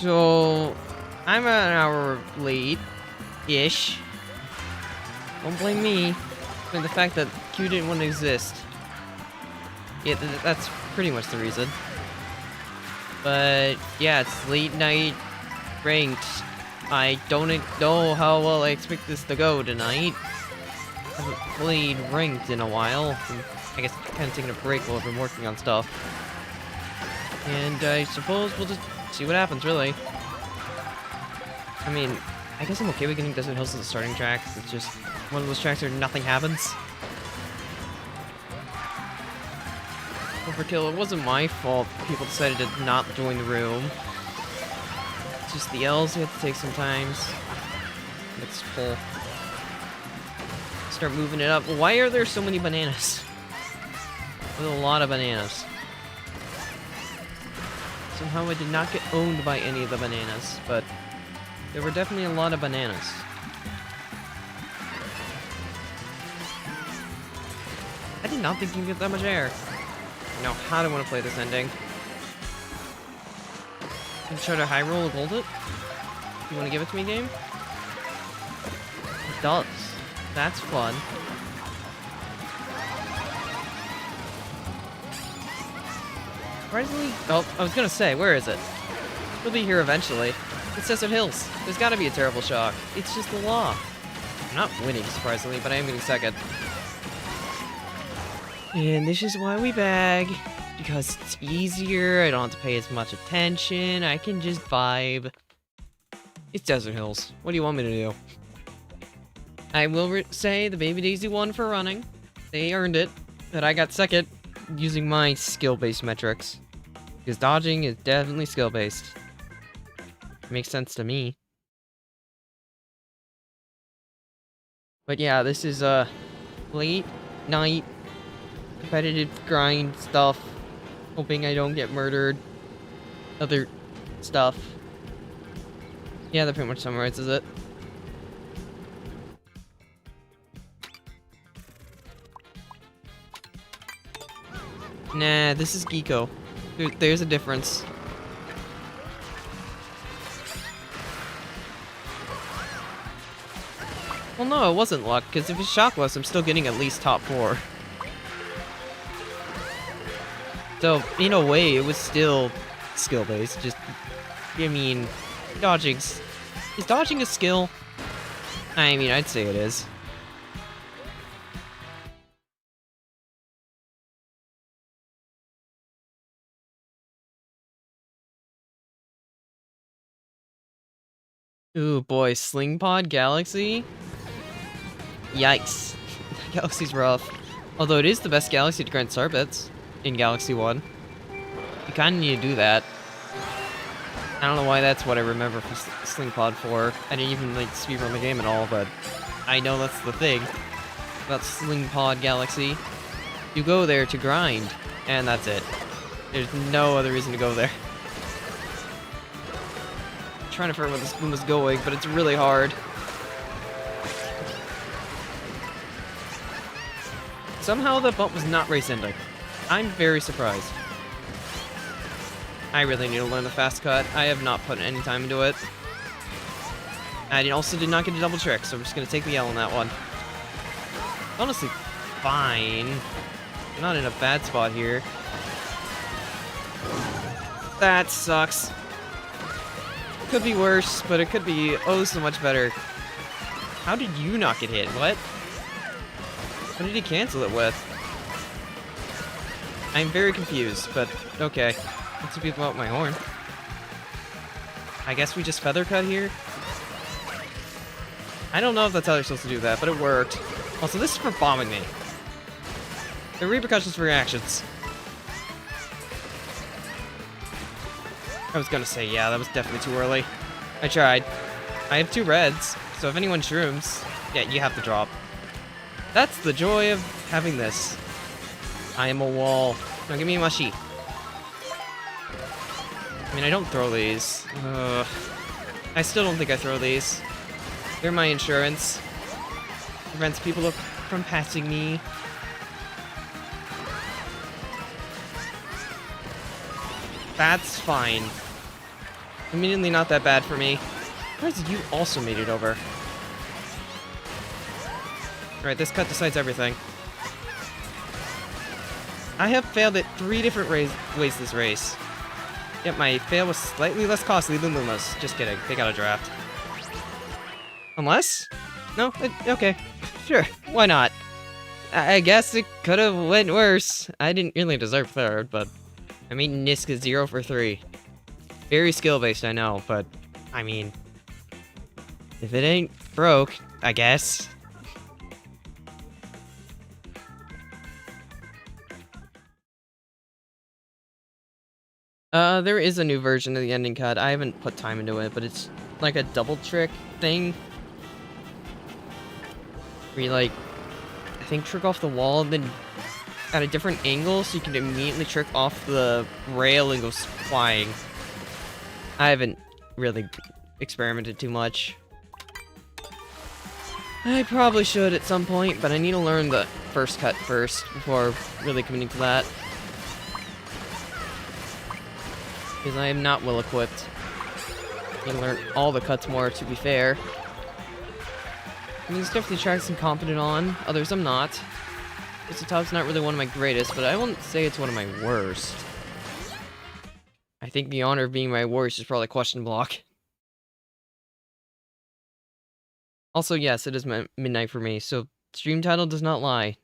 So, I'm an hour late-ish. Don't blame me. For the fact that Q didn't want to exist. Yeah, that's pretty much the reason. But, yeah, it's late night ranked. I don't know how well I expect this to go tonight. I haven't played ranked in a while. I guess kind of taking a break while I've been working on stuff. And I suppose we'll just see what happens, really. I mean, I guess I'm okay with getting Desert Hills as a starting track. It's just one of those tracks where nothing happens. Overkill, it wasn't my fault people decided to not join the room. It's just the L's you have to take sometimes. It's full. Start moving it up. Why are there so many bananas? There's a lot of bananas. Somehow I did not get owned by any of the bananas, but there were definitely a lot of bananas. I did not think you could get that much air. Now, how do I want to play this ending? Can I try to high roll a gold it? You want to give it to me, game? It does. That's fun. Surprisingly... Oh, I was gonna say, where is it? It'll be here eventually. It's Desert Hills. There's gotta be a terrible shock. It's just the law. I'm not winning, surprisingly, but I am getting second. And this is why we bag. Because it's easier, I don't have to pay as much attention, I can just vibe. It's Desert Hills. What do you want me to do? I will say the Baby Daisy won for running. They earned it. But I got second using my skill-based metrics. Because dodging is definitely skill-based. Makes sense to me. But yeah, this is late night competitive grind stuff. Hoping I don't get murdered. Other stuff. Yeah, that pretty much summarizes it. Nah, this is Geeko. There's a difference. Well, no, it wasn't luck, because if it's shockless, I'm still getting at least top 4. So, in a way, it was still skill-based. Just, I mean, dodging's... Is dodging a skill? I mean, I'd say it is. Ooh, boy, Slingpod Galaxy? Yikes. That galaxy's rough. Although it is the best galaxy to grind star bits in Galaxy 1. You kinda need to do that. I don't know why that's what I remember for Slingpod 4. I didn't even, like, speedrun the game at all, but I know that's the thing about Slingpod Galaxy. You go there to grind, and that's it. There's no other reason to go there. I'm trying to figure out where this spoon was going, but it's really hard. Somehow the bump was not race ending. I'm very surprised. I really need to learn the fast cut. I have not put any time into it. I also did not get a double trick, so I'm just going to take the L on that one. Honestly, fine. I'm not in a bad spot here. That sucks. Could be worse, but it could be oh so much better. How did you not get hit? What? What did he cancel it with? I'm very confused, but okay. Let's see about my horn. I guess we just feather cut here? I don't know if that's how they're supposed to do that, but it worked. Also, this is for bombing me. There are repercussions for your actions. I was gonna say, yeah, that was definitely too early. I tried. I have 2 reds, so if anyone shrooms, yeah, you have to drop. That's the joy of having this. I am a wall. Now give me a mushy. I mean, I don't throw these. I still don't think I throw these. They're my insurance. Prevents people from passing me. That's fine. Immediately not that bad for me. Surprised you also made it over. Alright, this cut decides everything. I have failed at 3 different ways this race. Yet my fail was slightly less costly than Luma's. Just kidding, they got a draft. Unless? No? Okay. Sure, why not? I guess it could have went worse. I didn't really deserve 3rd, but I made Niska 0 for 3. Very skill-based, I know, but I mean, if it ain't broke, I guess. There is a new version of the ending cut. I haven't put time into it, but it's like a double trick thing. Where you, like, I think trick off the wall, and then at a different angle, so you can immediately trick off the rail and go flying. I haven't really experimented too much. I probably should at some point, but I need to learn the first cut first before really committing to that. Because I am not well equipped. I need to learn all the cuts more, to be fair. I mean, there's definitely tracks I'm confident on, others I'm not. This top's not really one of my greatest, but I wouldn't say it's one of my worst. I think the honor of being my worst is probably question block. Also, yes, it is midnight for me, so stream title does not lie.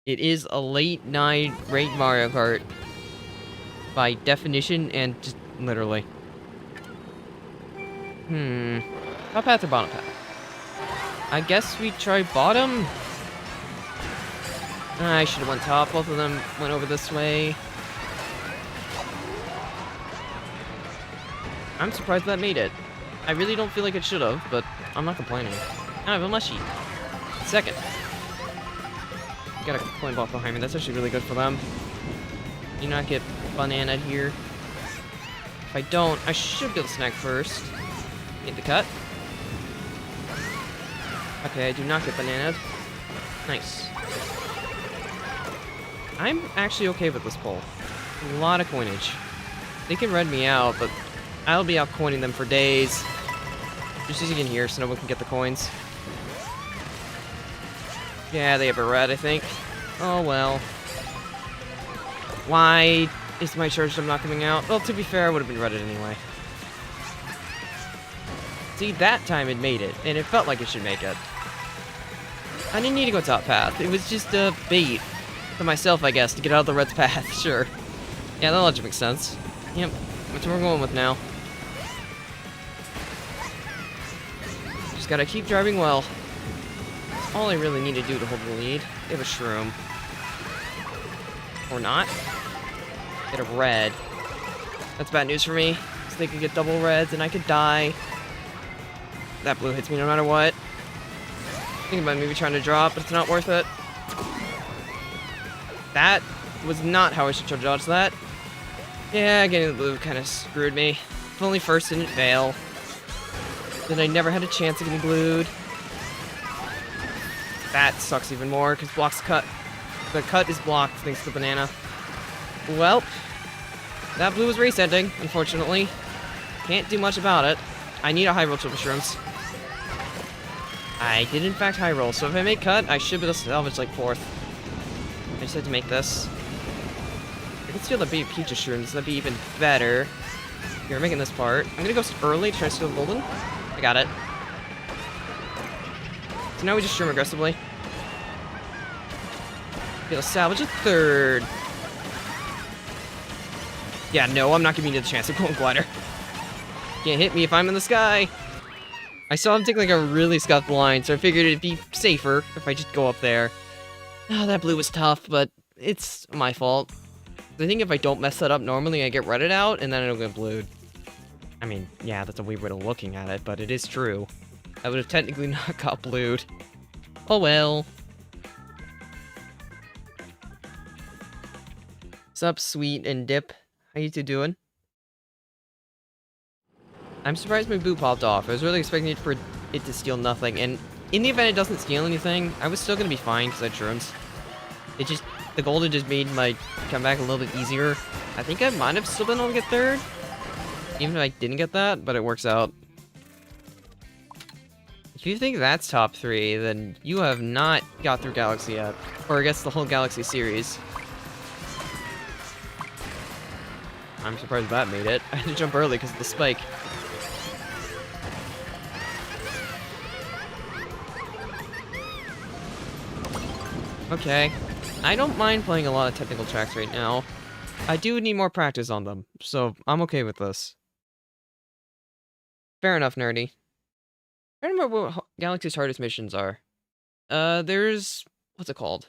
It is a late night ranked Mario Kart. By definition and just literally. Top path or bottom path? I guess we try bottom? I should have went top. Both of them went over this way. I'm surprised that made it. I really don't feel like it should have, but I'm not complaining. I have a mushy. Second. Got a coin ball behind me. That's actually really good for them. Do not get banana here. If I don't, I should be able to snag first. Get the cut. Okay, I do not get banana. Nice. I'm actually okay with this pull. A lot of coinage. They can red me out, but I'll be out coining them for days. Just using in here so no one can get the coins. Yeah, they have a red, I think. Oh well. Why is my charge not coming out? Well, to be fair, I would have been redded anyway. See, that time it made it, and it felt like it should make it. I didn't need to go top path. It was just a bait for myself, I guess, to get out of the red's path. Sure. Yeah, that logic makes sense. Yep, that's what we're going with now. Just gotta keep driving well. That's all I really need to do to hold the lead. They have a shroom. Or not. Get a red. That's bad news for me. So they could get double reds and I could die. That blue hits me no matter what. Think about maybe trying to drop, but it's not worth it. That was not how I should try to dodge that. Yeah, getting the blue kind of screwed me. If only first didn't fail. Then I never had a chance of getting glued. That sucks even more, because blocks cut. The cut is blocked thanks to the banana. Well, that blue is race ending, unfortunately. Can't do much about it. I need a high roll to the shrooms. I did in fact high roll, so if I make cut, I should be able to salvage like 4th. I just had to make this. I can steal the baby Peach's shrooms, that'd be even better. Here, we're making this part. I'm gonna go early to try to steal the golden. I got it. So now we just shroom aggressively. Be able to salvage a 3rd. Yeah, no, I'm not giving you the chance of going glider. Can't hit me if I'm in the sky. I saw him take like a really scuffed line, so I figured it'd be safer if I just go up there. Oh, that blue was tough, but it's my fault. I think if I don't mess that up normally, I get redded out, and then I don't get blued. I mean, yeah, that's a weird way of looking at it, but it is true. I would have technically not got blued. Oh well. Sup, Sweet and Dip? How you two doing? I'm surprised my boot popped off. I was really expecting it for it to steal nothing, and in the event it doesn't steal anything, I was still gonna be fine because I had shrooms. It just, the golden just made my comeback a little bit easier. I think I might have still been able to get 3rd. Even if I didn't get that, but it works out. If you think that's top 3, then you have not got through Galaxy yet. Or I guess the whole Galaxy series. I'm surprised that made it. I had to jump early because of the spike. Okay. I don't mind playing a lot of technical tracks right now. I do need more practice on them, so I'm okay with this. Fair enough, nerdy. I don't remember what Galaxy's hardest missions are. There's... what's it called?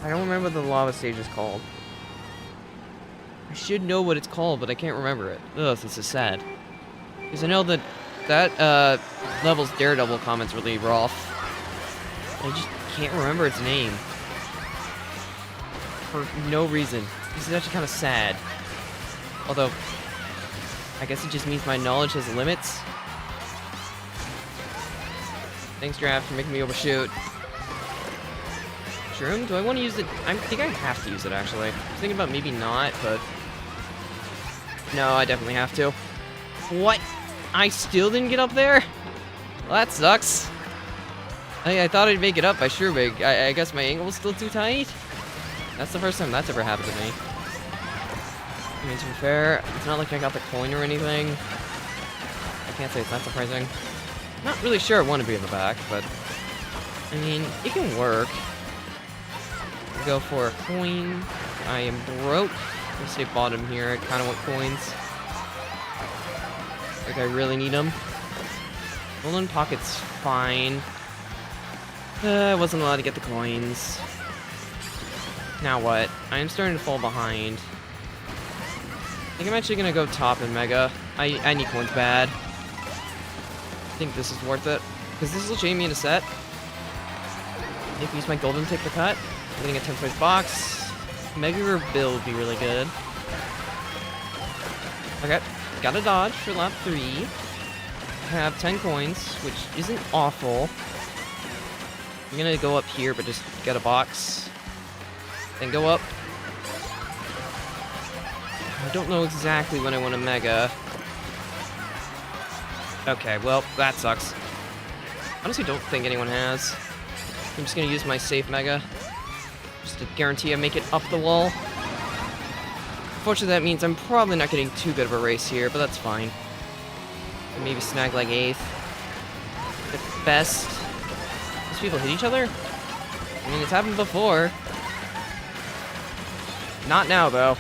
I don't remember what the lava stage is called. I should know what it's called, but I can't remember it. Ugh, this is sad. Because I know that level's Daredevil comment's really rough. I just can't remember its name. For no reason. This is actually kind of sad. Although, I guess it just means my knowledge has limits. Thanks, Draft, for making me overshoot. Shroom? Do I want to use it? I think I have to use it, actually. I was thinking about maybe not, but... no, I definitely have to. What? I still didn't get up there? Well, that sucks. I thought I'd make it up by Shrooming. I guess my angle was still too tight? That's the first time that's ever happened to me. I mean, to be fair, it's not like I got the coin or anything. I can't say it's that surprising. Not really sure I want to be in the back, but... I mean, it can work. Go for a coin. I am broke. I'll stay bottom here. I kind of want coins. Like, I really need them. Golden pocket's fine. I wasn't allowed to get the coins. Now what? I am starting to fall behind. I think I'm actually gonna go top in Mega. I need coins bad. I think this is worth it. Because this will chain me in a set. If I use my golden, take the cut. I'm getting a 10th place box. Mega rebuild would be really good. Okay, got a dodge for lap 3. I have 10 coins, which isn't awful. I'm gonna go up here, but just get a box. Then go up. I don't know exactly when I want a Mega. Okay, well, that sucks. Honestly, don't think anyone has. I'm just gonna use my safe Mega. Just to guarantee I make it up the wall. Unfortunately, that means I'm probably not getting too good of a race here, but that's fine. Maybe snag like 8th. At best. These people hit each other? I mean, it's happened before. Not now, though.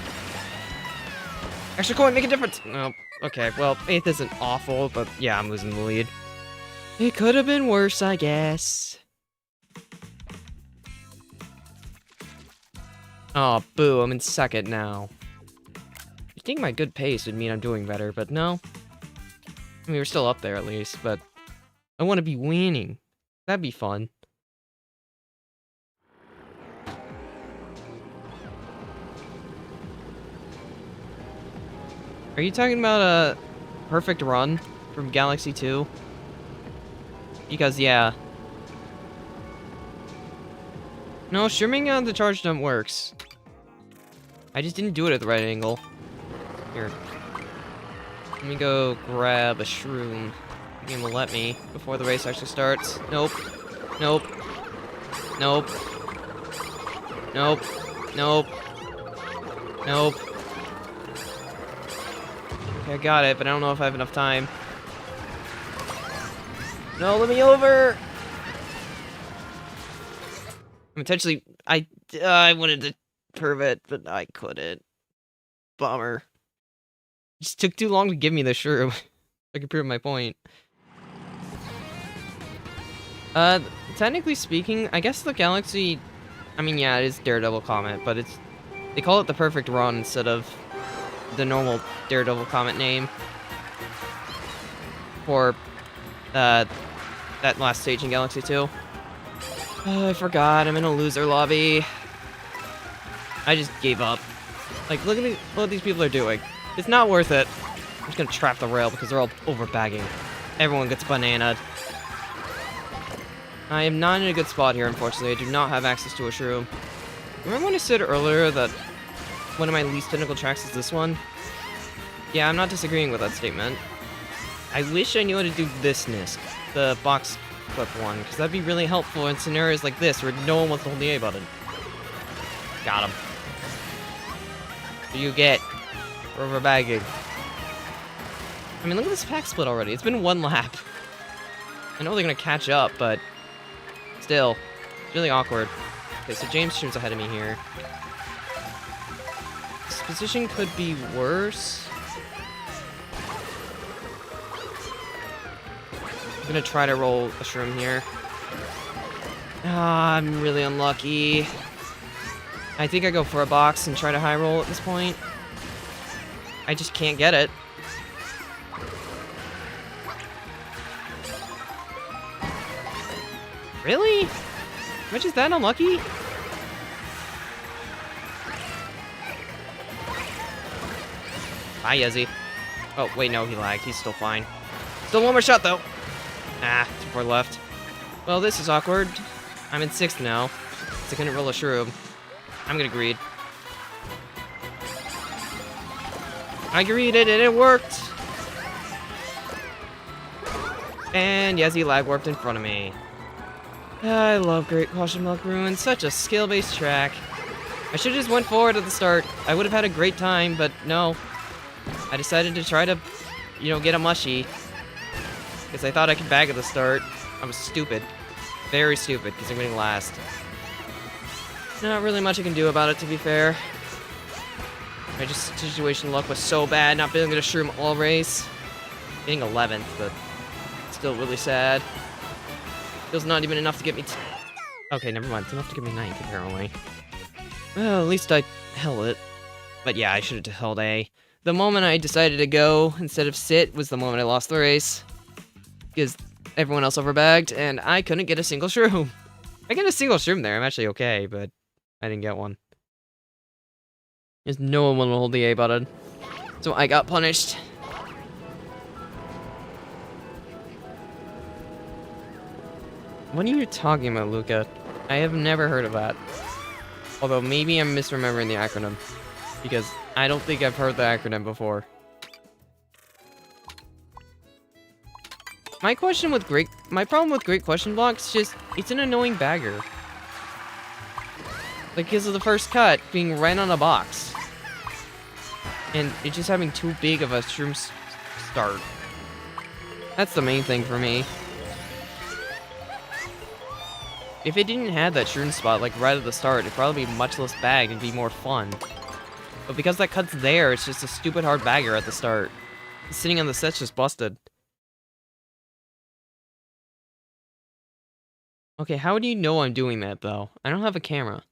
Extra coin, make a difference! No. Okay, well, 8th isn't awful, but yeah, I'm losing the lead. It could have been worse, I guess. Oh, boo, I'm in 2nd now. You'd think my good pace would mean I'm doing better, but no. I mean, we're still up there at least, but I want to be winning. That'd be fun. Are you talking about a perfect run from Galaxy 2? Because, yeah. No, shrimming on the charge jump works. I just didn't do it at the right angle. Here. Let me go grab a shroom. The game will let me before the race actually starts. Nope. Nope. Nope. Nope. Nope. Nope. Okay, I got it, but I don't know if I have enough time. No, let me over! Potentially, I wanted to perv it, but I couldn't. Bummer. It just took too long to give me the shroom. I could prove my point. Technically speaking, I guess the Galaxy... I mean, yeah, it is Daredevil Comet, but it's... They call it the Perfect Run instead of the normal Daredevil Comet name. For, that last stage in Galaxy 2. Oh, I forgot, I'm in a loser lobby. I just gave up. Like, look at what these people are doing. It's not worth it. I'm just gonna trap the rail because they're all over bagging. Everyone gets bananaed. I am not in a good spot here, unfortunately. I do not have access to a shroom. Remember when I said earlier that one of my least technical tracks is this one? Yeah, I'm not disagreeing with that statement. I wish I knew how to do this NISC, the box clip one, because that'd be really helpful in scenarios like this where no one wants to hold the A button. Got him. What do you get for overbagging? I mean, look at this pack split already. It's been 1 lap. I know they're gonna catch up, but still, it's really awkward. Okay, so James Stream's ahead of me here. This position could be worse. I'm gonna try to roll a shroom here. Ah, I'm really unlucky. I think I go for a box and try to high roll at this point. I just can't get it. Really? Am I just that unlucky? Bye, Yezzy. Oh, wait, no, he lagged. He's still fine. Still 1 more shot, though. Ah, 4 left. Well, this is awkward. I'm in 6th now, so I couldn't roll a shroom. I'm gonna greed. I greeded and it worked! And Yezzy lag warped in front of me. I love Great Caution Milk Ruin, such a skill-based track. I should've just went forward at the start. I would've had a great time, but no. I decided to try to, you know, get a mushy. Because I thought I could bag at the start. I was stupid. Very stupid, because I'm getting last. Not really much I can do about it, to be fair. My situation luck was so bad, not being able to shroom all race. Getting 11th, but still really sad. Feels not even enough to get me okay, never mind. It's enough to get me 9th, apparently. Well, at least I held it. But yeah, I should have held A. The moment I decided to go instead of sit was the moment I lost the race. Because everyone else overbagged, and I couldn't get a single shroom. I get a single shroom there, I'm actually okay, but I didn't get one. There's no one will hold the A button. So I got punished. What are you talking about, Luca? I have never heard of that. Although maybe I'm misremembering the acronym. Because I don't think I've heard the acronym before. My problem with great question blocks is just, it's an annoying bagger. Like, because of the first cut being right on a box. And it just having too big of a shroom start. That's the main thing for me. If it didn't have that shroom spot, like, right at the start, it'd probably be much less bagged and be more fun. But because that cut's there, it's just a stupid hard bagger at the start. Sitting on the set's just busted. Okay, how do you know I'm doing that, though? I don't have a camera.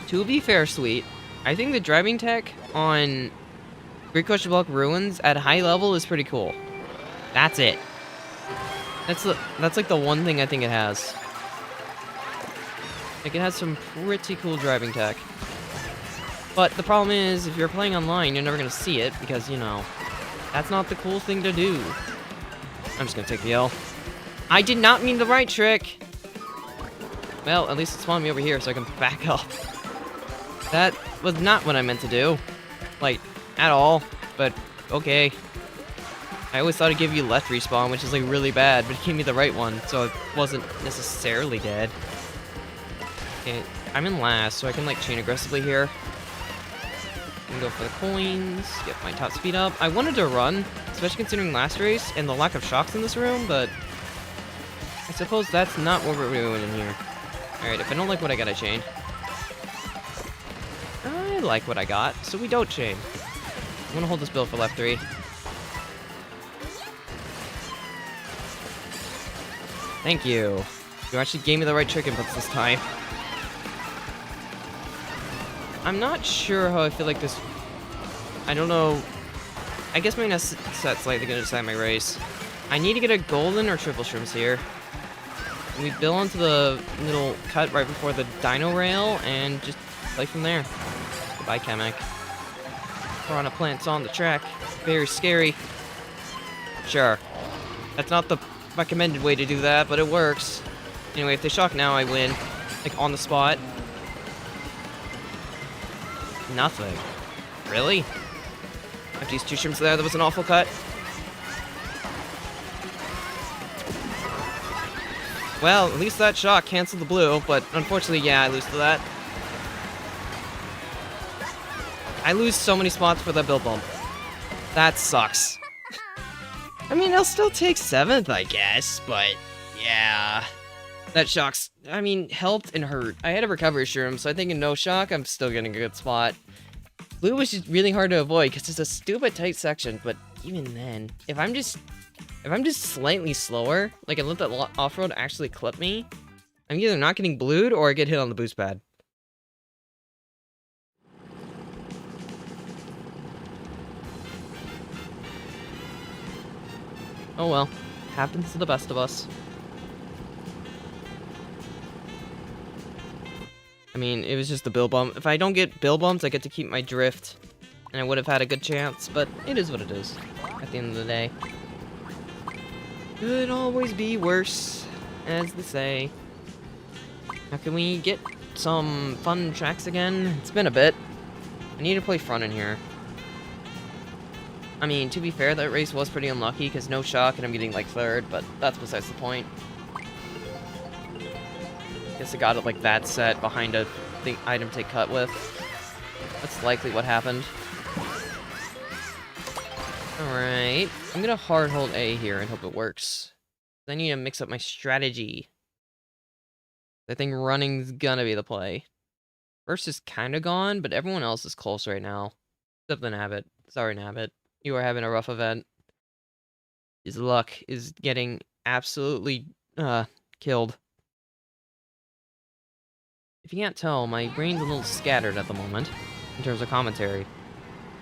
To be fair, sweet, I think the driving tech on Great Question Block Ruins at high level is pretty cool. That's it. That's like the one thing I think it has. Like, it has some pretty cool driving tech. But the problem is, if you're playing online, you're never gonna see it, because, you know, that's not the cool thing to do. I'm just gonna take the L. I did not mean the right trick! Well, at least it spawned me over here so I can back up. That was not what I meant to do. Like, at all. But, okay. I always thought it'd give you left respawn, which is, like, really bad, but it gave me the right one, so it wasn't necessarily dead. Okay, I'm in last, so I can, like, chain aggressively here. I can go for the coins, get my top speed up. I wanted to run, especially considering last race and the lack of shocks in this room, but I suppose that's not what we're doing in here. Alright, if I don't like what I got, I chain. I like what I got, so we don't chain. I'm gonna hold this build for left 3. Thank you. You actually gave me the right trick inputs this time. I'm not sure how I feel like this... I don't know... I guess my next set's likely gonna decide my race. I need to get a golden or triple shrooms here. And we build onto the little cut right before the Dino rail and just play from there. Goodbye, Kamek. Piranha plants on the track. Very scary. Sure. That's not the recommended way to do that, but it works. Anyway, if they shock now, I win. Like, on the spot. Nothing. Really? After these 2 shrimps there, that was an awful cut. Well, at least that shot canceled the blue, but unfortunately, yeah, I lose to that. I lose so many spots for the build bump. That sucks. I mean, I'll still take 7th, I guess, but yeah. That shocks, I mean, helped and hurt. I had a recovery shroom, so I think in no shock, I'm still getting a good spot. Blue was just really hard to avoid because it's a stupid tight section, but even then, if I'm just slightly slower, like I let that off-road actually clip me, I'm either not getting blued or I get hit on the boost pad. Oh well, happens to the best of us. I mean, it was just the bill bump. If I don't get bill bumps, I get to keep my drift, and I would have had a good chance, but it is what it is at the end of the day. Could always be worse, as they say. Now, can we get some fun tracks again? It's been a bit. I need to play front in here. I mean, to be fair, that race was pretty unlucky, because no shock, and I'm getting, like, 3rd, but that's besides the point. Guess I got it, like, that set behind a item to cut with. That's likely what happened. Alright. I'm gonna hard hold A here and hope it works. I need to mix up my strategy. I think running's gonna be the play. First is kinda gone, but everyone else is close right now. Except the Nabbit. Sorry, Nabbit. You are having a rough event. His luck is getting absolutely, killed. If you can't tell, my brain's a little scattered at the moment, in terms of commentary.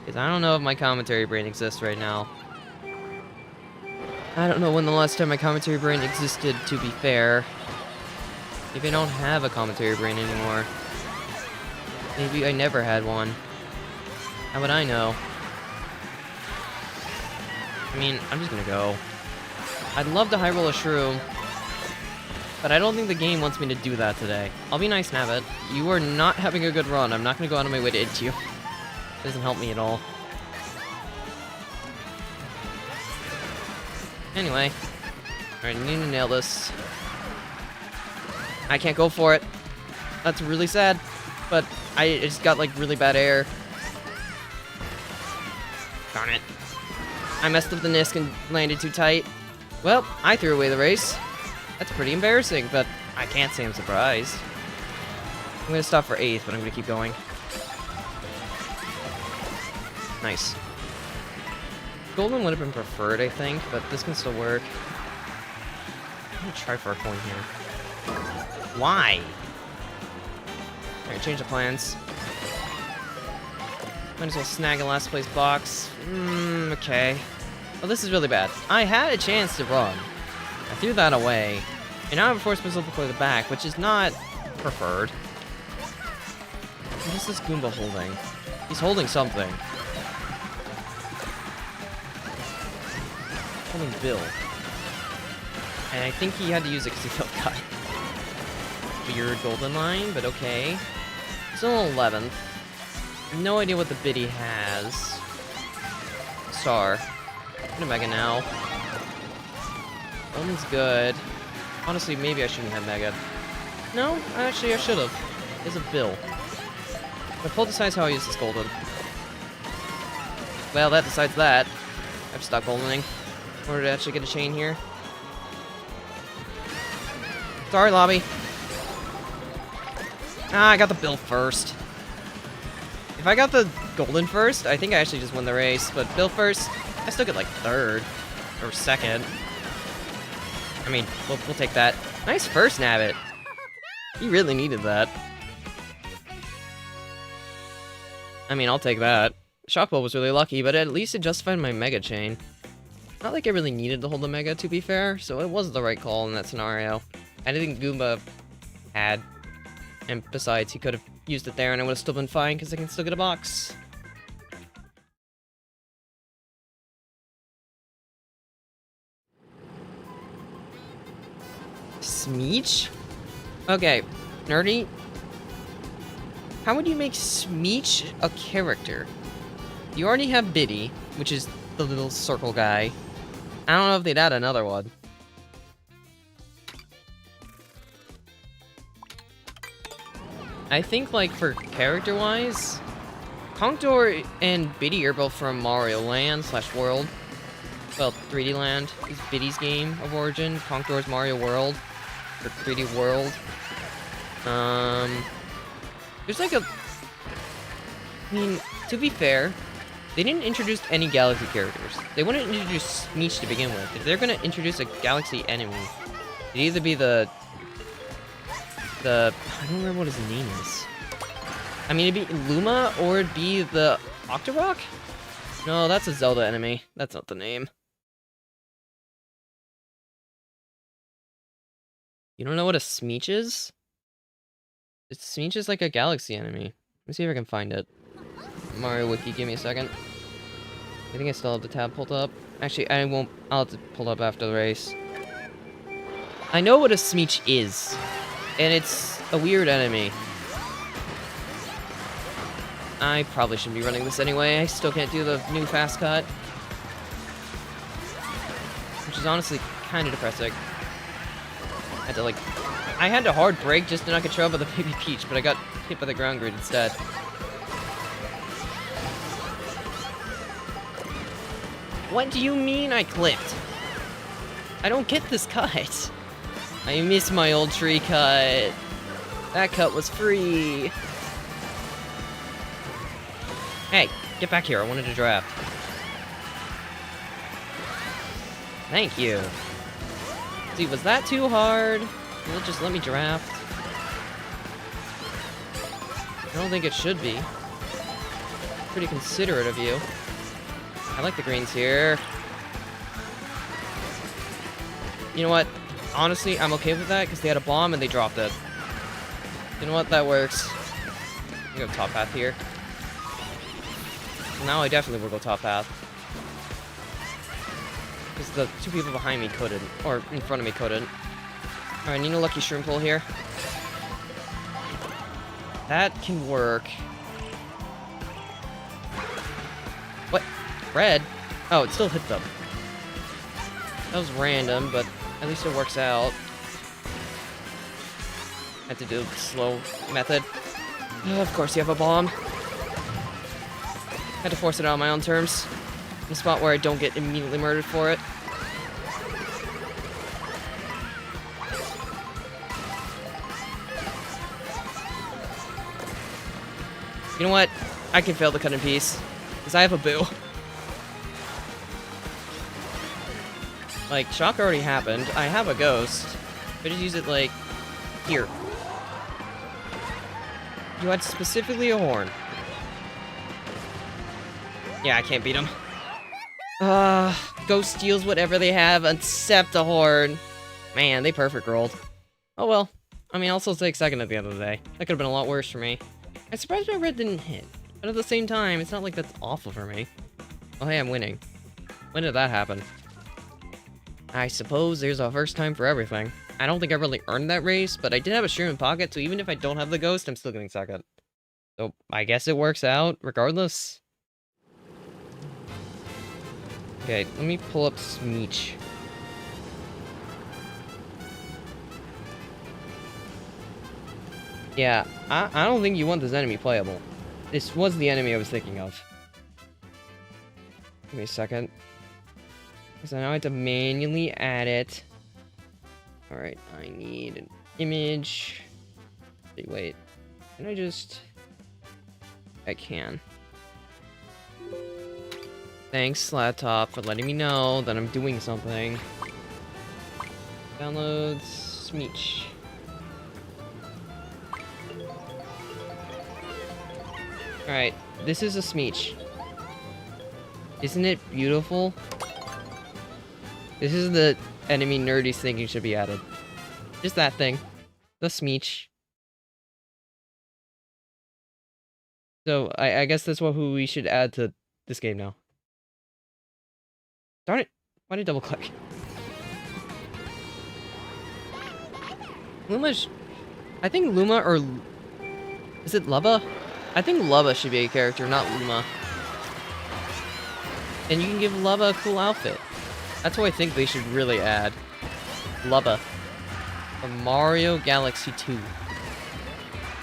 Because I don't know if my commentary brain exists right now. I don't know when the last time my commentary brain existed, to be fair. Maybe I don't have a commentary brain anymore. Maybe I never had one. How would I know? I mean, I'm just gonna go. I'd love to high roll a shroom, but I don't think the game wants me to do that today. I'll be nice, Nabbit. You are not having a good run. I'm not gonna go out of my way to hit you. It doesn't help me at all. Anyway. Alright, I need to nail this. I can't go for it. That's really sad. But I just got, like, really bad air. Darn it. I messed up the Nisk and landed too tight. Well, I threw away the race. That's pretty embarrassing, but I can't say I'm surprised. I'm gonna stop for 8th, but I'm gonna keep going. Nice. Golden would have been preferred, I think, but this can still work. I'm gonna try for a coin here. Why? Alright, change the plans. Might as well snag a last place box. Okay. Well, this is really bad. I had a chance to run. I threw that away. And now I'm forced myself to play the back, which is not preferred. What is this Goomba holding? He's holding something. Holding Bill. And I think he had to use it because he felt cut. Weird golden line, but okay. Still 11th. No idea what the biddy has. Star. Get a Mega now. Golden's good. Honestly, maybe I shouldn't have Mega. No, actually I should have. There's a Bill. But Paul decides how I use this Golden. Well, that decides that. I've stopped Goldening in order to actually get a chain here. Sorry, Lobby. Ah, I got the Bill first. If I got the Golden first, I think I actually just won the race. But Bill first, I still get like 3rd. Or 2nd. I mean, we'll take that. Nice first, Nabbit. You really needed that. I mean, I'll take that. Shockball was really lucky, but at least it justified my Mega Chain. Not like I really needed to hold the Mega, to be fair, so it was the right call in that scenario. I didn't think Goomba had. And besides, he could have used it there and I would have still been fine because I can still get a box. Smeech? Okay, Nerdy. how would you make Smeech a character? You already have Biddy, which is the little circle guy. I don't know if they'd add another one. I think, like, for character-wise, Contour and Biddy are both from Mario Land / World. Well, 3D Land is Biddy's game of origin. Contour's Mario World, or 3D World. There's like a... I mean, to be fair, they didn't introduce any Galaxy characters. They wouldn't introduce Smeech to begin with. If they're gonna introduce a Galaxy enemy, it'd either be the... I don't remember what his name is. I mean, it'd be Luma, or it'd be the Octorok? No, that's a Zelda enemy. That's not the name. You don't know what a Smeech is? Smeech is like a Galaxy enemy. Let me see if I can find it. Mario Wiki, give me a second. I think I still have the tab pulled up. Actually, I won't. I'll have to pull up after the race. I know what a Smeech is. And it's a weird enemy. I probably shouldn't be running this anyway. I still can't do the new fast cut. Which is honestly kind of depressing. I had to hard brake just to not get trouble with the baby Peach, but I got hit by the ground grid instead. What do you mean I clipped? I don't get this cut. I miss my old tree cut. That cut was free. Hey, get back here. I wanted to draft. Thank you. See, was that too hard? You'll just let me draft? I don't think it should be. Pretty considerate of you. I like the greens here. You know what? Honestly, I'm okay with that because they had a bomb and they dropped it. You know what? That works. I'm gonna go top path here. Now I definitely will go top path. Because the two people behind me couldn't. Or in front of me couldn't. Alright, need a lucky shroom pull here. That can work. What? Red? Oh, it still hit them. That was random, but at least it works out. I had to do the slow method. Of course you have a bomb. Had to force it out on my own terms. In a spot where I don't get immediately murdered for it. You know what? I can fail the cut in piece. Because I have a boo. Like, shock already happened. I have a ghost. I just use it, like, here. You had specifically a horn. Yeah, I can't beat him. Ghost steals whatever they have except a horn. Man, they perfect rolled. Oh well. I mean, I'll still take second at the end of the day. That could have been a lot worse for me. I'm surprised my red didn't hit. But at the same time, it's not like that's awful for me. Oh hey, I'm winning. When did that happen? I suppose there's a first time for everything. I don't think I really earned that race, but I did have a shroom in pocket, so even if I don't have the ghost, I'm still getting second. So, I guess it works out, regardless. Okay, let me pull up Smeech. Yeah, I don't think you want this enemy playable. This was the enemy I was thinking of. Give me a second. Because I know I have to manually add it. Alright, I need an image. Wait. Can I just... I can. Thanks, laptop, for letting me know that I'm doing something. Download Smeech. Alright, this is a Smeech. Isn't it beautiful? This is the enemy nerdy's thinking should be added. Just that thing. The Smeech. So, I guess that's who we should add to this game now. Darn it! Why did I double click? Luma's... I think Luma or... Is it Lubba? I think Lubba should be a character, not Luma. And you can give Lubba a cool outfit. That's what I think they should really add. Lubba. From Mario Galaxy 2.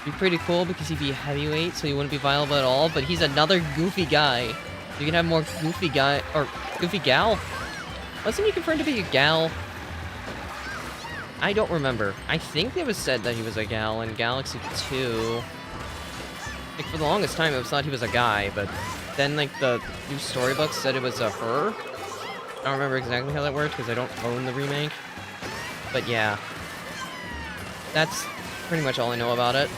Be pretty cool because he'd be a heavyweight, so he wouldn't be viable at all, but he's another goofy guy. You can have more goofy guy, or goofy gal? Wasn't he confirmed to be a gal? I don't remember. I think it was said that he was a gal in Galaxy 2. Like, for the longest time, it was thought he was a guy, but then, like, the new storybooks said it was a her. I don't remember exactly how that worked, because I don't own the remake. But yeah. That's pretty much all I know about it.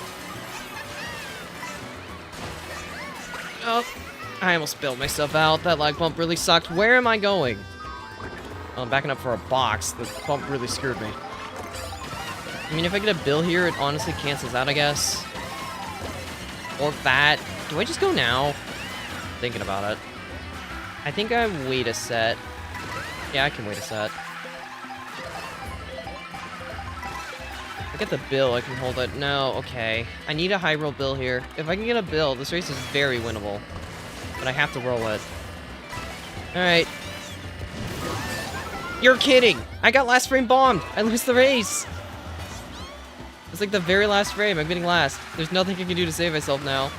Oh, I almost spilled myself out. That lag bump really sucked. Where am I going? Oh, I'm backing up for a box. The bump really screwed me. I mean, if I get a bill here, it honestly cancels out, I guess. Or that. Do I just go now? Thinking about it. I think I wait a set. Yeah, I can wait a set. I get the bill, I can hold it. No, okay. I need a high roll bill here. If I can get a bill, this race is very winnable. But I have to roll it. Alright. You're kidding! I got last frame bombed! I lose the race! It's like the very last frame, I'm getting last. There's nothing I can do to save myself now.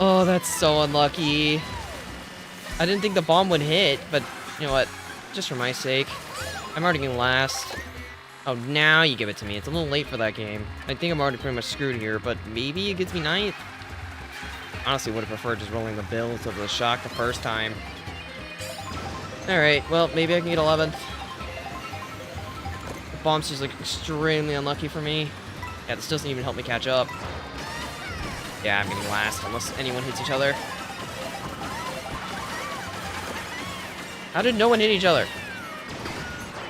Oh, that's so unlucky. I didn't think the bomb would hit, but you know what? Just for my sake. I'm already getting last. Oh, now you give it to me. It's a little late for that game. I think I'm already pretty much screwed here, but maybe it gets me 9th? Honestly, would have preferred just rolling the bills of the shock the first time. Alright, well, maybe I can get 11th. The bomb's just, like, extremely unlucky for me. Yeah, this doesn't even help me catch up. Yeah, I'm getting last, unless anyone hits each other. How did no one hit each other?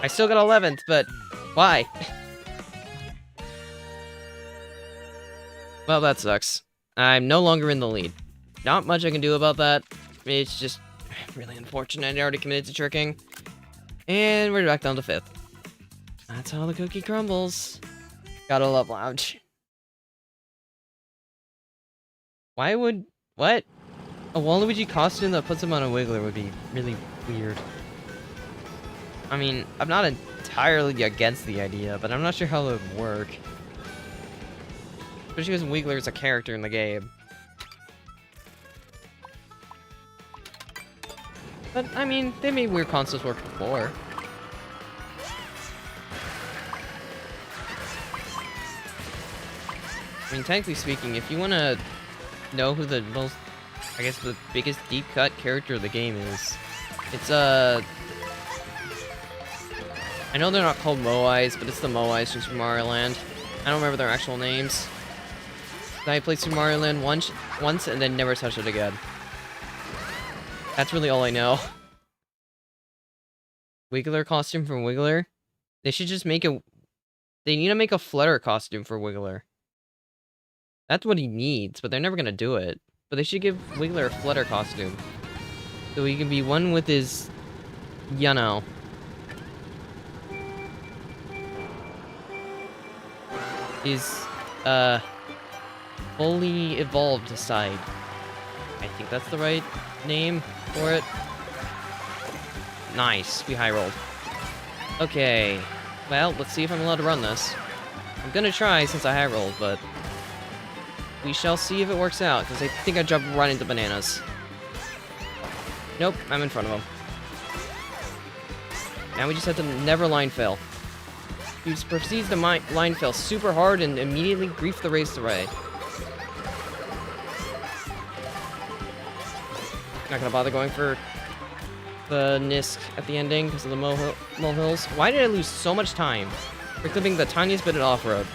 I still got 11th, but why? Well, that sucks. I'm no longer in the lead. Not much I can do about that. It's just really unfortunate. I already committed to tricking. And we're back down to 5th. That's how the cookie crumbles. Gotta love Lounge. Why would... What? A Waluigi costume that puts him on a Wiggler would be really weird. I mean, I'm not entirely against the idea, but I'm not sure how it would work. Especially because Wiggler is a character in the game. But, I mean, they made weird concepts work before. I mean, technically speaking, if you want to know who the most, I guess, the biggest deep-cut character of the game is, it's, I know they're not called Moais, but it's the Moais from Super Mario Land. I don't remember their actual names. I played Super Mario Land once and then never touched it again. That's really all I know. Wiggler costume from Wiggler? They should just make a... They need to make a Flutter costume for Wiggler. That's what he needs, but they're never gonna do it. But they should give Wiggler a Flutter costume. So he can be one with his... You know... His... fully evolved side. I think that's the right name for it. Nice, we high rolled. Okay, well, let's see if I'm allowed to run this. I'm gonna try since I high rolled, but we shall see if it works out, because I think I jumped right into bananas. Nope, I'm in front of him. Now we just have to never line fail. He proceeds to line fail super hard and immediately grief the race away. Not gonna bother going for the Nisk at the ending because of the molehills. Why did I lose so much time for clipping the tiniest bit of off-road?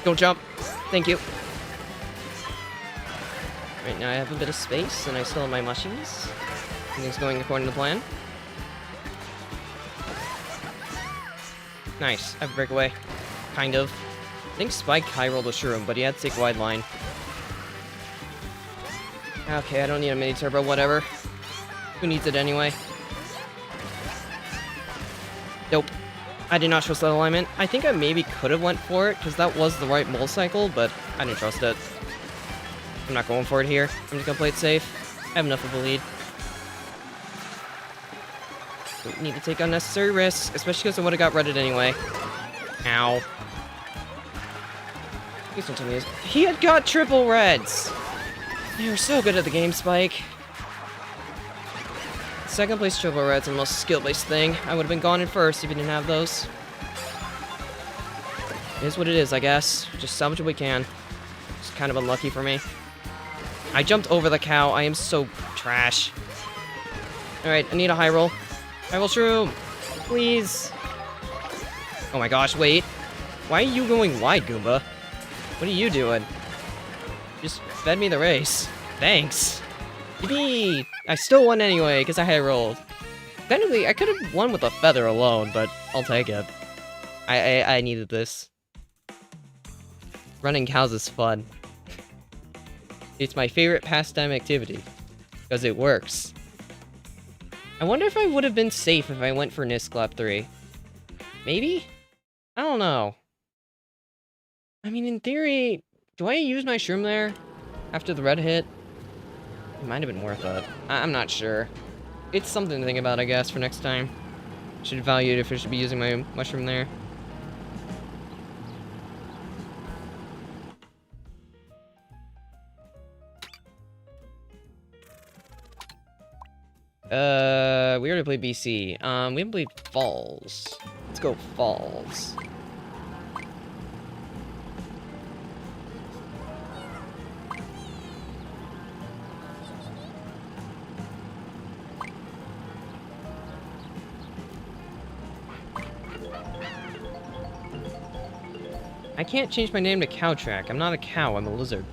Don't jump. Thank you. Right now I have a bit of space and I still have my mushies. Everything's going according to plan. Nice. I have a breakaway. Kind of. I think Spike high rolled a shroom, but he had to take wide line. Okay, I don't need a mini turbo, whatever. Who needs it anyway? Nope. I did not trust that alignment. I think I maybe could have went for it, because that was the right mole cycle, but I didn't trust it. I'm not going for it here. I'm just gonna play it safe. I have enough of a lead. Don't need to take unnecessary risks, especially because I would have got redded anyway. Ow. Please don't tell me this. He had got triple reds! They were so good at the game, Spike. Second place triple reds and the most skill-based thing. I would have been gone in first if you didn't have those. It is what it is, I guess. Just salvage what we can. It's kind of unlucky for me. I jumped over the cow. I am so trash. Alright, I need a high roll. High roll shroom! Please! Oh my gosh, wait. Why are you going wide, Goomba? What are you doing? Just fed me the race. Thanks. Yippee! I still won anyway, because I high rolled. Technically, I could have won with a feather alone, but I'll take it. I needed this. Running cows is fun. It's my favorite pastime activity, because it works. I wonder if I would have been safe if I went for Nisclap 3. Maybe? I don't know. I mean, in theory, do I use my shroom there after the red hit? It might have been worth it. I'm not sure. It's something to think about, I guess, for next time. Should evaluate if I should be using my mushroom there. We already played BC. We haven't played Falls. Let's go Falls. I can't change my name to Cowtrack. I'm not a cow, I'm a lizard.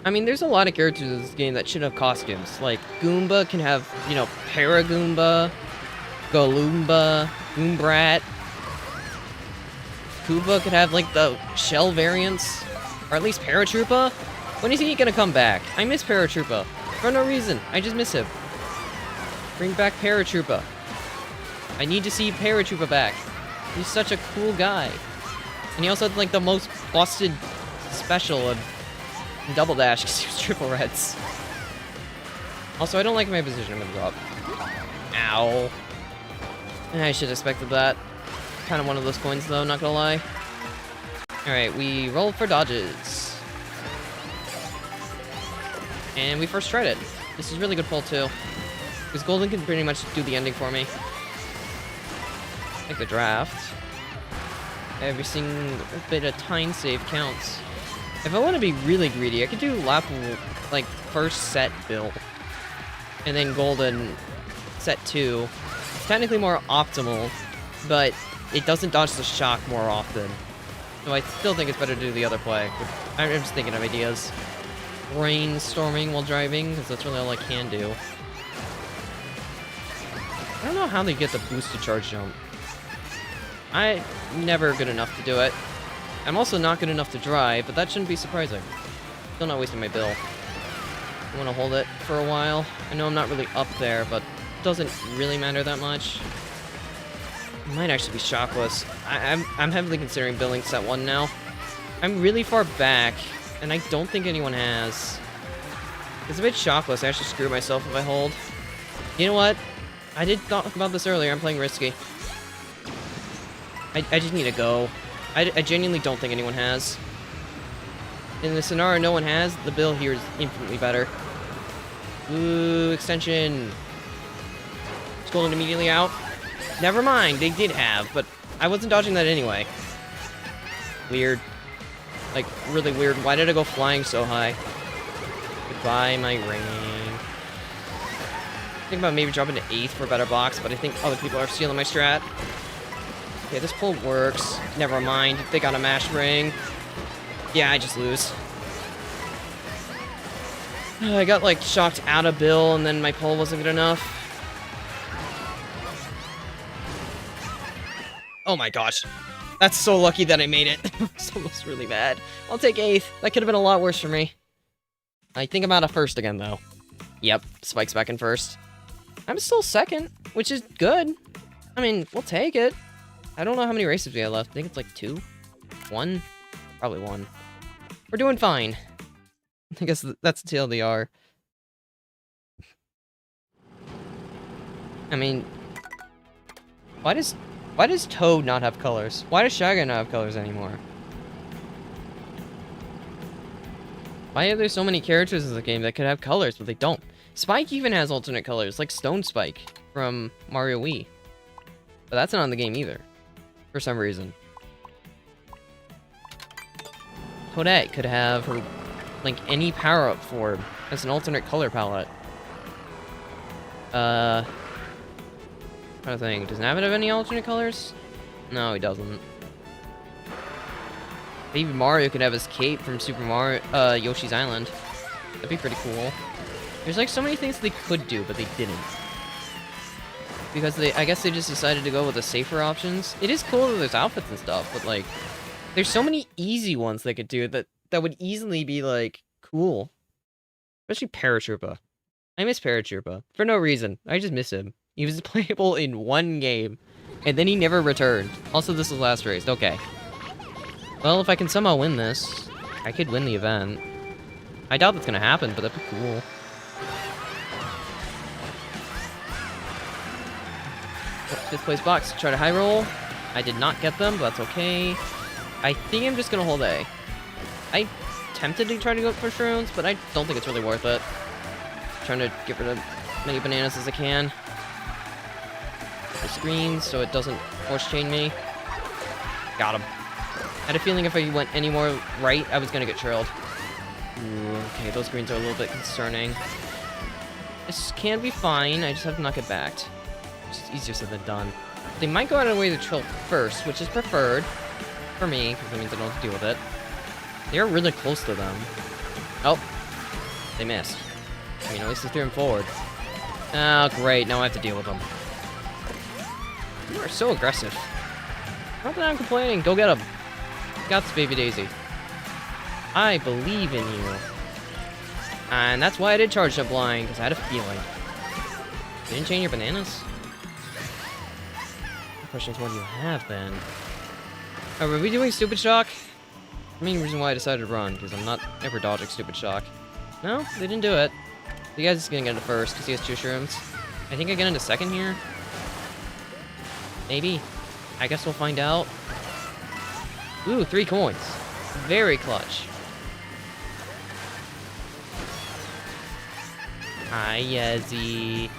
I mean, there's a lot of characters in this game that should have costumes. Like, Goomba can have, you know, Paragoomba, Galoomba, Goombrat. Koopa could have, like, the shell variants. Or at least Paratroopa. When is he gonna come back? I miss Paratroopa. For no reason. I just miss him. Bring back Paratroopa. I need to see Paratroopa back. He's such a cool guy. And he also had, like, the most busted special of Double Dash because he was triple reds. Also, I don't like my position. I'm gonna drop. Ow. I should have expected that. Kind of one of those coins, though, not gonna lie. Alright, we roll for dodges. And we first tried it. This is really good pull, too. Because Golden can pretty much do the ending for me. Like the draft. Every single bit of time save counts. If I want to be really greedy, I could do lap, like, first set Bill. And then Golden set 2. It's technically more optimal, but it doesn't dodge the shock more often. So I still think it's better to do the other play. I'm just thinking of ideas. Brainstorming while driving, because that's really all I can do. I don't know how they get the boosted charge jump. I'm never good enough to do it. I'm also not good enough to drive, but that shouldn't be surprising. Still not wasting my bill. I want to hold it for a while. I know I'm not really up there, but it doesn't really matter that much. It might actually be shockless. I'm heavily considering billing set 1 now. I'm really far back, and I don't think anyone has. It's a bit shockless. I actually screw myself if I hold. You know what? I did talk about this earlier. I'm playing risky. I just need to go. I genuinely don't think anyone has. In the scenario no one has, the bill here is infinitely better. Ooh, extension. It's Golden immediately out. Never mind, they did have, but I wasn't dodging that anyway. Weird. Like, really weird. Why did I go flying so high? Goodbye, my ring. Think about maybe dropping to 8th for a better box, but I think other people are stealing my strat. Okay, this pull works. Never mind. They got a mash ring. Yeah, I just lose. I got, like, shocked out of Bill, and then my pull wasn't good enough. Oh my gosh. That's so lucky that I made it. I was almost really mad. I'll take 8th. That could have been a lot worse for me. I think I'm out of 1st again, though. Yep, Spike's back in 1st. I'm still 2nd, which is good. I mean, we'll take it. I don't know how many races we have left. I think it's like 2? 1? Probably 1. We're doing fine. I guess that's the TLDR. I mean, why does Toad not have colors? Why does Shaggy not have colors anymore? Why are there so many characters in the game that could have colors, but they don't? Spike even has alternate colors, like Stone Spike from Mario Wii. But that's not in the game either, for some reason. Toadette could have her, like, any power-up form as an alternate color palette. Trying to think, does Nabbit have any alternate colors? No, he doesn't. Maybe Mario could have his cape from Super Mario, Yoshi's Island. That'd be pretty cool. There's like so many things they could do, but they didn't. Because I guess they just decided to go with the safer options. It is cool that there's outfits and stuff, but like, there's so many easy ones they could do that would easily be like, cool. Especially Paratroopa. I miss Paratroopa. For no reason. I just miss him. He was playable in one game, and then he never returned. Also, this was last race. Okay. Well, if I can somehow win this, I could win the event. I doubt that's gonna happen, but that'd be cool. Fifth place box. Try to high roll. I did not get them, but that's okay. I think I'm just gonna hold A. I tempted to try to go for shrooms, but I don't think it's really worth it. Trying to get rid of as many bananas as I can. The screens so it doesn't force chain me. Got him. I had a feeling if I went any more right, I was gonna get trailed. Ooh, okay, those greens are a little bit concerning. This can be fine, I just have to knock it back. It's just easier said than done. They might go out of their way to trail first, which is preferred for me, because that means I don't have to deal with it. They're really close to them. Oh, they missed. I mean, at least they threw him forward. Oh, great, now I have to deal with them. You are so aggressive. Not that I'm complaining, go get him. Got this, Baby Daisy. I believe in you. And that's why I did charge up blind, because I had a feeling. You didn't change your bananas? The question is, what do you have, then? Are we doing Stupid Shock? The main reason why I decided to run, because I'm not ever dodging Stupid Shock. No, they didn't do it. The guy's just gonna get into first, because he has 2 shrooms. I think I get into second here. Maybe. I guess we'll find out. Ooh, 3 coins. Very clutch. Hi, Yezzy.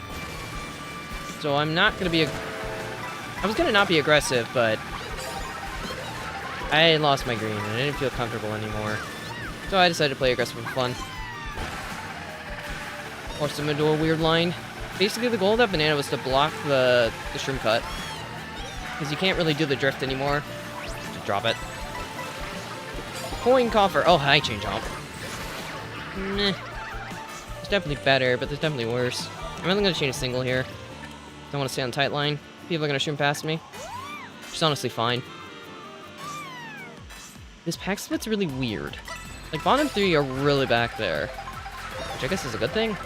So I'm not gonna be I was gonna not be aggressive, but I lost my green and I didn't feel comfortable anymore. So I decided to play aggressive for fun. Forced him into a weird line. Basically, the goal of that banana was to block the shroom cut. Because you can't really do the drift anymore. Just drop it. Coin coffer. Oh, hi, chain jump. Meh. It's definitely better, but there's definitely worse. I'm only going to chain a single here. Don't want to stay on tight line. People are going to shroom past me. Which is honestly fine. This pack split's really weird. Like, bottom 3 are really back there. Which I guess is a good thing.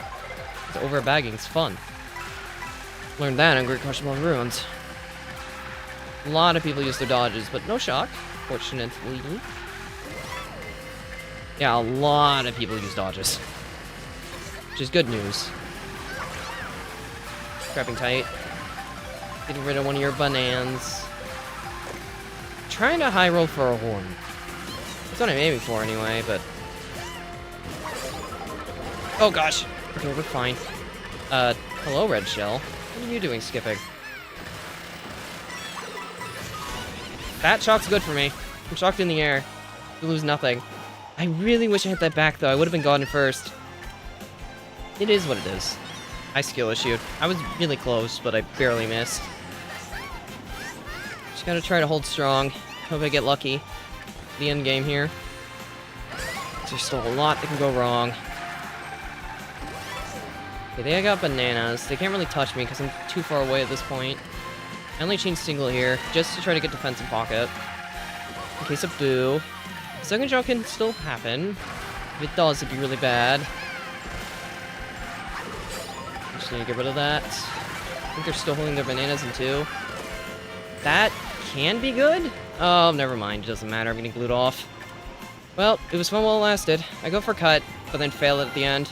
Because over-bagging's fun. Learned that on Great Crushable Ruins. A lot of people use their dodges, but no shock, fortunately. Yeah, a lot of people use dodges. Which is good news. Grabbing tight. Getting rid of one of your bananas. Trying to high roll for a horn. That's what I'm aiming for anyway, but... Oh gosh! Okay, we're fine. Hello, Red Shell. What are you doing skipping? That shock's good for me. I'm shocked in the air. You lose nothing. I really wish I hit that back, though. I would have been gone first. It is what it is. I skill issued. I was really close, but I barely missed. Just gotta try to hold strong. Hope I get lucky. The end game here. There's still a lot that can go wrong. Okay, they got bananas. They can't really touch me because I'm too far away at this point. I only chain single here, just to try to get defensive pocket. In case of boo. Second jump can still happen. If it does, it'd be really bad. Just need to get rid of that. I think they're still holding their bananas in two. That can be good? Oh, never mind. It doesn't matter. I'm getting glued off. Well, it was fun while it lasted. I go for cut, but then fail it at the end.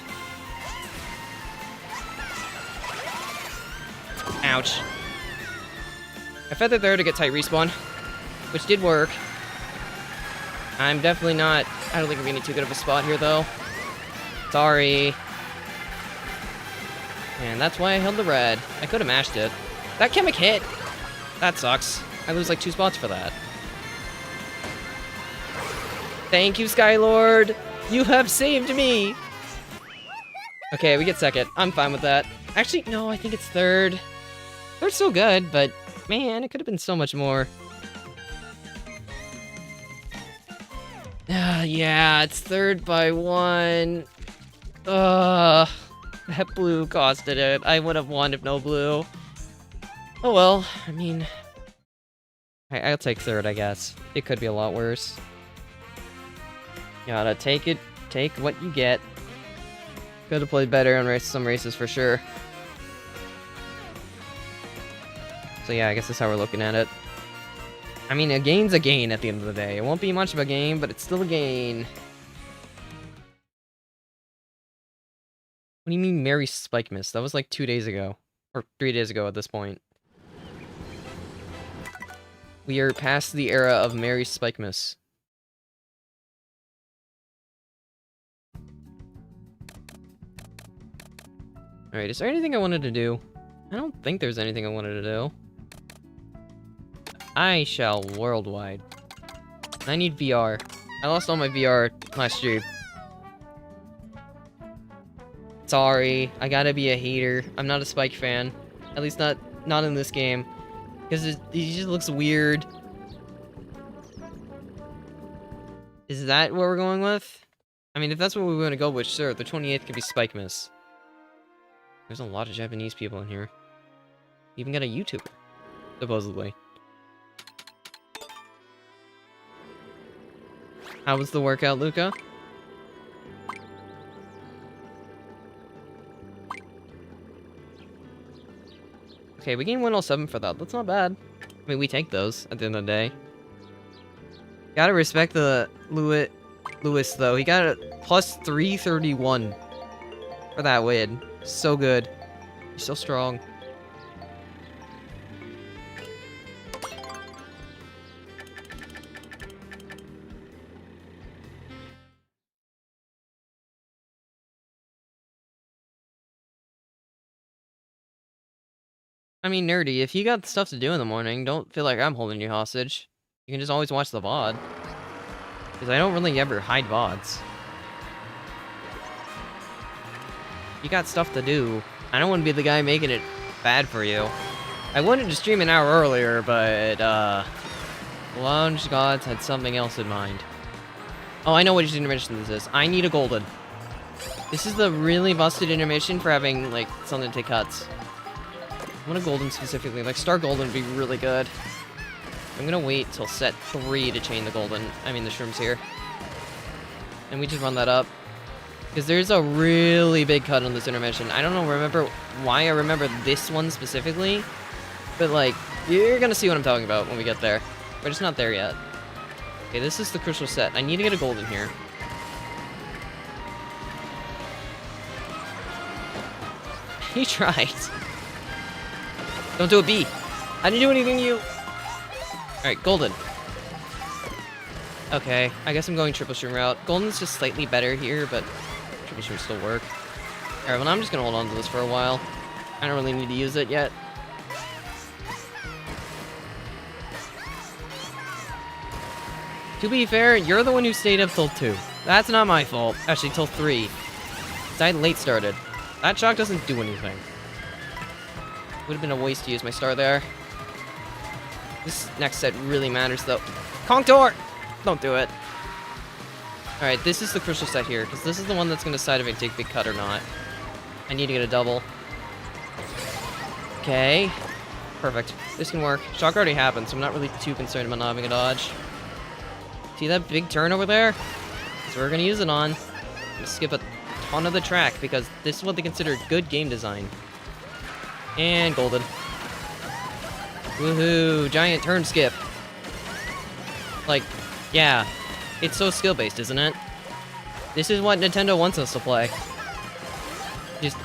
Ouch. I feathered there to get tight respawn, which did work. I'm definitely not... I don't think I'm getting too good of a spot here, though. Sorry. And that's why I held the red. I could have mashed it. That Chemic hit! That sucks. I lose like 2 spots for that. Thank you, Skylord! You have saved me! Okay, we get second. I'm fine with that. Actually, no, I think it's third. Third's still good, but man, it could have been so much more. Yeah, it's third by 1. That blue costed it. I would have won if no blue. Oh well, I mean... I'll take third, I guess. It could be a lot worse. Gotta take it. Take what you get. Could have played better on some races for sure. So yeah, I guess that's how we're looking at it. I mean, a gain's a gain at the end of the day. It won't be much of a gain, but it's still a gain. What do you mean Mary Spike Miss? That was like 2 days ago. Or 3 days ago at this point. We are past the era of Mary Spike Miss. Alright, is there anything I wanted to do? I don't think there's anything I wanted to do. I shall worldwide. I need VR. I lost all my VR last stream. Sorry, I gotta be a hater. I'm not a Spike fan. At least not in this game. Because he just looks weird. Is that what we're going with? I mean, if that's what we want to go with, sure, the 28th could be Spike Miss. There's a lot of Japanese people in here. Even got a YouTuber, supposedly. How was the workout, Luca? Okay, we gained 107 for that. That's not bad. I mean, we take those at the end of the day. Gotta respect the Lewis, though. He got a plus 331 for that win. So good. He's so strong. I mean, Nerdy, if you got stuff to do in the morning, don't feel like I'm holding you hostage. You can just always watch the VOD. Because I don't really ever hide VODs. You got stuff to do. I don't want to be the guy making it bad for you. I wanted to stream an hour earlier, but, Lounge Gods had something else in mind. Oh, I know what intermission this is. I need a golden. This is the really busted intermission for having, like, something to take cuts. I want a golden specifically. Like, Star Golden would be really good. I'm gonna wait till set 3 to chain the golden. I mean, the shrooms here. And we just run that up. Because there's a really big cut on this intermission. I don't remember why I remember this one specifically. But, like, you're gonna see what I'm talking about when we get there. We're just not there yet. Okay, this is the crucial set. I need to get a golden here. He tried. Don't do a B. I didn't do anything to you. Alright, golden. Okay, I guess I'm going triple shroom route. Golden's just slightly better here, but triple shroom still work. Alright, well, I'm just gonna hold on to this for a while. I don't really need to use it yet. To be fair, you're the one who stayed up till 2. That's not my fault. Actually, till 3. I late started. That shock doesn't do anything. Would have been a waste to use my star there. This next set really matters, though. Conk door! Don't do it. Alright, this is the crucial set here, because this is the one that's going to decide if I take big cut or not. I need to get a double. Okay. Perfect. This can work. Shock already happened, so I'm not really too concerned about not having a dodge. See that big turn over there? That's what we're gonna use it on. I'm gonna skip a ton of the track, because this is what they consider good game design. And golden. Woohoo! Giant turn skip. Like, yeah. It's so skill-based, isn't it? This is what Nintendo wants us to play. Just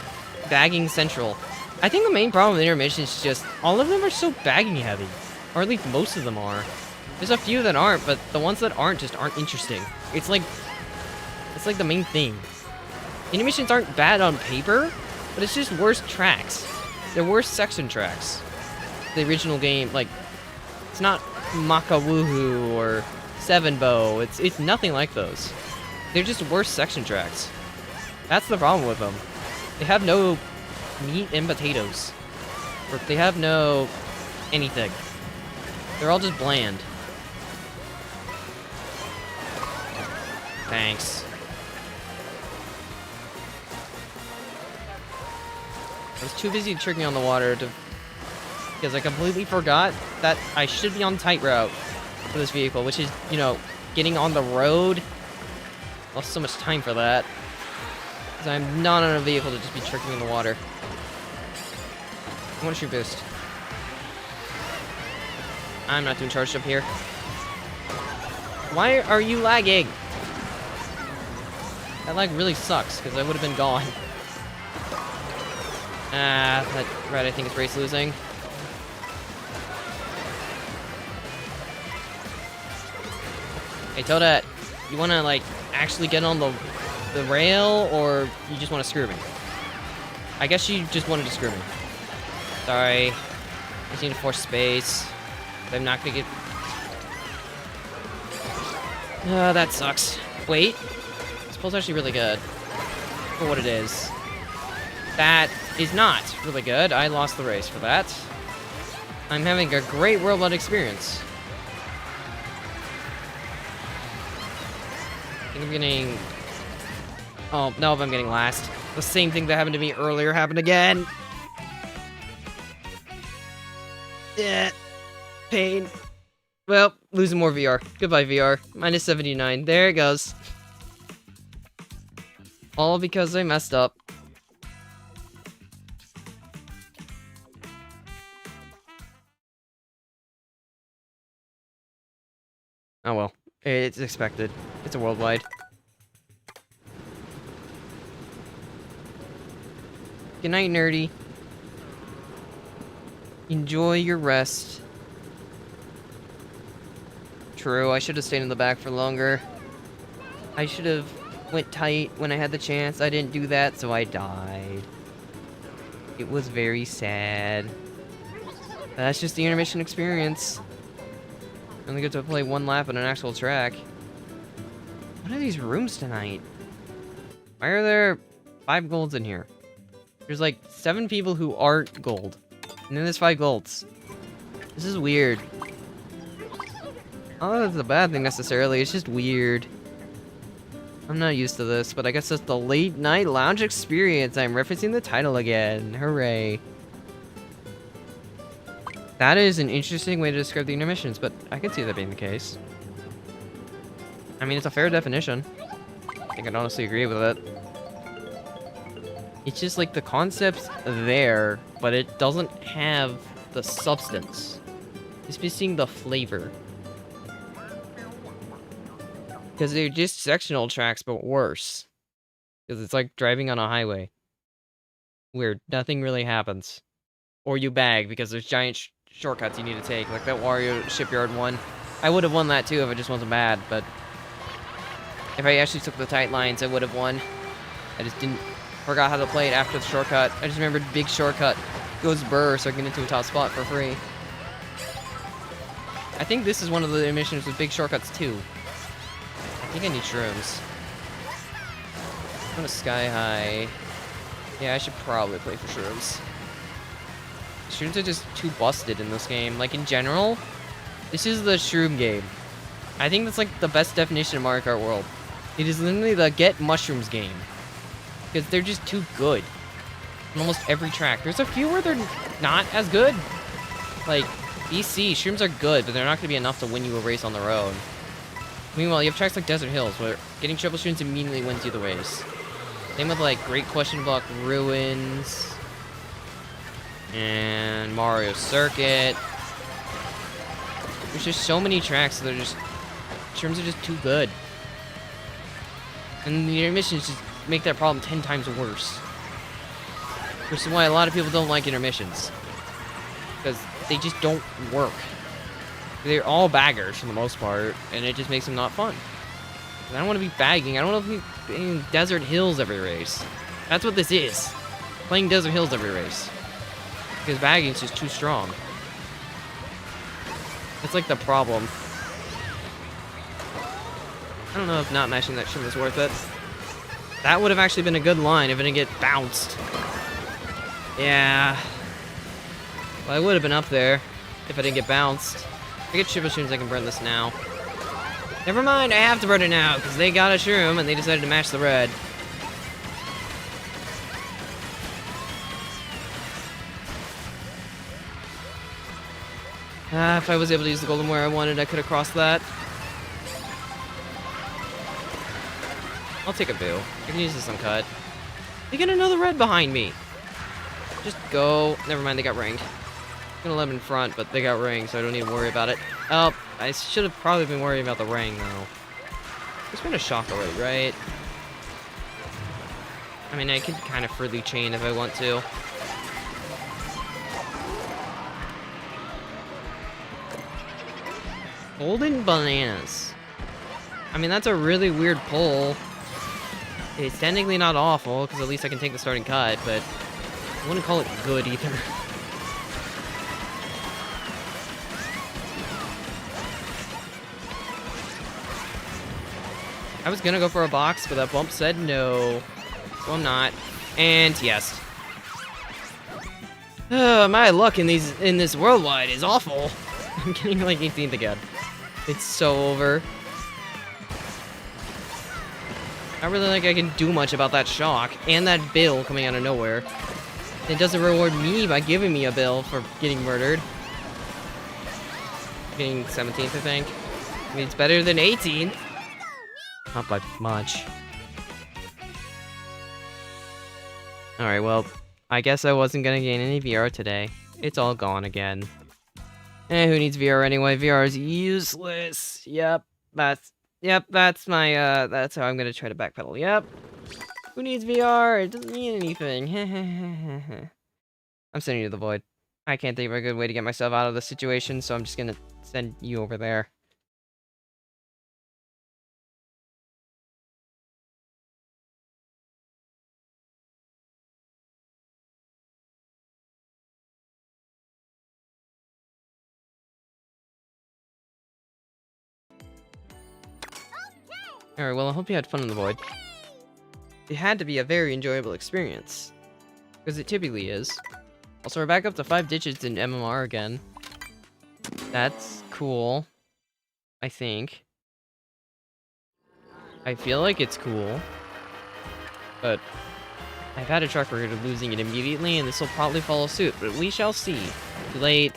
bagging central. I think the main problem with Intermission is just all of them are so bagging heavy. Or at least most of them are. There's a few that aren't, but the ones that aren't just aren't interesting. It's like the main thing. Intermissions aren't bad on paper, but it's just worse tracks. They're worse section tracks. The original game, like, it's not Maka Woohoo or Seven Bow. It's nothing like those. They're just worse section tracks. That's the problem with them. They have no meat and potatoes. Or they have no anything. They're all just bland. Thanks. I was too busy tricking on the water because I completely forgot that I should be on tight route for this vehicle, which is, you know, getting on the road. Lost so much time for that. Because I'm not on a vehicle to just be tricking in the water. I want to shoot boost. I'm not doing charge jump here. Why are you lagging? That lag really sucks, because I would have been gone. Ah, that red I think is race losing. Hey Toadette, you wanna like actually get on the rail, or you just wanna screw me? I guess you just wanted to screw me. Sorry. I just need to force space. I'm not gonna get... that sucks. Wait. This pole's actually really good. For what it is. That is not really good. I lost the race for that. I'm having a great worldwide experience. I think I'm getting... Oh, no, I'm getting last. The same thing that happened to me earlier happened again. Yeah. Pain. Well, losing more VR. Goodbye, VR. Minus 79. There it goes. All because I messed up. Oh well. It's expected. It's a worldwide. Good night, nerdy. Enjoy your rest. True, I should have stayed in the back for longer. I should have went tight when I had the chance. I didn't do that, so I died. It was very sad. That's just the intermission experience. I only get to play one lap on an actual track. What are these rooms tonight? Why are there 5 golds in here? There's like 7 people who aren't gold. And then there's 5 golds. This is weird. I don't know if it's a bad thing necessarily, it's just weird. I'm not used to this, but I guess it's the late night lounge experience. I'm referencing the title again. Hooray. That is an interesting way to describe the intermissions, but I can see that being the case. I mean, it's a fair definition. I think I'd honestly agree with it. It's just like the concept's there, but it doesn't have the substance. It's missing the flavor. Because they're just sectional tracks, but worse. Because it's like driving on a highway. Where nothing really happens. Or you bag, because there's giant shortcuts you need to take, like that Wario Shipyard one. I would have won that too if it just wasn't bad, but... if I actually took the tight lines, I would have won. I just forgot how to play it after the shortcut. I just remembered big shortcut. Goes burr, so I can get into a top spot for free. I think this is one of the missions with big shortcuts too. I think I need shrooms. I'm gonna sky high. Yeah, I should probably play for shrooms. Shrooms are just too busted in this game. Like, in general, this is the shroom game. I think that's, like, the best definition of Mario Kart World. It is literally the get mushrooms game. Because they're just too good. on almost every track. There's a few where they're not as good. Like, BC, shrooms are good, but they're not going to be enough to win you a race on the road. Meanwhile, you have tracks like Desert Hills, where getting triple shrooms immediately wins you the race. Same with, like, Great Question Block Ruins, and Mario Circuit. There's just so many tracks that are just, shrooms are just too good. And the intermissions just make that problem 10 times worse. Which is why a lot of people don't like intermissions. Because they just don't work. They're all baggers for the most part, and it just makes them not fun. And I don't want to be bagging. I don't want to be in Desert Hills every race. That's what this is. Playing Desert Hills every race. Because bagging is just too strong. That's like the problem. I don't know if not mashing that shit was worth it. That would have actually been a good line if it didn't get bounced. Yeah. Well, I would have been up there if I didn't get bounced. If I get triple shrooms, I can burn this now. Never mind, I have to burn it now, because they got a shroom and they decided to mash the red. If I was able to use the golden where I wanted, I could have crossed that. I'll take a boo. I can use this on cut. They get another red behind me. Just go. Never mind, they got ringed. I'm gonna let them in front, but they got ringed, so I don't need to worry about it. Oh, I should have probably been worrying about the ring, though. There's been a shock already, right? I mean, I could kind of further chain if I want to. Golden bananas. I mean, that's a really weird pull. It's technically not awful, because at least I can take the starting cut, but I wouldn't call it good either. I was gonna go for a box, but that bump said no. So I'm not. And yes. My luck in this worldwide is awful. I'm getting like 18th again. It's so over. I really think I can do much about that shock and that bill coming out of nowhere. It doesn't reward me by giving me a bill for getting murdered. Getting 17th, I think. I mean, it's better than 18th. Not by much. Alright, well, I guess I wasn't gonna gain any VR today. It's all gone again. Who needs VR anyway? VR is useless. Yep, that's my, that's how I'm gonna try to backpedal. Yep. Who needs VR? It doesn't mean anything. I'm sending you to the void. I can't think of a good way to get myself out of the situation, so I'm just gonna send you over there. Alright, well, I hope you had fun in the void. It had to be a very enjoyable experience. Because it typically is. Also, we're back up to 5 digits in MMR again. That's cool. I think. I feel like it's cool. But I've had a track record of losing it immediately, and this will probably follow suit, but we shall see. Too late.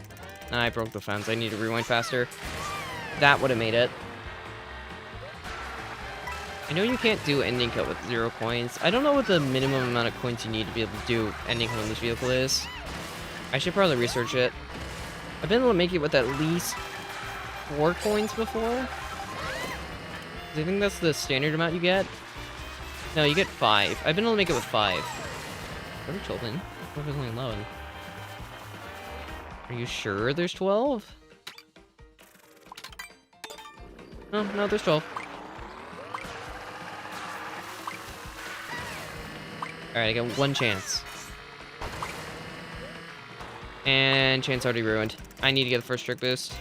I broke the fence. I need to rewind faster. That would have made it. I know you can't do ending cut with 0 coins. I don't know what the minimum amount of coins you need to be able to do ending cut on this vehicle is. I should probably research it. I've been able to make it with at least 4 coins before. I think that's the standard amount you get. No, you get 5. I've been able to make it with 5. Are there 12 in? I thought it was only 11. Are you sure there's 12? No, there's 12. Alright, I got 1 chance. And chance already ruined. I need to get the first trick boost.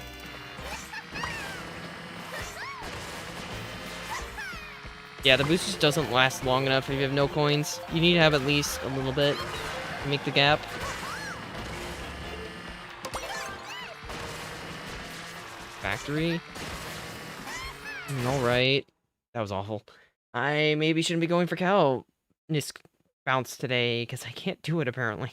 Yeah, the boost just doesn't last long enough if you have no coins. You need to have at least a little bit to make the gap. Factory. Alright. That was awful. I maybe shouldn't be going for cow. bounce today, because I can't do it, apparently.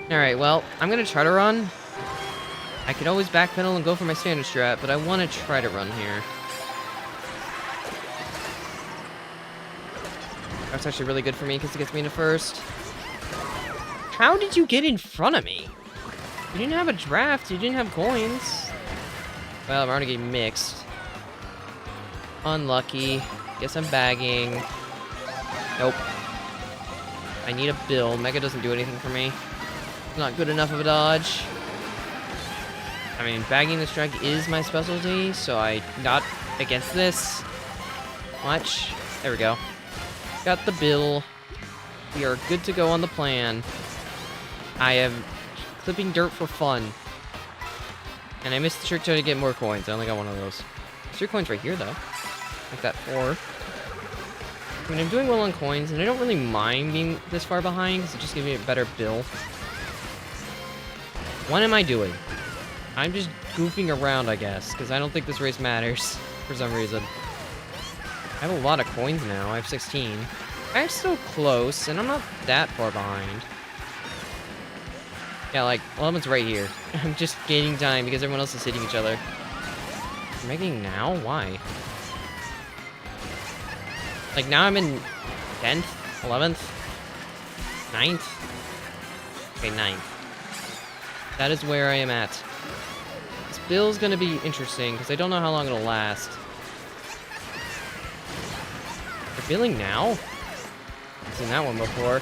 Alright, well, I'm gonna try to run. I could always backpedal and go for my standard strat, but I want to try to run here. That's actually really good for me because it gets me into first. How did you get in front of me? You didn't have a draft, you didn't have coins. Well, I'm already getting mixed. Unlucky. Guess I'm bagging. Nope. I need a build. Mega doesn't do anything for me. Not good enough of a dodge. I mean, bagging the strike is my specialty, so I'm not against this much. There we go. Got the bill. We are good to go on the plan. I am clipping dirt for fun. And I missed the trick to get more coins. I only got one of those. There's 3 coins right here, though. Like that 4. I mean, I'm doing well on coins, and I don't really mind being this far behind, because it just gives me a better bill. What am I doing? I'm just goofing around, I guess, because I don't think this race matters for some reason. I have a lot of coins now. I have 16. I'm still close, and I'm not that far behind. Yeah, like, 11's right here. I'm just gaining time because everyone else is hitting each other. I'm making now? Why? Like, now I'm in 10th? 11th? 9th? Okay, 9th. That is where I am at. This bill's gonna be interesting, because I don't know how long it'll last. They're billing now? I've seen that one before.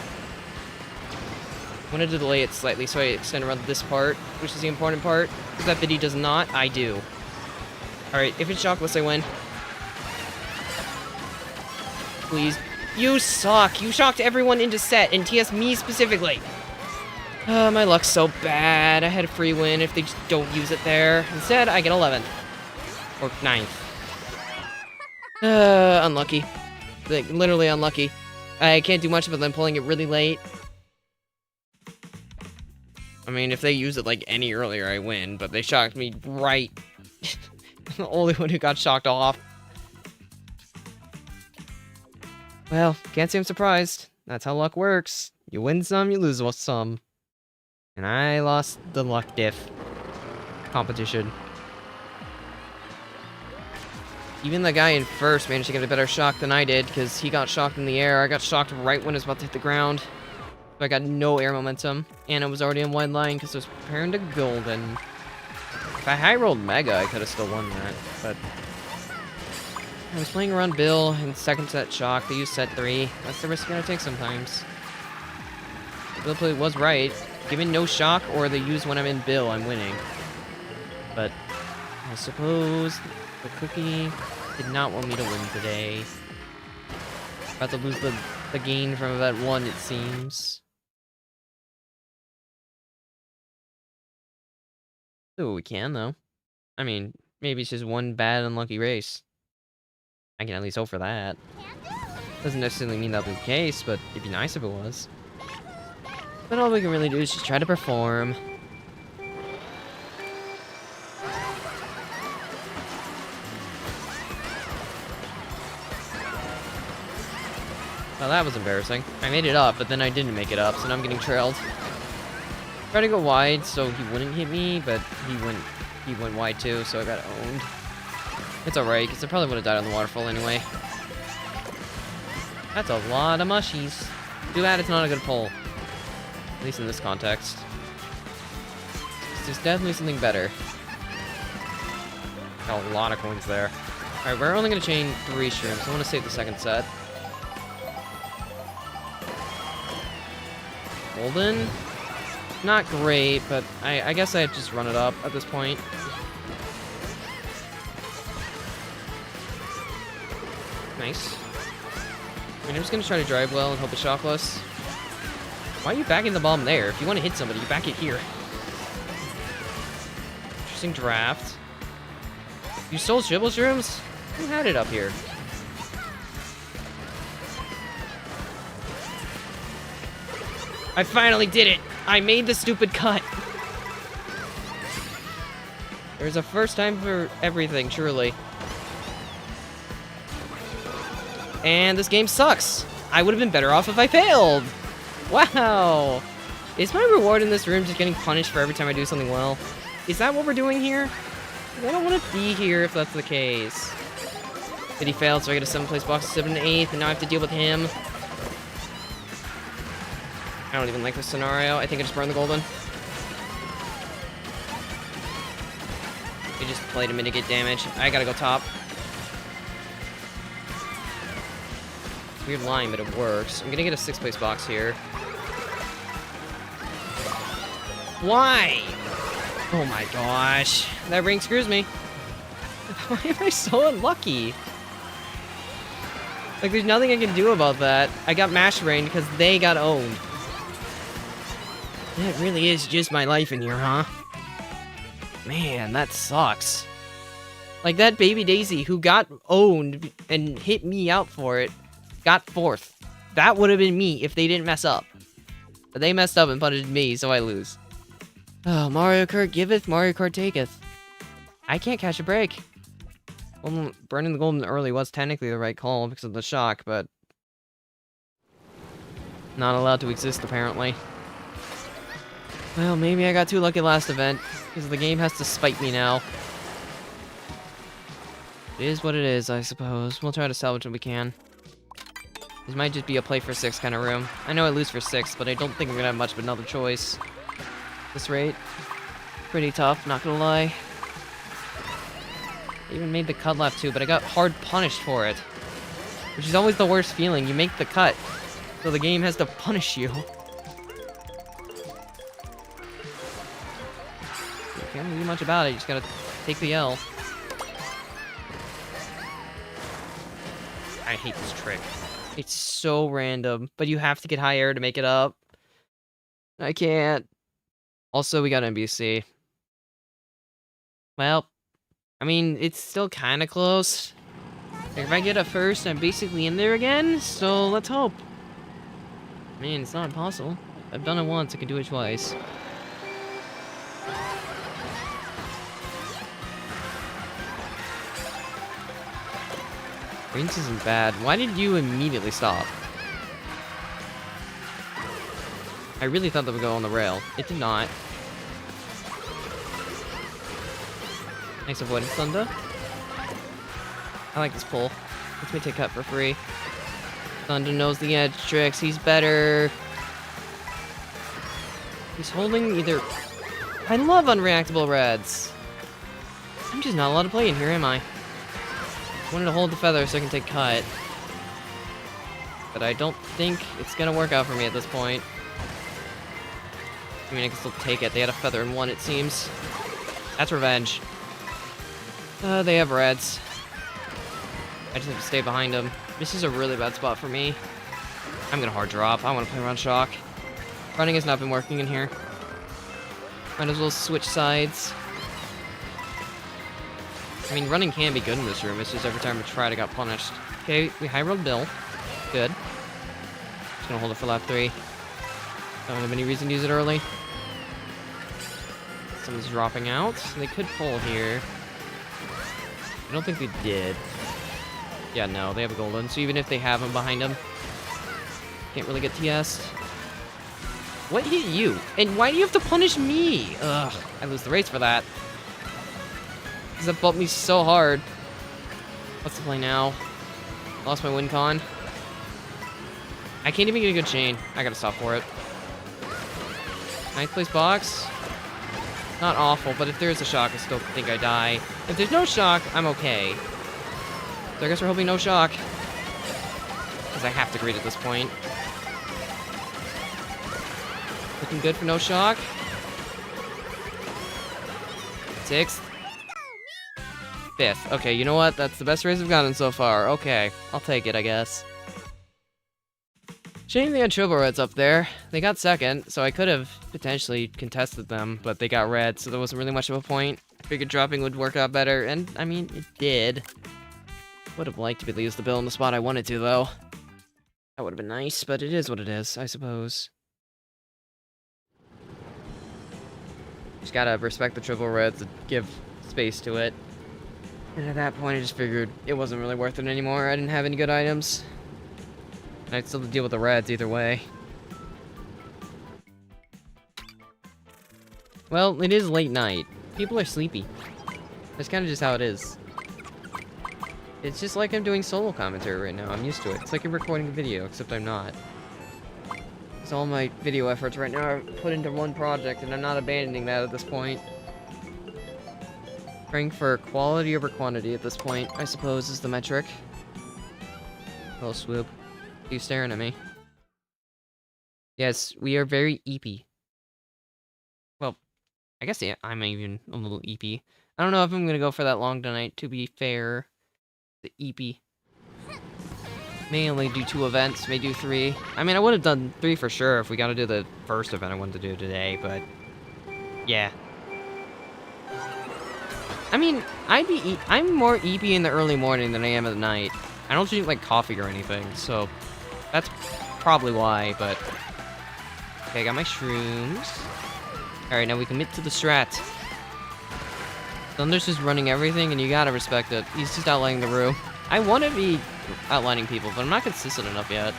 I wanted to delay it slightly so I extend around this part, which is the important part. Because that video does not, I do. Alright, if it's shockless, I win. Please. You suck! You shocked everyone into set, and TS me specifically! My luck's so bad. I had a free win if they just don't use it there. Instead, I get 11th. Or 9th. Unlucky. Like, literally unlucky. I can't do much about them pulling it really late. I mean, if they use it, like, any earlier, I win. But they shocked me right. I'm the only one who got shocked off. Well, can't say I'm surprised. That's how luck works. You win some, you lose some. And I lost the luck diff competition. Even the guy in first managed to get a better shock than I did, because he got shocked in the air. I got shocked right when it was about to hit the ground. So I got no air momentum, and I was already in wide line because I was preparing to golden. If I high rolled Mega, I could have still won that, but I was playing around Bill in second set shock. They used set 3. That's the risk you gotta take sometimes. Bill play was right. Given no shock, or they use when I'm in Bill, I'm winning. But I suppose the cookie did not want me to win today. About to lose the gain from that 1, it seems. So we can, though. I mean, maybe it's just one bad, unlucky race. I can at least hope for that. Doesn't necessarily mean that'll be the case, but it'd be nice if it was. But all we can really do is just try to perform. Well, that was embarrassing. I made it up, but then I didn't make it up, so now I'm getting trailed. Tried to go wide so he wouldn't hit me, but he went wide too, so I got owned. It's alright, because I probably would have died on the waterfall anyway. That's a lot of mushies. Too bad it's not a good pull. At least in this context. There's definitely something better. Got a lot of coins there. Alright, we're only going to chain 3 shrooms. I want to save the second set. Golden? Not great, but I guess I'd just run it up at this point. Nice. I mean, I'm just going to try to drive well and hope it's shockless. Why are you backing the bomb there? If you want to hit somebody, you back it here. Interesting draft. You stole Shibble Shrooms? Who had it up here? I finally did it! I made the stupid cut! There's a first time for everything, truly. And this game sucks! I would have been better off if I failed! Wow! Is my reward in this room just getting punished for every time I do something well? Is that what we're doing here? I don't want to be here if that's the case. Did he fail, so I get a 7th place box, 7 and 8th, and now I have to deal with him. I don't even like this scenario. I think I just burned the golden. You just play to mitigate damage. I gotta go top. Weird line, but it works. I'm gonna get a 6th place box here. Why? Oh my gosh. That ring screws me. Why am I so unlucky? Like, there's nothing I can do about that. I got mash rained because they got owned. That really is just my life in here, huh? Man, that sucks. Like, that baby Daisy who got owned and hit me out for it got 4th. That would have been me if they didn't mess up. But they messed up and punished me, so I lose. Oh, Mario Kart giveth, Mario Kart taketh. I can't catch a break. Well, burning the golden early was technically the right call because of the shock, but not allowed to exist, apparently. Well, maybe I got too lucky last event, because the game has to spite me now. It is what it is, I suppose. We'll try to salvage what we can. This might just be a play for 6 kind of room. I know I lose for 6, but I don't think I'm gonna have much of another choice. This rate, pretty tough, not gonna lie. I even made the cut left too, but I got hard punished for it. Which is always the worst feeling. You make the cut, so the game has to punish you. You can't really do much about it, you just gotta take the L. I hate this trick. It's so random, but you have to get high air to make it up. I can't. Also, we got NBC. Well, I mean, it's still kind of close. If I get a first, I'm basically in there again, so let's hope. Man, it's not impossible. I've done it once, I can do it twice. Rings isn't bad. Why did you immediately stop? I really thought that would go on the rail. It did not. Nice avoidance, Thunder. I like this pull. Let's me take cut for free. Thunder knows the edge tricks. He's better. He's holding either... I love unreactable reds. I'm just not allowed to play in here, am I? I wanted to hold the feather so I can take cut. But I don't think it's gonna work out for me at this point. I mean, I can still take it. They had a feather in one, it seems. That's revenge. They have reds. I just have to stay behind them. This is a really bad spot for me. I'm gonna hard drop. I want to play around shock. Running has not been working in here. Might as well switch sides. I mean, running can be good in this room. It's just every time I tried, I got punished. Okay, we high rolled Bill. Good. Just gonna hold it for lap 3. Don't have any reason to use it early. Someone's dropping out. They could pull here. I don't think they did. Yeah, no, they have a golden. So even if they have him behind them, can't really get TS. What hit you? And why do you have to punish me? Ugh, I lose the race for that. Because that bumped me so hard. What's the play now? Lost my win con. I can't even get a good chain. I gotta stop for it. 9th place box. Not awful, but if there is a shock, I still think I die. If there's no shock, I'm okay. So I guess we're hoping no shock. Because I have to greet at this point. Looking good for no shock. 6th. 5th. Okay, you know what? That's the best race I've gotten so far. Okay, I'll take it, I guess. Shame they had Turbo Reds up there. They got 2nd, so I could have potentially contested them, but they got red, so there wasn't really much of a point. I figured dropping would work out better, and, I mean, it did. Would have liked to be able to use the bill in the spot I wanted to, though. That would have been nice, but it is what it is, I suppose. Just gotta respect the triple reds and give space to it. And at that point, I just figured it wasn't really worth it anymore. I didn't have any good items. And I'd still deal with the reds either way. Well, it is late night. People are sleepy. That's kind of just how it is. It's just like I'm doing solo commentary right now. I'm used to it. It's like I'm recording a video, except I'm not. Because all my video efforts right now are put into one project, and I'm not abandoning that at this point. Praying for quality over quantity at this point, I suppose, is the metric. Oh, swoop. Are you staring at me? Yes, we are very eepy. Well, I guess yeah, I'm even a little eepy. I don't know if I'm gonna go for that long tonight, to be fair. The eepy. May only do 2 events, may do 3. I mean, I would have done 3 for sure if we gotta do the first event I wanted to do today, but... yeah. I mean, I'm more eepy in the early morning than I am at night. I don't drink, like, coffee or anything, so... that's probably why, but... okay, I got my shrooms. Alright, now we commit to the strat. Thunder's just running everything, and you gotta respect it. He's just outlining the room. I want to be outlining people, but I'm not consistent enough yet.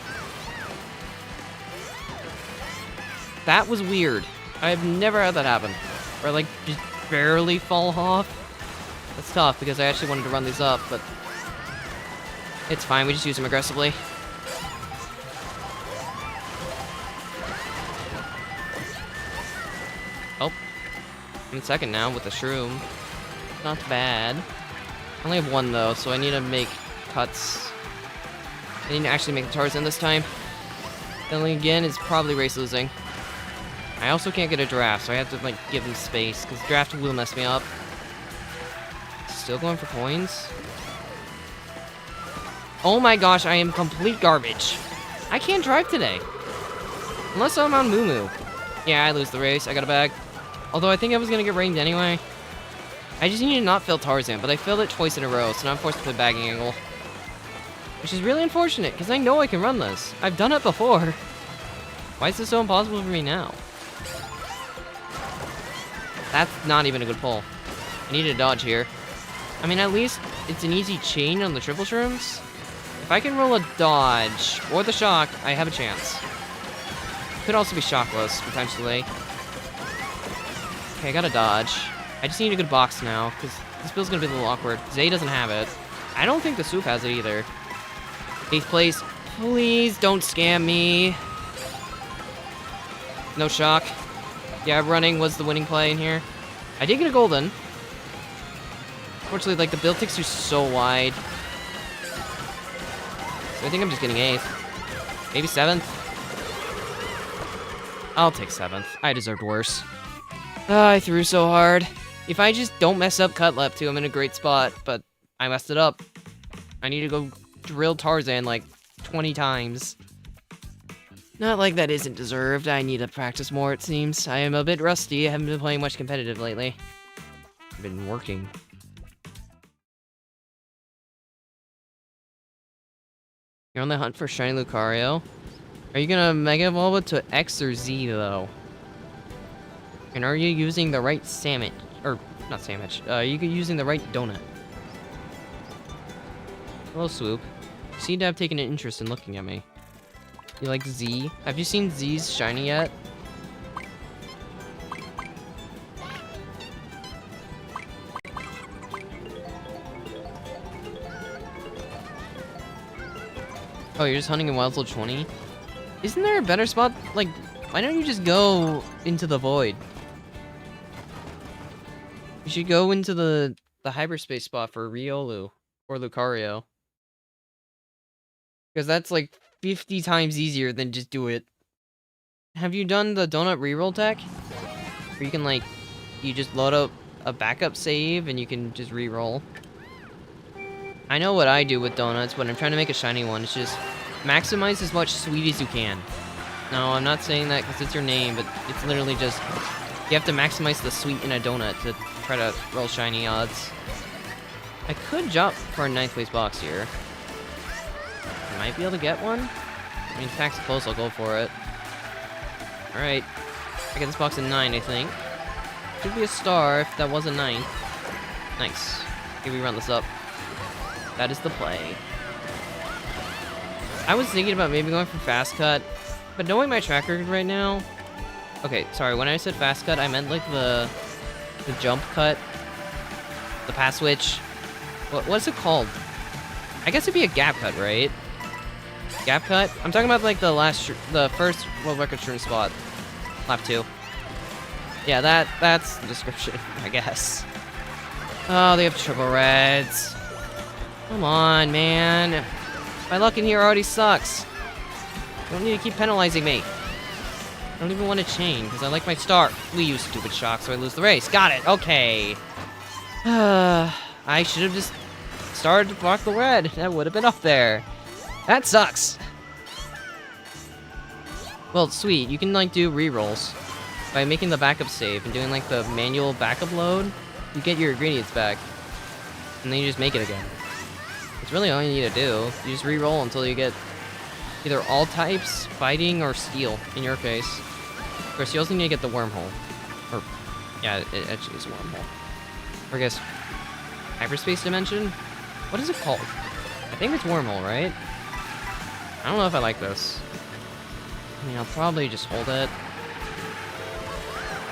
That was weird. I've never had that happen. Or, like, just barely fall off. That's tough, because I actually wanted to run these up, but... it's fine, we just use them aggressively. Oh. I'm in second now with the shroom. Not bad. I only have 1, though, so I need to make cuts. I need to actually make the Tarzan this time. Failing again is probably race losing. I also can't get a draft, so I have to, like, give him space, because draft will mess me up. Still going for coins? Oh my gosh, I am complete garbage. I can't drive today. Unless I'm on Moo Moo. Yeah, I lose the race. I got a bag. Although I think I was going to get ranked anyway. I just need to not fail Tarzan, but I failed it twice in a row, so now I'm forced to play bagging angle. Which is really unfortunate, because I know I can run this. I've done it before. Why is this so impossible for me now? That's not even a good pull. I need to dodge here. I mean, at least it's an easy chain on the triple shrooms. If I can roll a dodge, or the shock, I have a chance. Could also be shockless, potentially. Okay, I got a dodge. I just need a good box now, because this build's gonna be a little awkward. Zay doesn't have it. I don't think the Swoop has it either. 8th place. Please don't scam me. No shock. Yeah, running was the winning play in here. I did get a golden. Unfortunately, like, the build takes you so wide. So I think I'm just getting 8th. Maybe 7th. I'll take 7th. I deserved worse. I threw so hard. If I just don't mess up cut left 2, I'm in a great spot, but I messed it up. I need to go drill Tarzan like 20 times. Not like that isn't deserved. I need to practice more, it seems. I am a bit rusty. I haven't been playing much competitive lately. I've been working. You're on the hunt for shiny Lucario? Are you gonna Mega Evolve it to X or Z, though? And are you using the right sandwich? Or, not sandwich. Are you using the right donut? Hello, Swoop. You seem to have taken an interest in looking at me. You like Z? Have you seen Z's shiny yet? Oh, you're just hunting in Wild Zone 20? Isn't there a better spot? Like, why don't you just go into the void? You should go into the hyperspace spot for Riolu or Lucario. Because that's like 50 times easier than just do it. Have you done the donut reroll tech? Where you can, like, you just load up a backup save and you can just reroll. I know what I do with donuts when I'm trying to make a shiny one. It's just maximize as much sweet as you can. No, I'm not saying that because it's your name, but it's literally just you have to maximize the sweet in a donut to try to roll shiny odds. I could jump for a 9th place box here. I might be able to get one. I mean, if tax close, I'll go for it. Alright. I get this box in 9, I think. Should be a star if that was a 9. Nice. Okay, we run this up. That is the play. I was thinking about maybe going for fast cut, but knowing my track record right now... Okay, sorry, when I said fast cut, I meant like the jump cut. The pass switch. What's it called? I guess it'd be a gap cut, right? Gap cut? I'm talking about like the first world record shroom spot. Lap 2. Yeah, that's the description, I guess. Oh, they have triple reds. Come on, man. My luck in here already sucks. You don't need to keep penalizing me. I don't even want to chain, because I like my start. We use stupid shock, so I lose the race. Got it. Okay. I should have just started to block the red. That would have been up there. That sucks. Well, sweet. You can, like, do rerolls. By making the backup save and doing, like, the manual backup load, you get your ingredients back. And then you just make it again. It's really all you need to do. You just re-roll until you get either all types, fighting, or steel, in your case. Of course, you also need to get the wormhole. Or, yeah, it actually is a wormhole. Or I guess, hyperspace dimension? What is it called? I think it's wormhole, right? I don't know if I like this. I mean, I'll probably just hold it.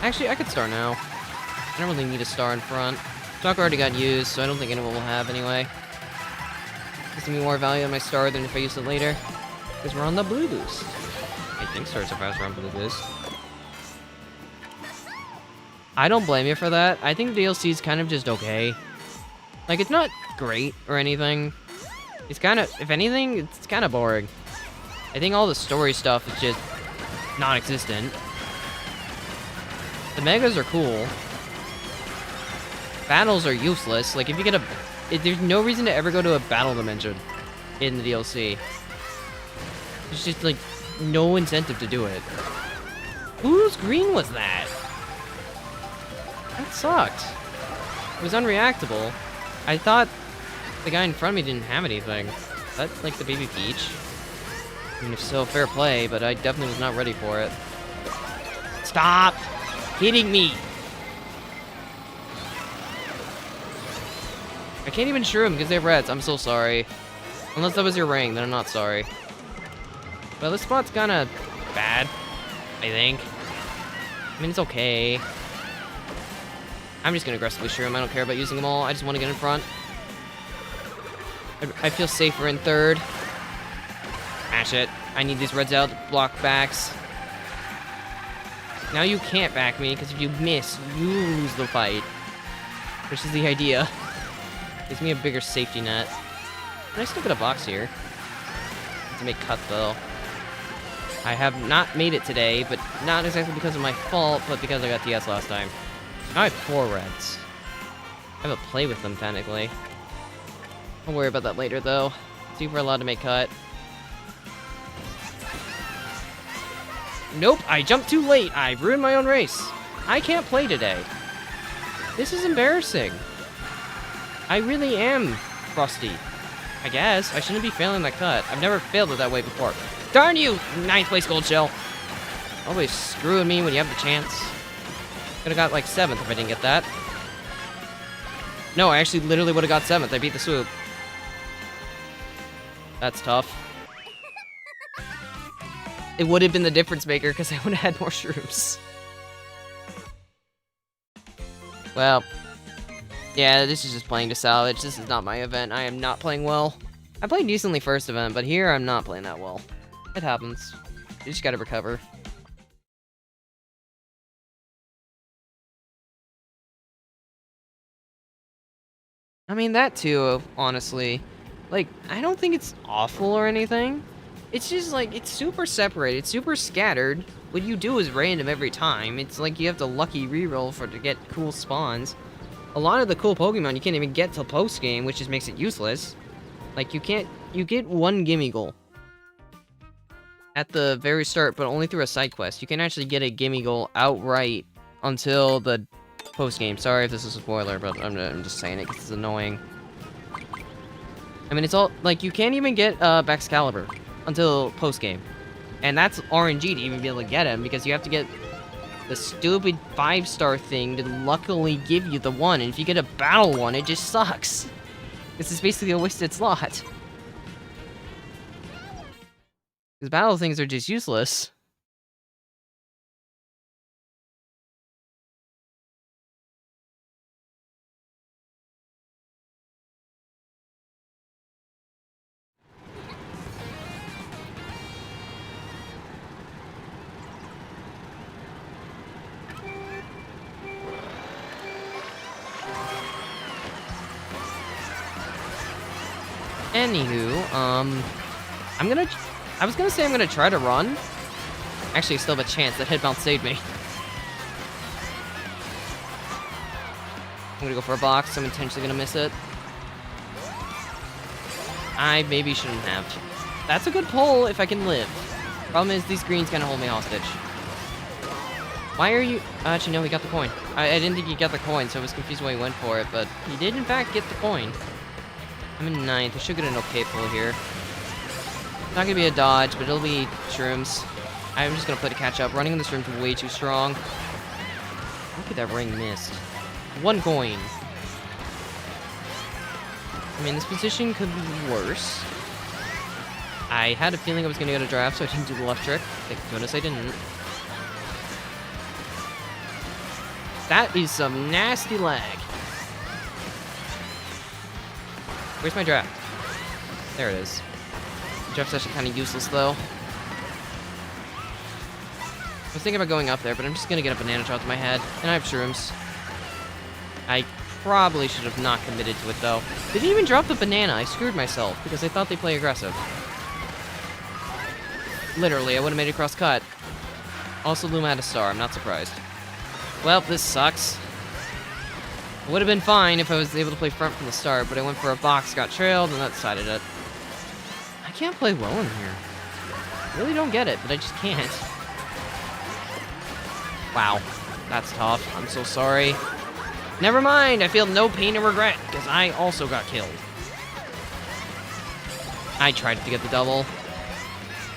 Actually, I could star now. I don't really need a star in front. Stock already got used, so I don't think anyone will have anyway. Gives me more value on my star than if I use it later. Because we're on the blue boost. I think stars are faster on blue boost. I don't blame you for that. I think the DLC is kind of just okay. Like, it's not great or anything. It's kind of, if anything, it's kind of boring. I think all the story stuff is just non-existent. The megas are cool. Battles are useless. Like, if you get there's no reason to ever go to a battle dimension in the DLC. There's just, like, no incentive to do it. Whose green was that? That sucked. It was unreactable. I thought the guy in front of me didn't have anything. Is that, like, the baby Peach? I mean, if so, fair play, but I definitely was not ready for it. Stop hitting me! I can't even shroom because they have reds. I'm so sorry. Unless that was your ring, then I'm not sorry. Well, this spot's kinda bad, I think. I mean, it's okay. I'm just gonna aggressively shroom. I don't care about using them all. I just want to get in front. I feel safer in third. Smash it. I need these reds out to block backs. Now you can't back me, because if you miss, you lose the fight. Which is the idea. Gives me a bigger safety net. Can I still get a box here? To make cut, though. I have not made it today, but not exactly because of my fault, but because I got TS last time. Now I have 4 reds. I have a play with them, technically. I'll worry about that later, though. See if we're allowed to make cut. Nope, I jumped too late. I ruined my own race. I can't play today. This is embarrassing. I really am frosty. I guess. I shouldn't be failing that cut. I've never failed it that way before. Darn you, 9th place gold shell. Always screwing me when you have the chance. Could have got like 7th if I didn't get that. No, I actually literally would have got 7th. I beat the swoop. That's tough. It would have been the difference maker because I would have had more shrooms. Well, yeah, this is just playing to salvage. This is not my event. I am not playing well. I played decently first event, but here I'm not playing that well. It happens. You just gotta recover. I mean, that too, honestly. Like, I don't think it's awful or anything. It's just, like, it's super separated, super scattered. What you do is random every time. It's like you have to lucky reroll to get cool spawns. A lot of the cool Pokemon you can't even get till post-game, which just makes it useless. Like, you get one gimme goal at the very start, but only through a side quest. You can actually get a gimme goal outright until the post-game. Sorry if this is a spoiler, but I'm just saying it because it's annoying. I mean, it's all, like, you can't even get Baxcalibur until post-game. And that's RNG to even be able to get him, because you have to get the stupid 5-star thing to luckily give you the 1, and if you get a battle 1, it just sucks. This is basically a wasted slot. Because battle things are just useless. Anywho, I was gonna say I'm gonna try to run. Actually, I still have a chance. That head bounce saved me. I'm gonna go for a box. I'm intentionally gonna miss it. I maybe shouldn't have. That's a good pull if I can live. Problem is, these greens kind of hold me hostage. Why are you... Actually, no, he got the coin. I didn't think he got the coin, so I was confused why he went for it, but he did, in fact, get the coin. I'm in 9th. I should get an okay pull here. Not gonna be a dodge, but it'll be shrooms. I'm just gonna play to catch up. Running in this room's way too strong. Look at that ring missed. 1 coin. I mean, this position could be worse. I had a feeling I was gonna get a draft, so I didn't do the left trick. Thank goodness I didn't. That is some nasty lag. Where's my draft? There it is. Draft's actually kind of useless, though. I was thinking about going up there, but I'm just gonna get a banana dropped in my head, and I have shrooms. I probably should have not committed to it, though. They didn't even drop the banana. I screwed myself, because I thought they play aggressive. Literally, I would have made it cross cut. Also, Loom had a star. I'm not surprised. Well, this sucks. It would have been fine if I was able to play front from the start, but I went for a box, got trailed, and that decided it. I can't play well in here. I really don't get it, but I just can't. Wow. That's tough. I'm so sorry. Never mind, I feel no pain and regret, because I also got killed. I tried to get the double.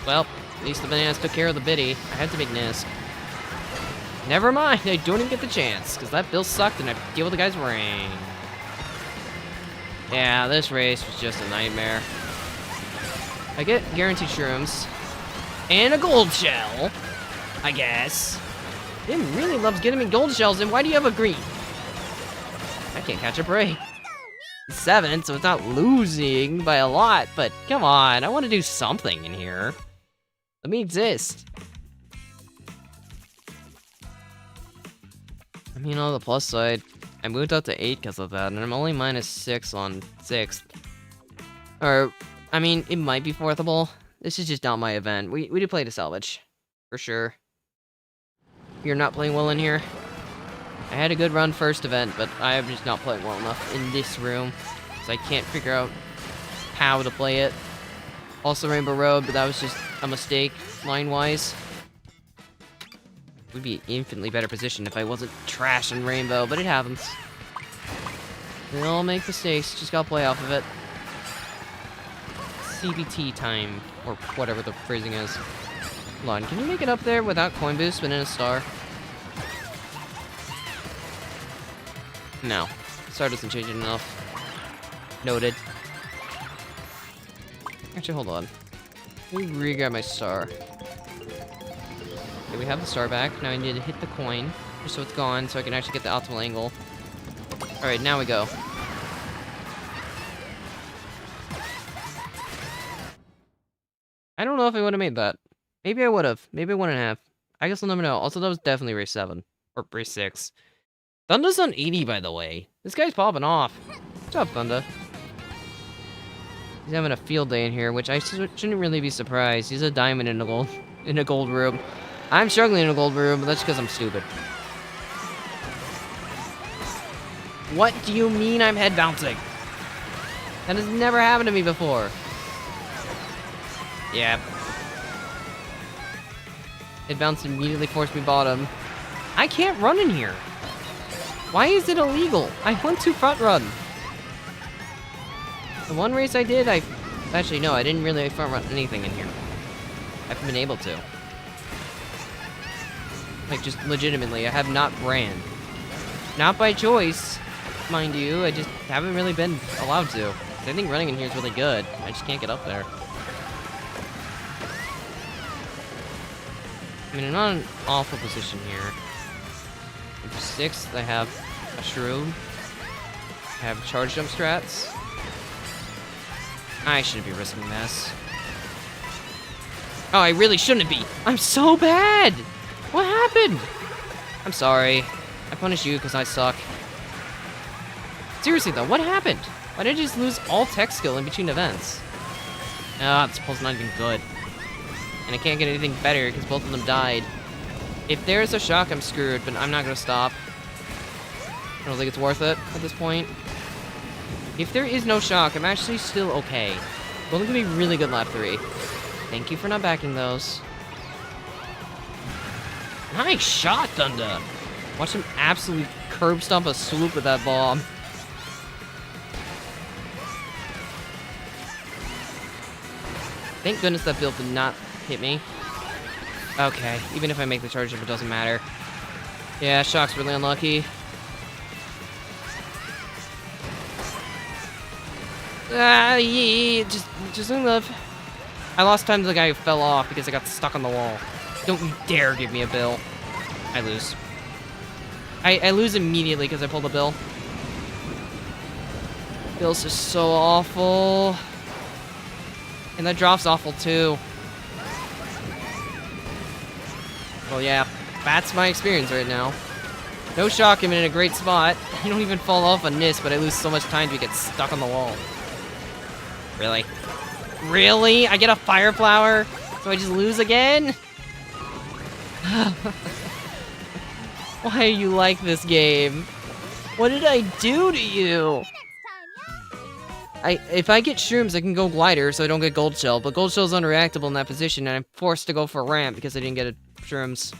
Well, at least the bananas took care of the biddy. I had to make Nisk. Never mind, I don't even get the chance, because that bill sucked and I have to deal with the guy's ring. Yeah, this race was just a nightmare. I get guaranteed shrooms. And a gold shell, I guess. Tim really loves getting me gold shells, and why do you have a green? I can't catch a break. 7, so it's not losing by a lot, but come on, I want to do something in here. Let me exist. I mean, on the plus side, I moved up to 8 because of that, and I'm only -6 on 6th. Or, I mean, it might be 4thable. This is just not my event. We do play to salvage, for sure. You're not playing well in here. I had a good run first event, but I'm just not playing well enough in this room, so I can't figure out how to play it. Also Rainbow Road, but that was just a mistake, line-wise. Would be an infinitely better position if I wasn't trash in Rainbow, but it happens. We all make mistakes, just gotta play off of it. CBT time, or whatever the phrasing is. Hold on, can you make it up there without coin boost but in a star? No. Star doesn't change it enough. Noted. Actually, hold on. Let me re-grab my star. Okay, we have the star back. Now I need to hit the coin, just so it's gone, so I can actually get the optimal angle. Alright, now we go. I don't know if I would have made that. Maybe I would have. Maybe I wouldn't have. I guess I'll never know. Also, that was definitely race 7. Or race 6. Thunda's on 80, by the way. This guy's popping off. Good job, Thunda. He's having a field day in here, which I shouldn't really be surprised. He's a diamond in a gold room. I'm struggling in a gold room, but that's because I'm stupid. What do you mean I'm head bouncing? That has never happened to me before. Yeah. Head bounce immediately forced me bottom. I can't run in here. Why is it illegal? I want to front run. The one race I did, actually, no, I didn't really front run anything in here. I haven't been able to. Like, just legitimately, I have not ran. Not by choice, mind you, I just haven't really been allowed to. I think running in here is really good. I just can't get up there. I mean, I'm not in an awful position here. For 6th, I have a shroom. I have charge jump strats. I shouldn't be risking this. Oh, I really shouldn't be. I'm so bad. What happened? I'm sorry. I punish you because I suck. Seriously though, what happened? Why did I just lose all tech skill in between events? Ah, this pull's not even good. And I can't get anything better because both of them died. If there's a shock, I'm screwed, but I'm not gonna stop. I don't think it's worth it at this point. If there is no shock, I'm actually still okay. Golden can be really good lap 3. Thank you for not backing those. Nice shot, Thunder! Watch him absolutely curb stomp a swoop with that bomb. Thank goodness that build did not hit me. Okay, even if I make the charge jump, it doesn't matter. Yeah, shock's really unlucky. Ah, yeah, just live. I lost time to the guy who fell off because I got stuck on the wall. Don't you dare give me a bill. I lose. I lose immediately because I pulled a bill. Bill's just so awful. And that drop's awful too. Well, yeah, that's my experience right now. No shock, I'm in a great spot. I don't even fall off on this, but I lose so much time to get stuck on the wall. Really? Really? I get a fire flower? So I just lose again? Why are you like this game? What did I do to you? If I get shrooms, I can go glider, so I don't get gold shell. But gold shell's unreactable in that position, and I'm forced to go for ramp because I didn't get a shrooms.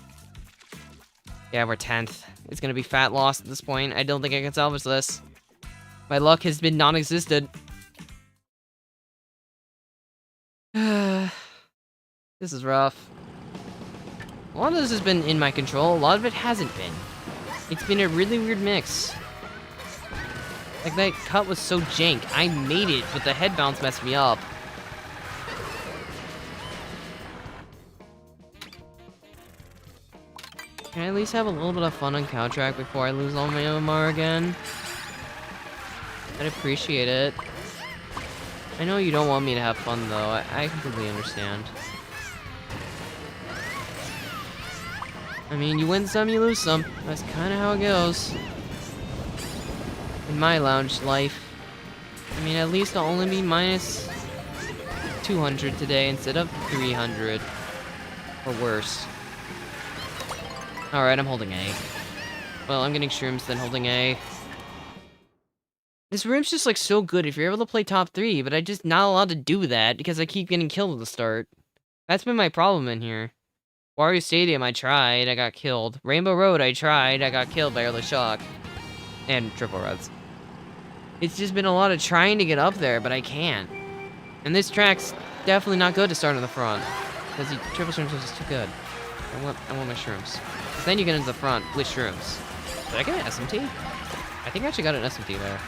Yeah, we're 10th. It's gonna be fat loss at this point. I don't think I can salvage this. My luck has been non-existent. This is rough. A lot of this has been in my control. A lot of it hasn't been. It's been a really weird mix. Like, that cut was so jank. I made it, but the head bounce messed me up. Can I at least have a little bit of fun on Caltrack before I lose all my OMR again? I'd appreciate it. I know you don't want me to have fun, though. I completely understand. I mean, you win some, you lose some. That's kind of how it goes. In my lounge life. I mean, at least I'll only be minus 200 today instead of 300. Or worse. Alright, I'm holding A. Well, I'm getting shrooms, then holding A. This room's just, like, so good if you're able to play top 3, but I'm just not allowed to do that because I keep getting killed at the start. That's been my problem in here. Wario Stadium, I tried, I got killed. Rainbow Road, I tried, I got killed by Early Shock. And Triple Reds. It's just been a lot of trying to get up there, but I can't. And this track's definitely not good to start in the front. Because the triple shrooms is just too good. I want my shrooms. Because then you get into the front with shrooms. Did I get an SMT? I think I actually got an SMT there.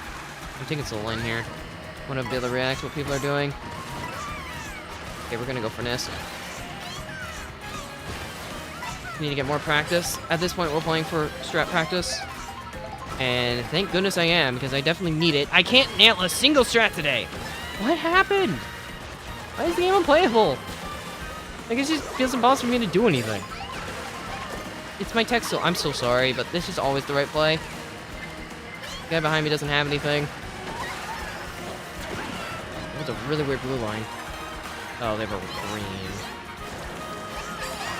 I'm taking Soul Line here. Want to be able to react to what people are doing. Okay, we're gonna go for this. Need to get more practice. At this point, we're playing for strat practice. And thank goodness I am, because I definitely need it. I can't nail a single strat today! What happened? Why is the game unplayable? Like, it just feels impossible for me to do anything. It's my tech skill. I'm so sorry, but this is always the right play. The guy behind me doesn't have anything. That was a really weird blue line. Oh, they have a green.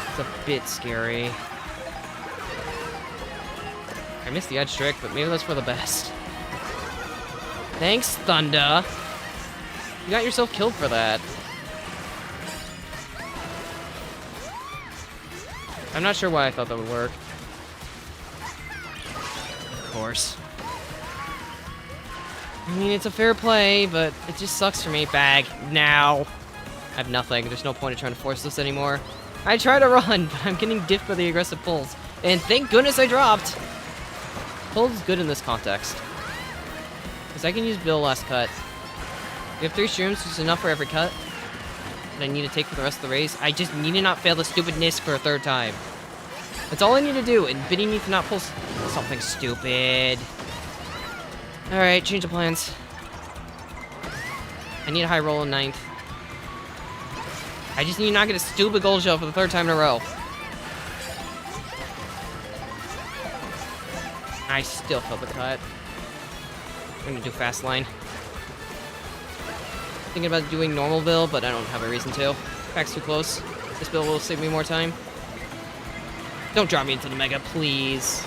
It's a bit scary. I missed the edge trick, but maybe that's for the best. Thanks, Thunder. You got yourself killed for that. I'm not sure why I thought that would work. Of course. I mean, it's a fair play, but it just sucks for me. Bag. Now. I have nothing. There's no point in trying to force this anymore. I try to run, but I'm getting diffed by the aggressive pulls. And thank goodness I dropped. Build is good in this context. Because I can use Bill last cut. We have 3 shrooms, which is enough for every cut. And I need to take for the rest of the race. I just need to not fail the stupid Nisk for a 3rd time. That's all I need to do, and Biddy needs to not pull something stupid. Alright, change of plans. I need a high roll in 9th. I just need to not get a stupid gold shell for the 3rd time in a row. I still failed the cut. I'm gonna do fast line. Thinking about doing normal build, but I don't have a reason to. Pack's too close. This build will save me more time. Don't drop me into the mega, please.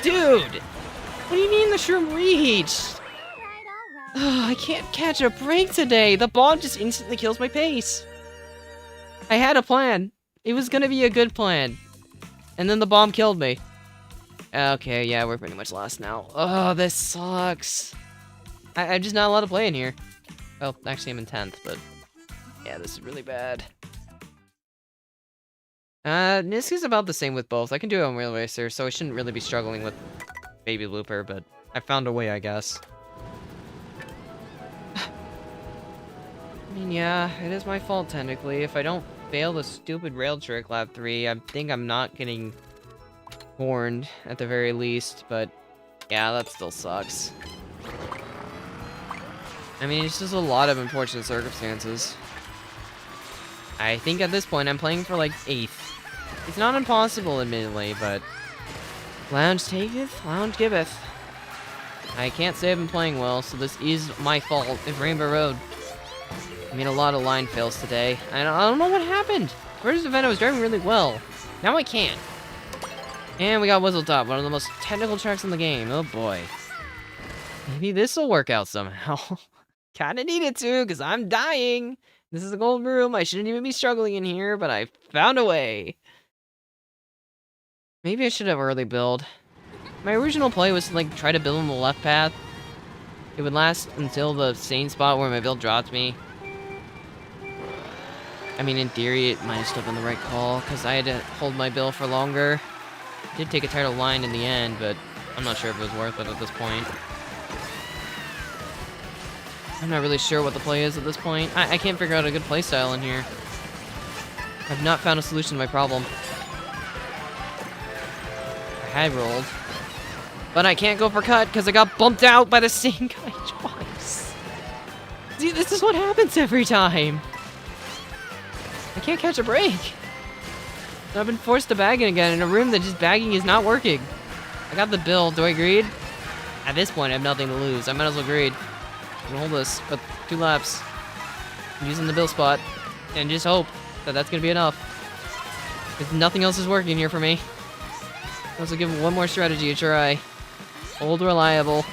Dude! What do you mean the shroom reached? Oh, I can't catch a break today. The bomb just instantly kills my pace. I had a plan. It was gonna be a good plan. And then the bomb killed me. Okay, yeah, we're pretty much lost now. Oh, this sucks. I'm just not allowed to play in here. Well, actually I'm in 10th, but... yeah, this is really bad. Nisk is about the same with both. I can do it on Real Racer, so I shouldn't really be struggling with Baby Looper, but I found a way, I guess. I mean, yeah, it is my fault, technically. If I don't fail the stupid rail trick lap 3, I think I'm not getting warned, at the very least, but yeah, that still sucks. I mean, it's just a lot of unfortunate circumstances. I think at this point, I'm playing for, like, 8th. It's not impossible, admittedly, but... lounge taketh, lounge giveth. I can't say I've been playing well, so this is my fault if Rainbow Road. I made a lot of line fails today. I don't know what happened. First event, I was driving really well. Now I can't. And we got Whistletop, one of the most technical tracks in the game. Oh boy. Maybe this will work out somehow. Kinda need it to, because I'm dying. This is a gold room. I shouldn't even be struggling in here, but I found a way. Maybe I should have early build. My original play was to, like, try to build on the left path. It would last until the same spot where my build dropped me. I mean, in theory, it might have still been the right call, because I had to hold my build for longer. I did take a title line in the end, but I'm not sure if it was worth it at this point. I'm not really sure what the play is at this point. I can't figure out a good play style in here. I've not found a solution to my problem. I had rolled. But I can't go for cut because I got bumped out by the same guy twice. See, this is what happens every time. I can't catch a break. So I've been forced to bag it again in a room that just bagging is not working. I got the build. Do I greed? At this point, I have nothing to lose. I might as well greed. I'm gonna hold this for 2 laps. I'm using the build spot. And just hope that that's gonna be enough. Because nothing else is working here for me. Let's give one more strategy a try. Hold reliable.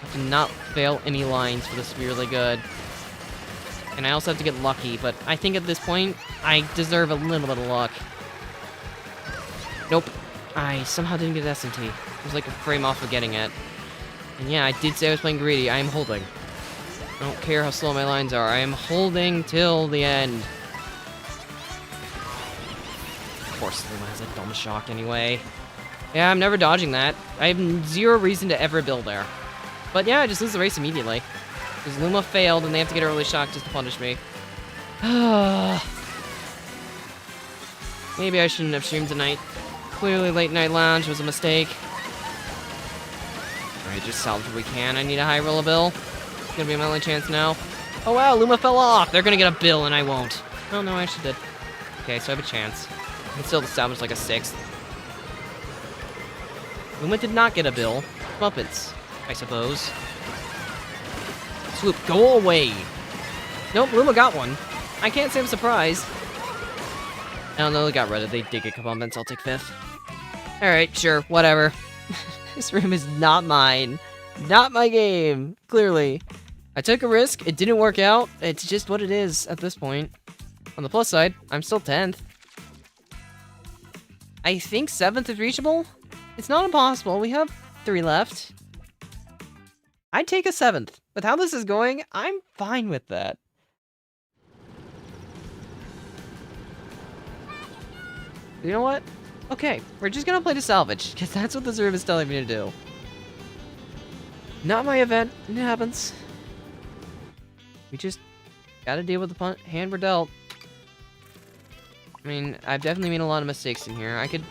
I have to not fail any lines for this to be really good. And I also have to get lucky, but I think at this point, I deserve a little bit of luck. Nope. I somehow didn't get SMT. It was like a frame off of getting it. And yeah, I did say I was playing greedy. I am holding. I don't care how slow my lines are. I am holding till the end. Of course, Luma has a dumb shock anyway. Yeah, I'm never dodging that. I have 0 reason to ever build there. But yeah, I just lose the race immediately. Because Luma failed and they have to get early shock just to punish me. Maybe I shouldn't have streamed tonight. Clearly late night lounge was a mistake. Alright, just salvage what we can. I need a high roll of bill. It's gonna be my only chance now. Oh wow, Luma fell off! They're gonna get a bill and I won't. Oh no, I actually did. Okay, so I have a chance. I can still salvage like a 6th. Luma did not get a bill. Muppets, I suppose. Swoop, go away! Nope, Luma got one. I can't say I'm surprised. I don't know, they got rid of it. They did get comeuppance. I'll take 5th. Alright, sure, whatever. This room is not mine. Not my game, clearly. I took a risk. It didn't work out. It's just what it is at this point. On the plus side, I'm still 10th. I think 7th is reachable? It's not impossible. We have 3 left. I'd take a 7th. With how this is going, I'm fine with that. You know what? Okay, we're just gonna play to salvage, because that's what this room is telling me to do. Not my event. It happens. We just gotta deal with the hand we're dealt. I mean, I've definitely made a lot of mistakes in here. I could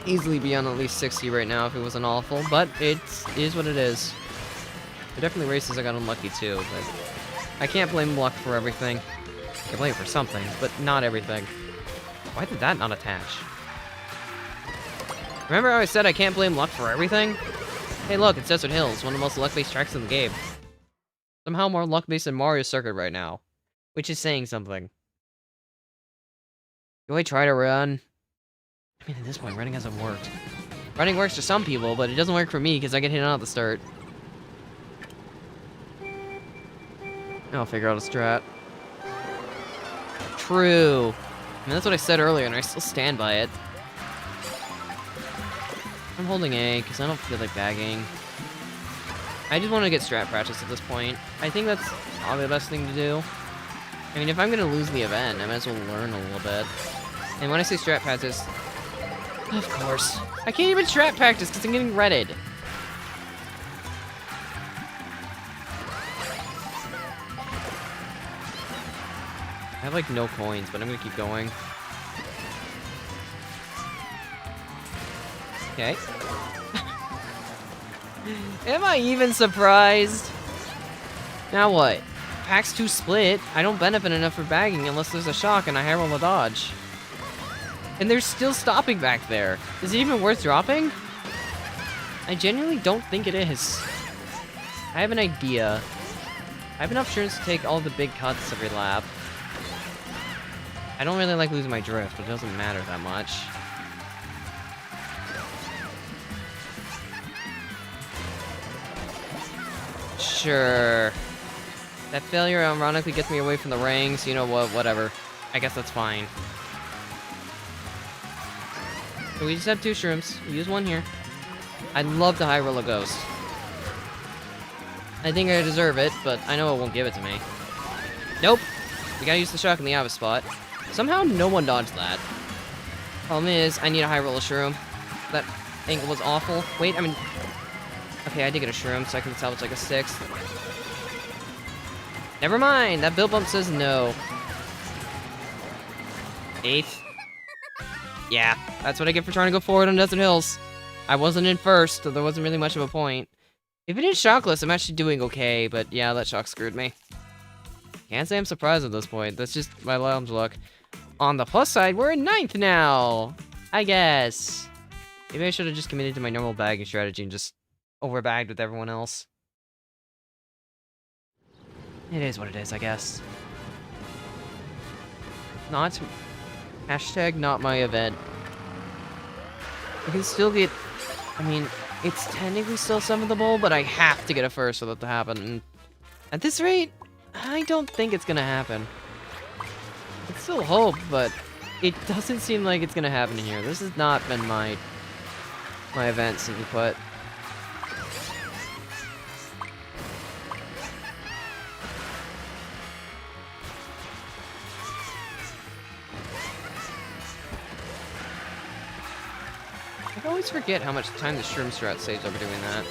easily be on at least 60 right now if it wasn't awful, but it is what it is. There are definitely races I got unlucky too, but I can't blame luck for everything. I can blame it for something, but not everything. Why did that not attach? Remember how I said I can't blame luck for everything? Hey look, it's Desert Hills, one of the most luck-based tracks in the game. Somehow more luck-based than Mario Circuit right now, which is saying something. Do I try to run? I mean, at this point, running hasn't worked. Running works for some people, but it doesn't work for me because I get hit on at the start. I'll figure out a strat. True. I mean, that's what I said earlier, and I still stand by it. I'm holding A, because I don't feel like bagging. I just want to get strat practice at this point. I think that's probably the best thing to do. I mean, if I'm going to lose the event, I might as well learn a little bit. And when I say strat practice, of course. I can't even strat practice because I'm getting redded. I have like no coins, but I'm gonna keep going. Okay. Am I even surprised? Now what? Pack's too split. I don't benefit enough for bagging unless there's a shock and I high roll a dodge. And they're still stopping back there. Is it even worth dropping? I genuinely don't think it is. I have an idea. I have enough shrooms to take all the big cuts every lap. I don't really like losing my drift, but it doesn't matter that much. Sure. That failure ironically gets me away from the rings, you know what, whatever. I guess that's fine. So we just have 2 shrooms. We use 1 here. I'd love to high roll a ghost. I think I deserve it, but I know it won't give it to me. Nope. We gotta use the shock in the obvious spot. Somehow no one dodged that. Problem is, I need a high roll a shroom. That angle was awful. Wait, I mean... Okay, I did get a shroom, so I can salvage like a 6th. Never mind, that build bump says no. 8th. Yeah, that's what I get for trying to go forward on Desert Hills. I wasn't in first, so there wasn't really much of a point. If it is shockless, I'm actually doing okay, but yeah, that shock screwed me. Can't say I'm surprised at this point. That's just my lounge luck. On the plus side, we're in 9th now! I guess. Maybe I should have just committed to my normal bagging strategy and just overbagged with everyone else. It is what it is, I guess. Not... Hashtag not my event. I can still get... I mean, it's technically still summonable, but I have to get a first for that to happen. And at this rate, I don't think it's gonna happen. It's still hope, but it doesn't seem like it's gonna happen here. This has not been my event, simply put. I always forget how much time the shroom strat saves over doing that.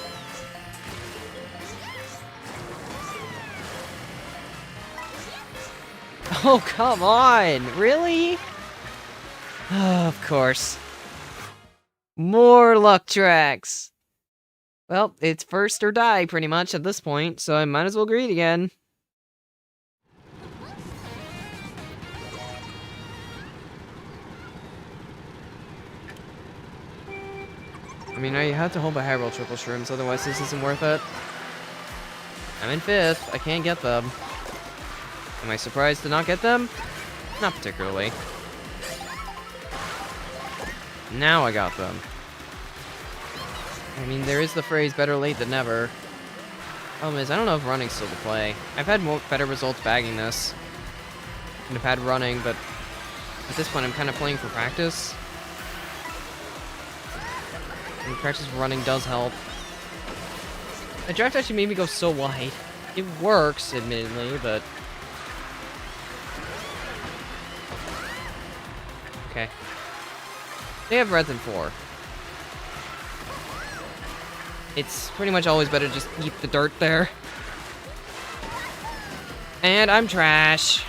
Oh, come on! Really? Oh, of course. More luck tracks! Well, it's first or die, pretty much, at this point, so I might as well greet again. I mean, I have to hold my high roll triple shrooms, otherwise this isn't worth it. I'm in 5th. I can't get them. Am I surprised to not get them? Not particularly. Now I got them. I mean, there is the phrase, better late than never. Problem is, I don't know if running's still the play. I've had better results bagging this than I've had running, but at this point I'm kind of playing for practice. And practice running does help. The draft actually made me go so wide. It works, admittedly, but... Okay. They have red than 4. It's pretty much always better to just eat the dirt there. And I'm trash.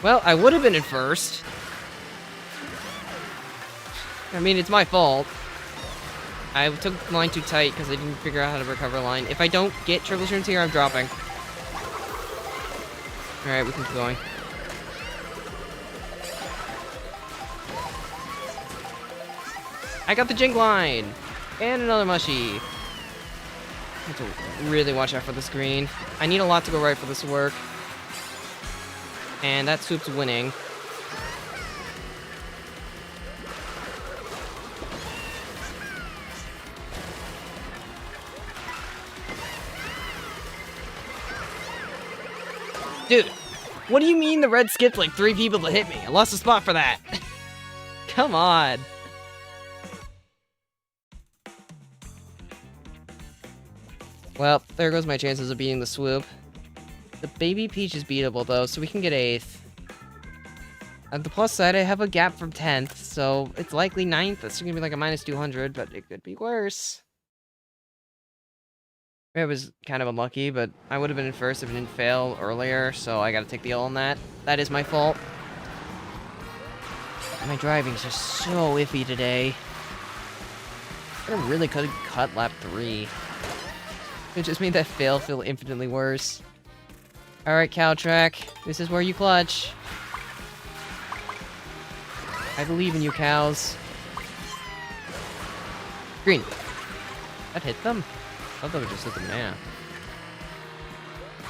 Well, I would have been in first. I mean, it's my fault. I took the line too tight because I didn't figure out how to recover a line. If I don't get triple shrooms here, I'm dropping. Alright, we can keep going. I got the jink line! And another mushy. I have to really watch out for the screen. I need a lot to go right for this to work. And that swoop's winning. Dude, what do you mean the red skipped like 3 people to hit me? I lost a spot for that. Come on. Well, there goes my chances of beating the swoop. The baby Peach is beatable though, so we can get 8th. On the plus side, I have a gap from 10th, so it's likely 9th. That's gonna be like a minus 200, but it could be worse. It was kind of unlucky, but I would have been in first if it didn't fail earlier, so I gotta take the L on that. That is my fault. My driving's just so iffy today. I really could have cut lap 3. It just made that fail feel infinitely worse. Alright, cow track. This is where you clutch. I believe in you, cows. Green. That hit them? I thought it just hit them now.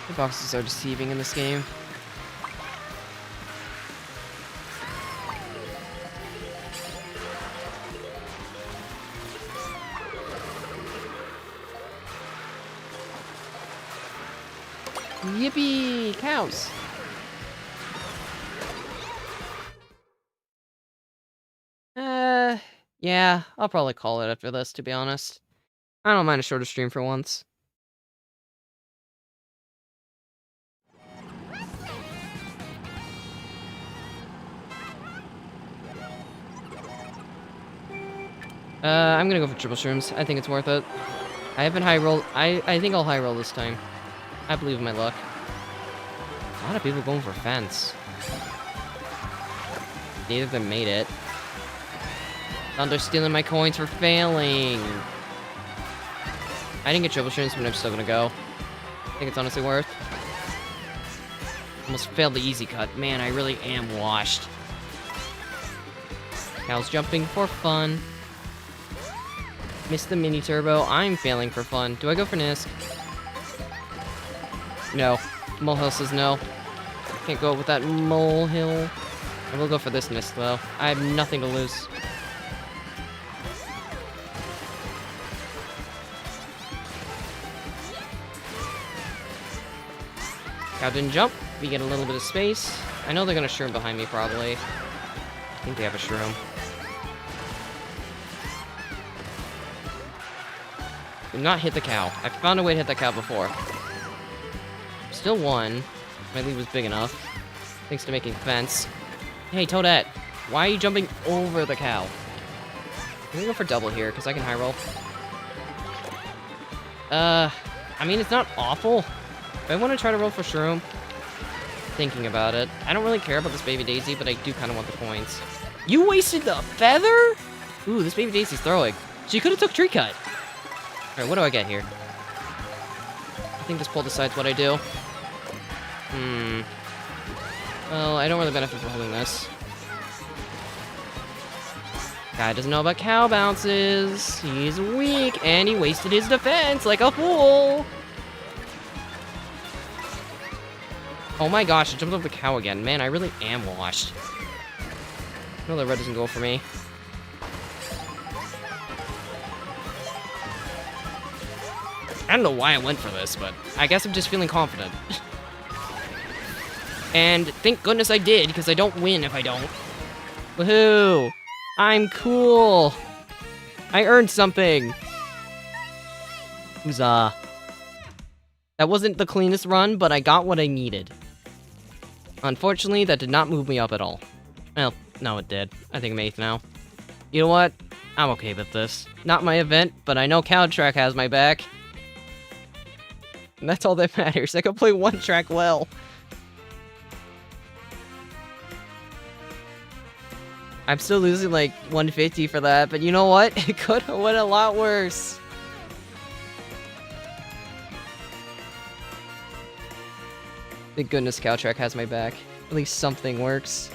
The boxes are deceiving in this game. Yippee! Cows! Yeah, I'll probably call it after this, to be honest. I don't mind a shorter stream for once. I'm gonna go for triple shrooms. I think it's worth it. I haven't high rolled. I think I'll high roll this time. I believe in my luck. A lot of people going for fence. Neither of them made it. Thunder stealing my coins for failing. I didn't get triple shrooms, but I'm still gonna go. I think it's honestly worth. Almost failed the easy cut. Man, I really am washed. Cal's jumping for fun. Missed the mini turbo. I'm failing for fun. Do I go for Nisk? No. Molehill says no. Can't go with that Molehill. I will go for this Nisk though. I have nothing to lose. Cow didn't jump. We get a little bit of space. I know they're gonna shroom behind me probably. I think they have a shroom. Did not hit the cow. I found a way to hit that cow before. Still won. My lead was big enough. Thanks to making fence. Hey, Toadette. Why are you jumping over the cow? I'm gonna go for double here, because I can high roll. I mean, it's not awful. If I want to try to roll for shroom, thinking about it. I don't really care about this baby Daisy, but I do kind of want the coins. You wasted the feather? Ooh, this baby Daisy's throwing. She could have took tree cut. Alright, what do I get here? I think this pull decides what I do. Well, I don't really benefit from holding this. Guy doesn't know about cow bounces. He's weak, and he wasted his defense like a fool. Oh my gosh, I jumped over the cow again. Man, I really am washed. No, the red doesn't go for me. I don't know why I went for this, but I guess I'm just feeling confident. And thank goodness I did, because I don't win if I don't. Woohoo! I'm cool! I earned something! Huzzah. That wasn't the cleanest run, but I got what I needed. Unfortunately, that did not move me up at all. Well, no it did. I think I'm 8th now. You know what? I'm okay with this. Not my event, but I know Cow Track has my back. And that's all that matters. I can play one track well. I'm still losing like 150 for that, but you know what? It could have went a lot worse. Thank goodness Cow Track has my back. At least something works.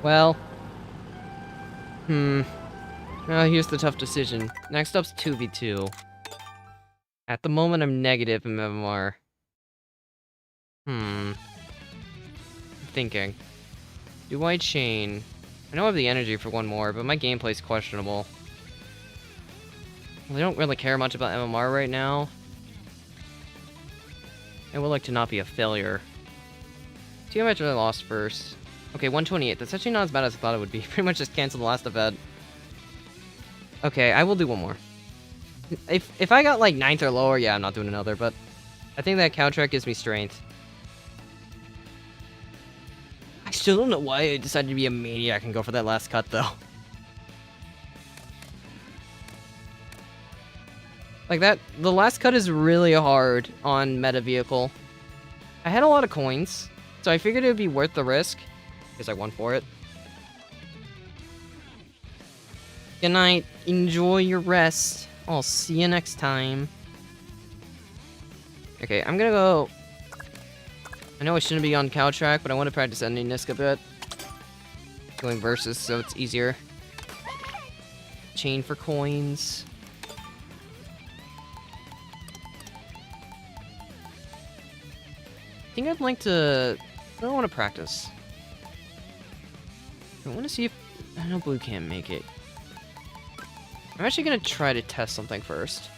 Well. Now here's the tough decision. Next up's 2v2. At the moment, I'm negative in MMR. Thinking. Do I chain? I know I have the energy for one more, but my gameplay's questionable. Well, I don't really care much about MMR right now. I would like to not be a failure. See how much I lost first. Okay, 128. That's actually not as bad as I thought it would be. Pretty much just cancel the last event. Okay, I will do one more. If I got like 9th or lower, yeah, I'm not doing another, but I think that Cow Track gives me strength. I still don't know why I decided to be a maniac and go for that last cut, though. Like that, the last cut is really hard on meta vehicle. I had a lot of coins, so I figured it would be worth the risk, because I won for it. Good night. Enjoy your rest. I'll see you next time. Okay, I'm gonna go... I know I shouldn't be on Cow Track, but I want to practice ending Nisk a bit. Going versus, so it's easier. Chain for coins. I think I'd like to... I don't want to practice. I want to see if... I know Blue can't make it. I'm actually going to try to test something first.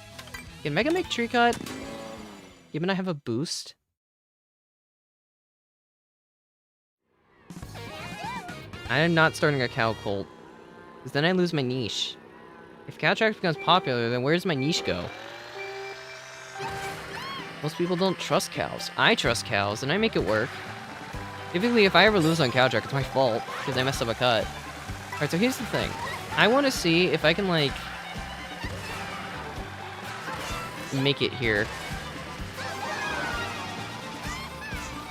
Can Mega make Tree Cut? Given I have a boost? I am not starting a Cow Cult. Because then I lose my niche. If Cow Track becomes popular, then where does my niche go? Most people don't trust cows. I trust cows, and I make it work. Typically, if I ever lose on Cow Track, it's my fault, because I messed up a cut. Alright, so here's the thing. I want to see if I can, like... make it here.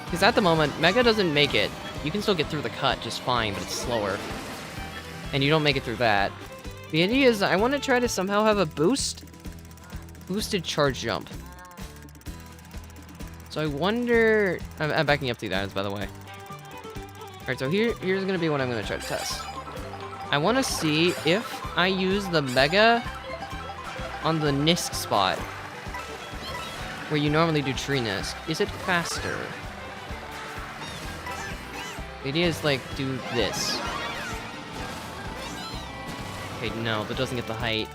Because at the moment, Mega doesn't make it. You can still get through the cut just fine, but it's slower. And you don't make it through that. The idea is I want to try to somehow have a boost. Boosted charge jump. So I wonder... I'm backing up to that, by the way. Alright, so here's going to be what I'm going to try to test. I want to see if I use the Mega on the Nisk spot. Where you normally do Tree Nisk. Is it faster? The idea is, like, do this. Okay, no, that doesn't get the height.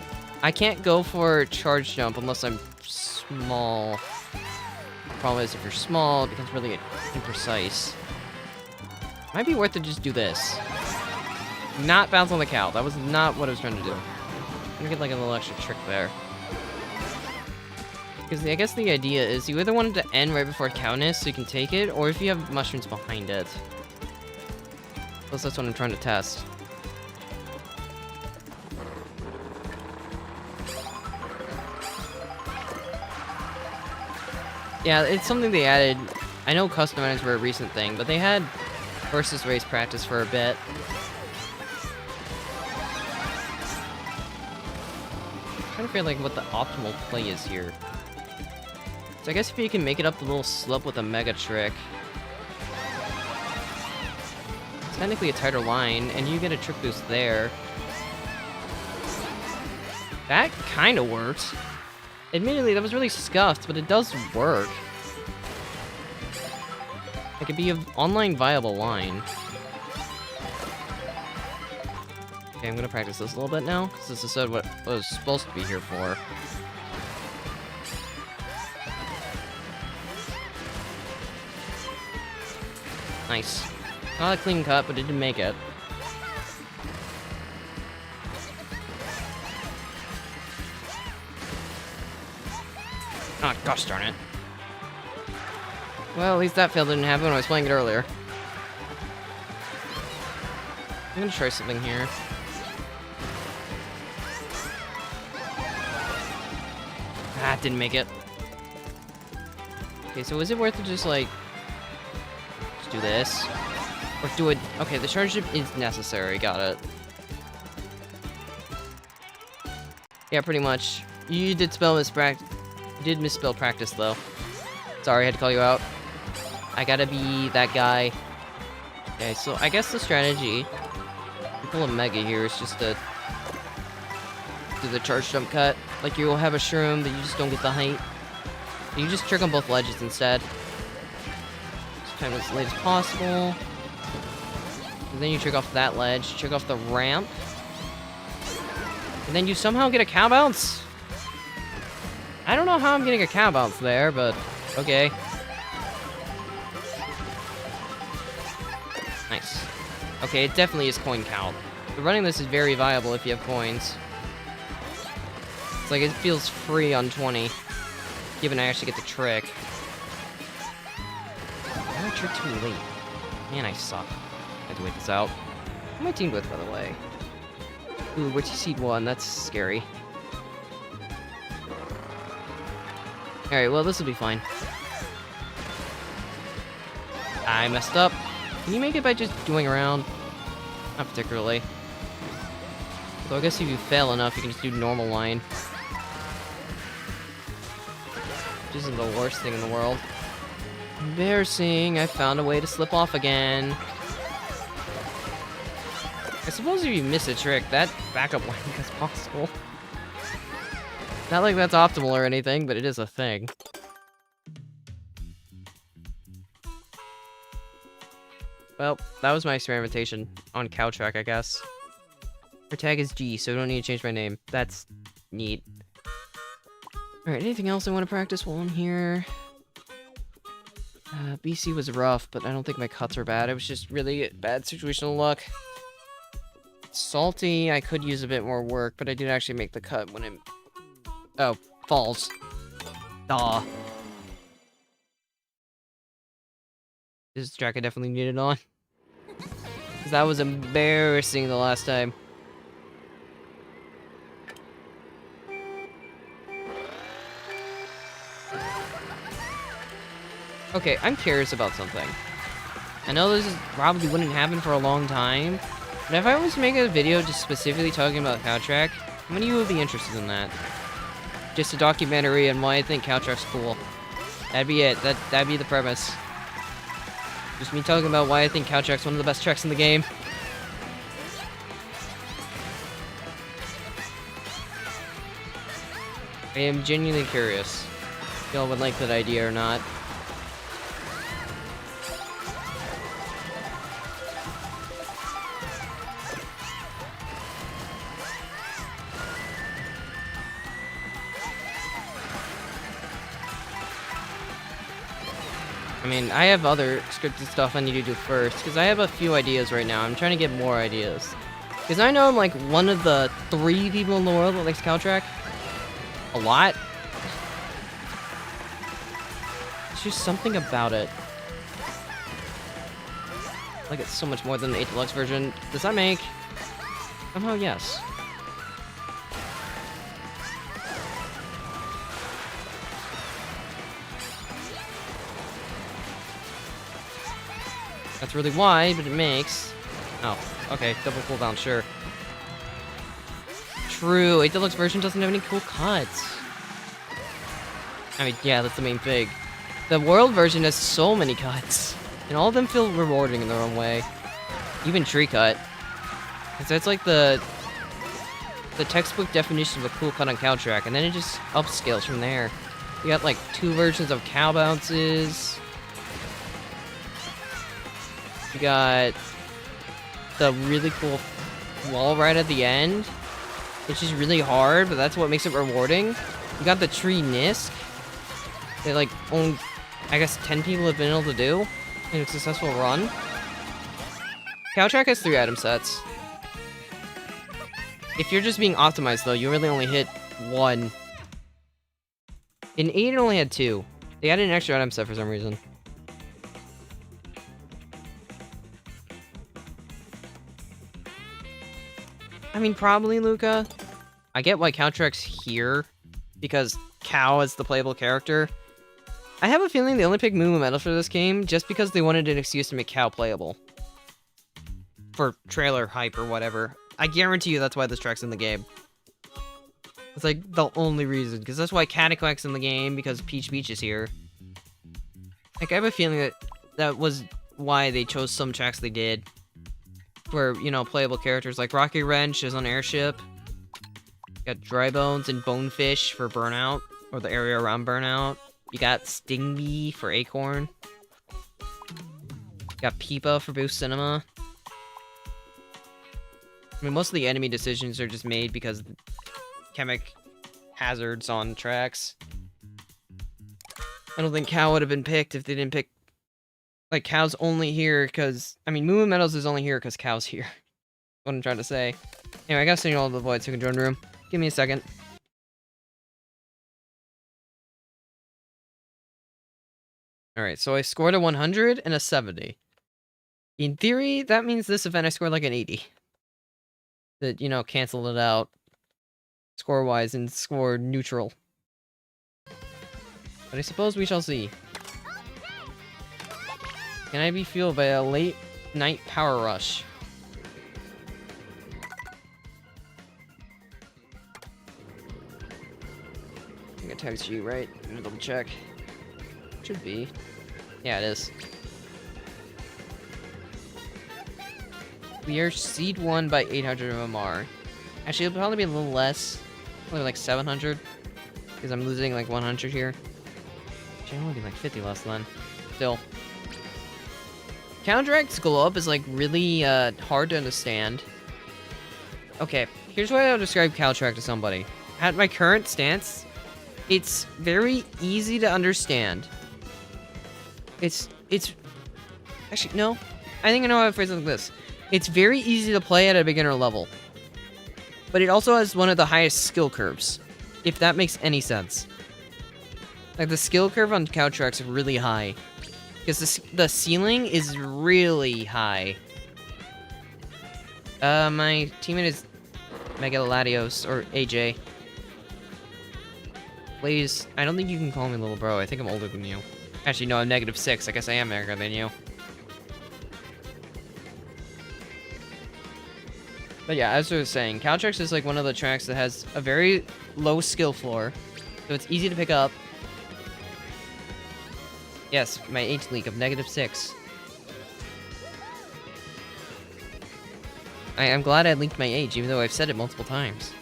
I can't go for charge jump unless I'm small. The problem is, if you're small, it becomes really imprecise. Might be worth it to just do this. Not bounce on the cow. That was not what I was trying to do. I'm gonna get, like, a little extra trick there. Because I guess the idea is you either want it to end right before cow Nisk so you can take it, or if you have mushrooms behind it. Plus, that's what I'm trying to test. Yeah, it's something they added. I know custom items were a recent thing, but they had versus race practice for a bit. I'm trying to figure like what the optimal play is here. So I guess if you can make it up the little slope with a Mega Trick, it's technically a tighter line, and you get a trick boost there. That kind of works. Admittedly, that was really scuffed, but it does work. It could be an online viable line. Okay, I'm gonna practice this a little bit now, because this is what I was supposed to be here for. Nice. Not a clean cut, but it did make it. Oh, gosh darn it. Well, at least that fail didn't happen when I was playing it earlier. I'm gonna try something here. Ah, didn't make it. Okay, so is it worth it just, like... just do this? Or do it... Okay, the charge ship is necessary, got it. Yeah, pretty much. You did misspell practice, though. Sorry, I had to call you out. I gotta be that guy. Okay, so I guess the strategy... to pull a Mega here is just to... do the charge jump cut. Like, you'll have a shroom, but you just don't get the height. You just trick on both ledges instead. Just time as late as possible. And then you trick off that ledge, trick off the ramp. And then you somehow get a cow bounce? I don't know how I'm getting a cow bounce there, but okay. Nice. Okay, it definitely is coin count. But running this is very viable if you have coins. It's like it feels free on 20, given I actually get the trick. I got a trick too late. Man, I suck. I have to wait this out. Who am I teamed with, by the way? Ooh, we're seed 1. That's scary. Alright, well, this will be fine. I messed up. Can you make it by just doing around? Not particularly. Although I guess if you fail enough, you can just do normal line. Which isn't the worst thing in the world. Embarrassing. I found a way to slip off again. I suppose if you miss a trick, that backup line is possible. Not like that's optimal or anything, but it is a thing. Well, that was my experimentation on cow track, I guess. Her tag is G, so I don't need to change my name. That's neat. Alright, anything else I want to practice while I'm here? BC was rough, but I don't think my cuts were bad. It was just really bad situational luck. Salty, I could use a bit more work, but I did actually make the cut when it... Oh, falls. Duh. This is track I definitely needed on. Because that was embarrassing the last time. Okay, I'm curious about something. I know this probably wouldn't happen for a long time, but if I was to make a video just specifically talking about cow track, how many of you would be interested in that? Just a documentary on why I think cow track's cool. That'd be it. That'd be the premise. Just me talking about why I think cow track's one of the best tracks in the game. I am genuinely curious if y'all would like that idea or not. I mean, I have other scripted stuff I need to do first, because I have a few ideas right now. I'm trying to get more ideas. Because I know I'm like one of the 3 people in the world that likes cow track. A lot. There's just something about it. Like it's so much more than the 8 Deluxe version. Does that make? Somehow, yes. That's really wide, but it makes... Oh, okay, double cooldown, sure. True, 8 Deluxe version doesn't have any cool cuts. I mean, yeah, that's the main thing. The World version has so many cuts, and all of them feel rewarding in their own way. Even Tree Cut. Because that's like the textbook definition of a cool cut on cow track, and then it just upscales from there. You got like 2 versions of cow bounces. You got the really cool wall right at the end, which is really hard, but that's what makes it rewarding. You got the tree Nisk. They like only, I guess 10 people have been able to do in a successful run. Cow track has 3 item sets. If you're just being optimized though, you really only hit 1. In 8, it only had 2. They added an extra item set for some reason. I mean, probably Luca. I get why Caltrack's here, because Cal is the playable character. I have a feeling they only picked Moo Medal for this game just because they wanted an excuse to make Cal playable. For trailer hype or whatever. I guarantee you that's why this track's in the game. It's like the only reason, because that's why Cataclack's in the game, because Peach Beach is here. Like, I have a feeling that that was why they chose some tracks they did. Where, you know, playable characters like Rocky Wrench is on Airship. You got Dry Bones and Bonefish for Burnout, or the area around Burnout. You got Stingbee for Acorn. You got Peepa for Boost Cinema. I mean, most of the enemy decisions are just made because chemic hazards on tracks. I don't think Cow would have been picked if they didn't pick... Like, Cow's only here because... I mean, Moo Metals is only here because Cow's here. What I'm trying to say. Anyway, I gotta send you all to the void so you can join the room. Give me a second. Alright, so I scored a 100 and a 70. In theory, that means this event I scored like an 80. That, you know, canceled it out. Score-wise and score neutral. But I suppose we shall see. Can I be fueled by a late night power rush? I think I text you, right? I'm gonna double check. Should be. Yeah, it is. We are seed 1 by 800 MMR. Actually, it'll probably be a little less. Probably like 700. Because I'm losing like 100 here. Actually, only be like 50 less then. Still. Counteract's glow up is like really hard to understand. Okay, here's why I'll describe Caltrack to somebody. At my current stance, it's very easy to understand. It's actually, no. I think I know how to phrase it like this. It's very easy to play at a beginner level. But it also has one of the highest skill curves. If that makes any sense. Like, the skill curve on Caltrack's really high. Because the ceiling is really high. My teammate is Megaladios, or AJ. Please, I don't think you can call me little bro. I think I'm older than you. Actually, no, I'm -6. I guess I am younger than you. But yeah, as I was saying, Caltrack's is like one of the tracks that has a very low skill floor. So it's easy to pick up. Yes, my age leak of -6. I'm glad I leaked my age, even though I've said it multiple times.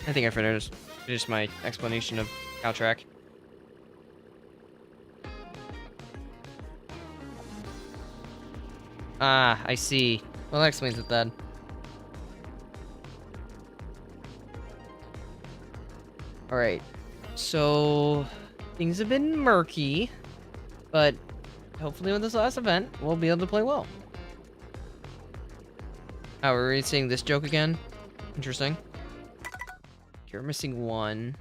I think I finished my explanation of Caltrack. Ah, I see. Well, that explains it then. Alright, so things have been murky, but hopefully with this last event, we'll be able to play well. Oh, we're really seeing this joke again? Interesting. You're missing 1.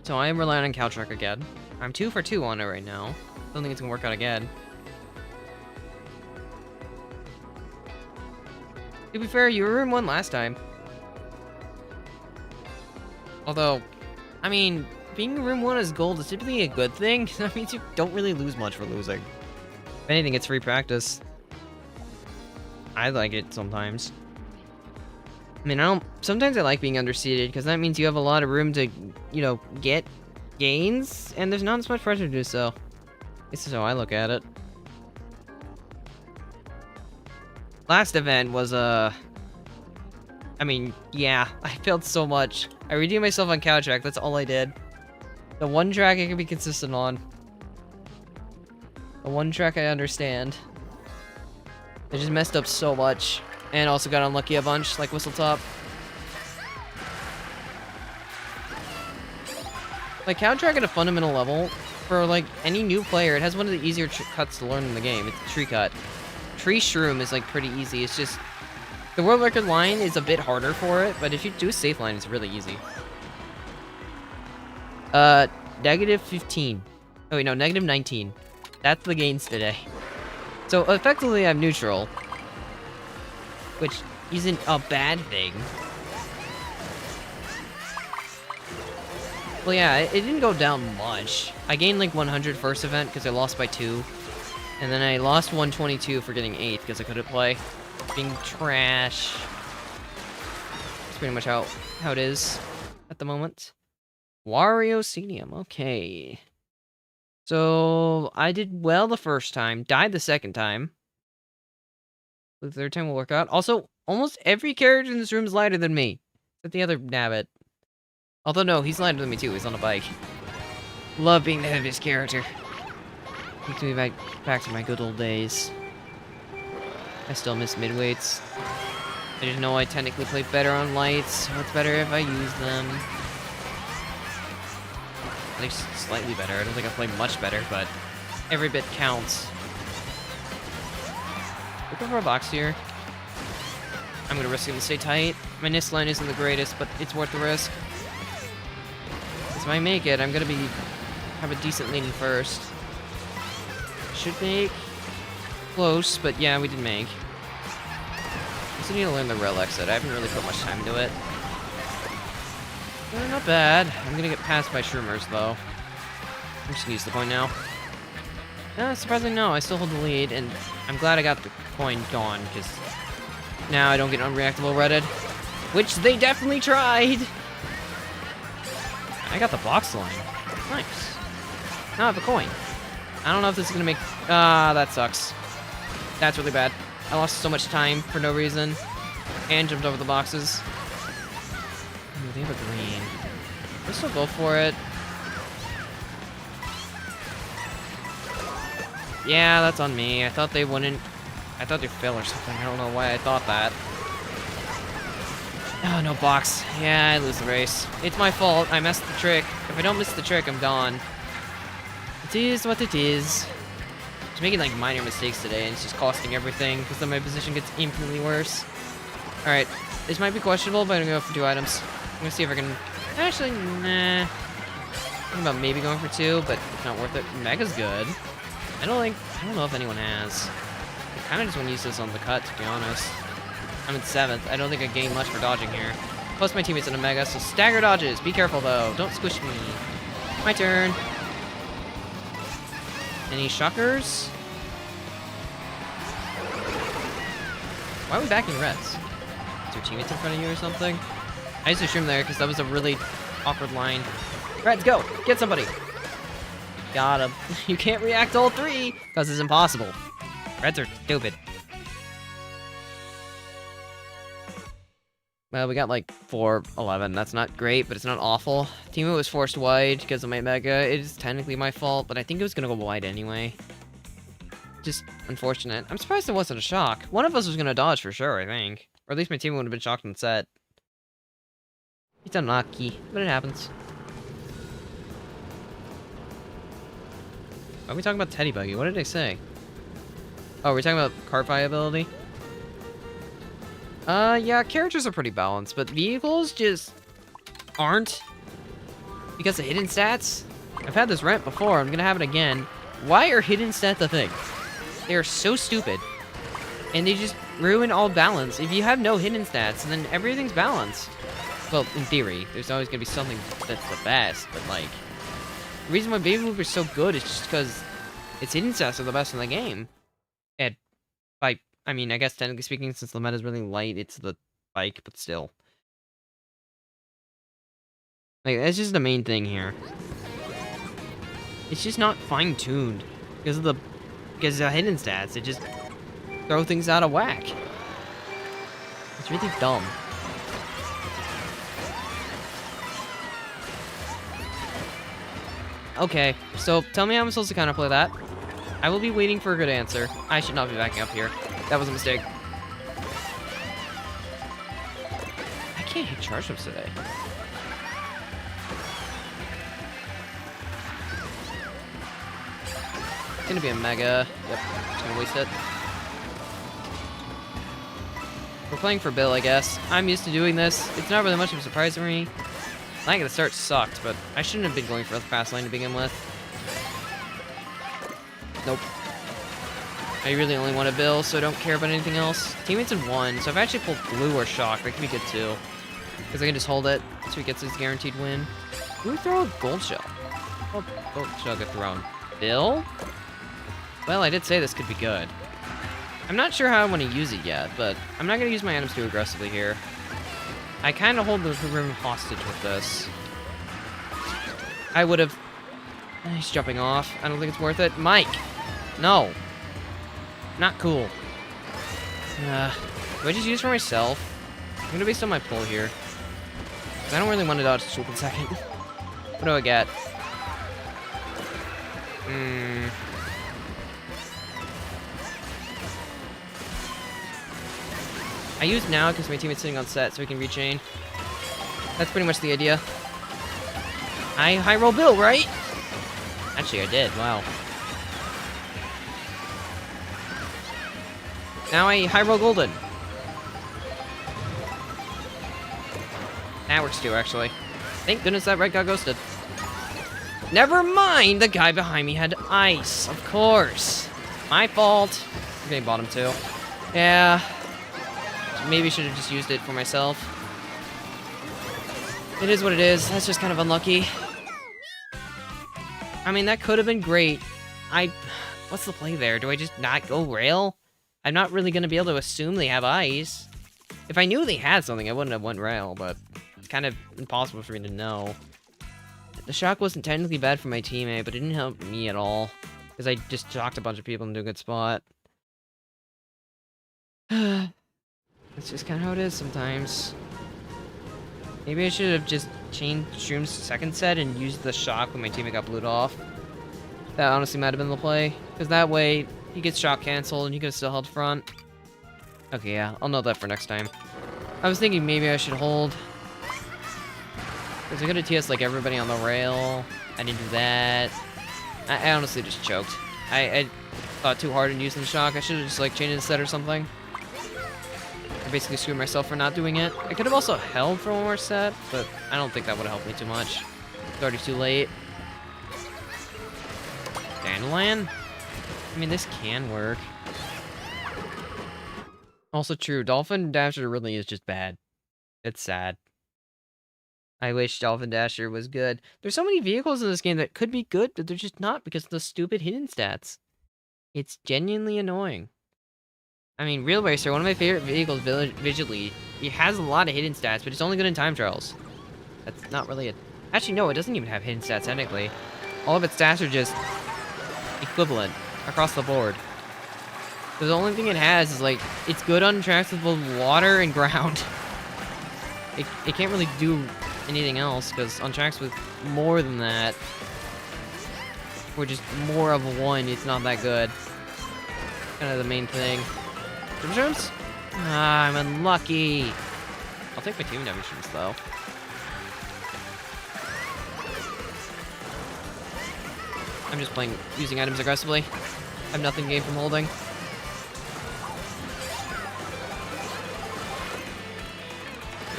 So I am relying on Caltrack again. I'm 2 for 2 on it right now. Don't think it's gonna work out again. To be fair, you were in 1 last time. Although, I mean, being in room 1 as gold is typically a good thing. That means you don't really lose much for losing. If anything, it's free practice. I like it sometimes. I mean, sometimes I like being underseeded, because that means you have a lot of room to, you know, get gains, and there's not as much pressure to do so. This is how I look at it. Last event was, I mean, yeah, I failed so much. I redeemed myself on Caltrack, that's all I did. The one track I can be consistent on. The one track I understand. I just messed up so much. And also got unlucky a bunch, like Whistletop. Like, Caltrack at a fundamental level, for, like, any new player, it has one of the easier cuts to learn in the game. It's Tree Cut. Tree Shroom is, like, pretty easy. It's just The world record line is a bit harder for it, but if you do a safe line, it's really easy. Negative 15. Oh wait, no, negative 19. That's the gains today. So effectively, I'm neutral, which isn't a bad thing. Well, yeah, it didn't go down much. I gained like 100 first event because I lost by 2. And then I lost 122 for getting 8th because I couldn't play. Being trash. That's pretty much how it is at the moment. Wario Stadium, okay. So, I did well the first time, died the second time. The third time will work out. Also, almost every character in this room is lighter than me. Except the other nabbit. Although, no, he's lighter than me too, he's on a bike. Love being the heaviest character. Takes me back to my good old days. I still miss midweights. I just know I technically play better on lights, so it's better if I use them. At least slightly better. I don't think I play much better, but every bit counts. Looking for a box here. I'm gonna risk it and stay tight. My NIST line isn't the greatest, but it's worth the risk. If I make it, I'm gonna have a decent lead in first. Should make close, but yeah, we did make. I still need to learn the rail exit. I haven't really put much time into it. Not bad. I'm gonna get passed by Shroomers, though. I'm just gonna use the coin now. Surprisingly, no. I still hold the lead, and I'm glad I got the coin gone, because now I don't get unreactable redded. Which they definitely tried! I got the box line. Nice. Now I have a coin. I don't know if this is gonna make... that sucks. That's really bad. I lost so much time for no reason. And jumped over the boxes. Ooh, they have a green. Let's still go for it. Yeah, that's on me. I thought they wouldn't... I thought they'd fail or something. I don't know why I thought that. Oh, no box. Yeah, I lose the race. It's my fault. I messed the trick. If I don't miss the trick, I'm gone. It is what it is. Just making like minor mistakes today, and it's just costing everything, because then my position gets infinitely worse. Alright, this might be questionable, but I'm gonna go for 2 items. I'm gonna see if I can... Actually, nah. Thinking about maybe going for 2, but it's not worth it. Mega's good. I don't know if anyone has. I kind of just want to use this on the cut, to be honest. I'm in 7th. I don't think I gain much for dodging here. Plus my teammate's in a Mega, so stagger dodges. Be careful, though. Don't squish me. My turn. Any shockers? Why are we backing reds? Is your teammates in front of you or something? I used to stream there because that was a really awkward line. Reds, go! Get somebody! Got him. You can't react to all 3! Because it's impossible. Reds are stupid. Well, we got like 4-11. That's not great, but it's not awful. Teammate was forced wide because of my Mega. It is technically my fault, but I think it was going to go wide anyway. Just unfortunate. I'm surprised it wasn't a shock. One of us was going to dodge for sure, I think. Or at least my teammate would have been shocked on set. It's unlucky, but it happens. Why are we talking about Teddy Buggy? What did I say? Oh, we're talking about kart viability? Yeah, characters are pretty balanced, but vehicles just aren't. Because of hidden stats? I've had this rant before, I'm gonna have it again. Why are hidden stats a thing? They are so stupid. And they just ruin all balance. If you have no hidden stats, then everything's balanced. Well, in theory, there's always gonna be something that's the best, but like... The reason why Baby Loop is so good is just because its hidden stats are the best in the game. And I mean, I guess technically speaking, since the meta is really light, it's the bike, but still. Like, that's just the main thing here. It's just not fine-tuned because of the hidden stats. It just throw things out of whack. It's really dumb. Okay, so tell me how I'm supposed to counterplay that. I will be waiting for a good answer. I should not be backing up here. That was a mistake. I can't hit charge ups today. It's gonna be a Mega. Yep, just gonna waste it. We're playing for Bill, I guess. I'm used to doing this. It's not really much of a surprise for me. I think the start sucked, but I shouldn't have been going for the fast lane to begin with. Nope. I really only want a Bill, so I don't care about anything else. Teammates in 1, so if I actually pull blue or shock, that could be good too. Because I can just hold it, so he gets his guaranteed win. Who would throw a gold shell? Oh, gold shell get thrown. Bill? Well, I did say this could be good. I'm not sure how I want to use it yet, but I'm not going to use my items too aggressively here. I kind of hold the room hostage with this. I would have... He's jumping off. I don't think it's worth it. Mike! No! Not cool. Do I just use it for myself? I'm going to base on my pull here. I don't really want to dodge the swoop in second. What do I get? I use now because my teammate's sitting on set, so we can rechain. That's pretty much the idea. I high roll Bill, right? Actually, I did. Wow. Now I high roll Golden. That works too, actually. Thank goodness that red got ghosted. Never mind, the guy behind me had ice. Of course. My fault. I'm getting bottom too. Yeah. Maybe I should have just used it for myself. It is what it is. That's just kind of unlucky. I mean, that could have been great. What's the play there? Do I just not go rail? I'm not really going to be able to assume they have ice. If I knew they had something, I wouldn't have went rail, but it's kind of impossible for me to know. The shock wasn't technically bad for my teammate, but it didn't help me at all. Because I just shocked a bunch of people into a good spot. That's just kind of how it is sometimes. Maybe I should have just changed Shroom's second set and used the shock when my teammate got blued off. That honestly might have been the play. Because that way, he gets shock canceled and he could have still held front. Okay, yeah, I'll know that for next time. I was thinking maybe I should hold. Because I could have TS like everybody on the rail. I didn't do that. I honestly just choked. I thought too hard in using the shock. I should have just like changed the set or something. I basically screwed myself for not doing it. I could have also held for one more set, but I don't think that would have helped me too much. It's already too late. Dandelion? I mean, this can work. Also true, Dolphin Dasher really is just bad. It's sad. I wish Dolphin Dasher was good. There's so many vehicles in this game that could be good, but they're just not because of the stupid hidden stats. It's genuinely annoying. I mean, Real Racer, one of my favorite vehicles visually, it has a lot of hidden stats, but it's only good in time trials. That's not really a... Actually, no, it doesn't even have hidden stats, technically. All of its stats are just equivalent across the board. So the only thing it has is, like, it's good on tracks with both water and ground. It can't really do anything else, because on tracks with more than that, or just more of one, it's not that good. Kind of the main thing. Mushrooms? Ah, I'm unlucky. I'll take my team mushrooms though. I'm just playing, using items aggressively. I have nothing to gain from holding.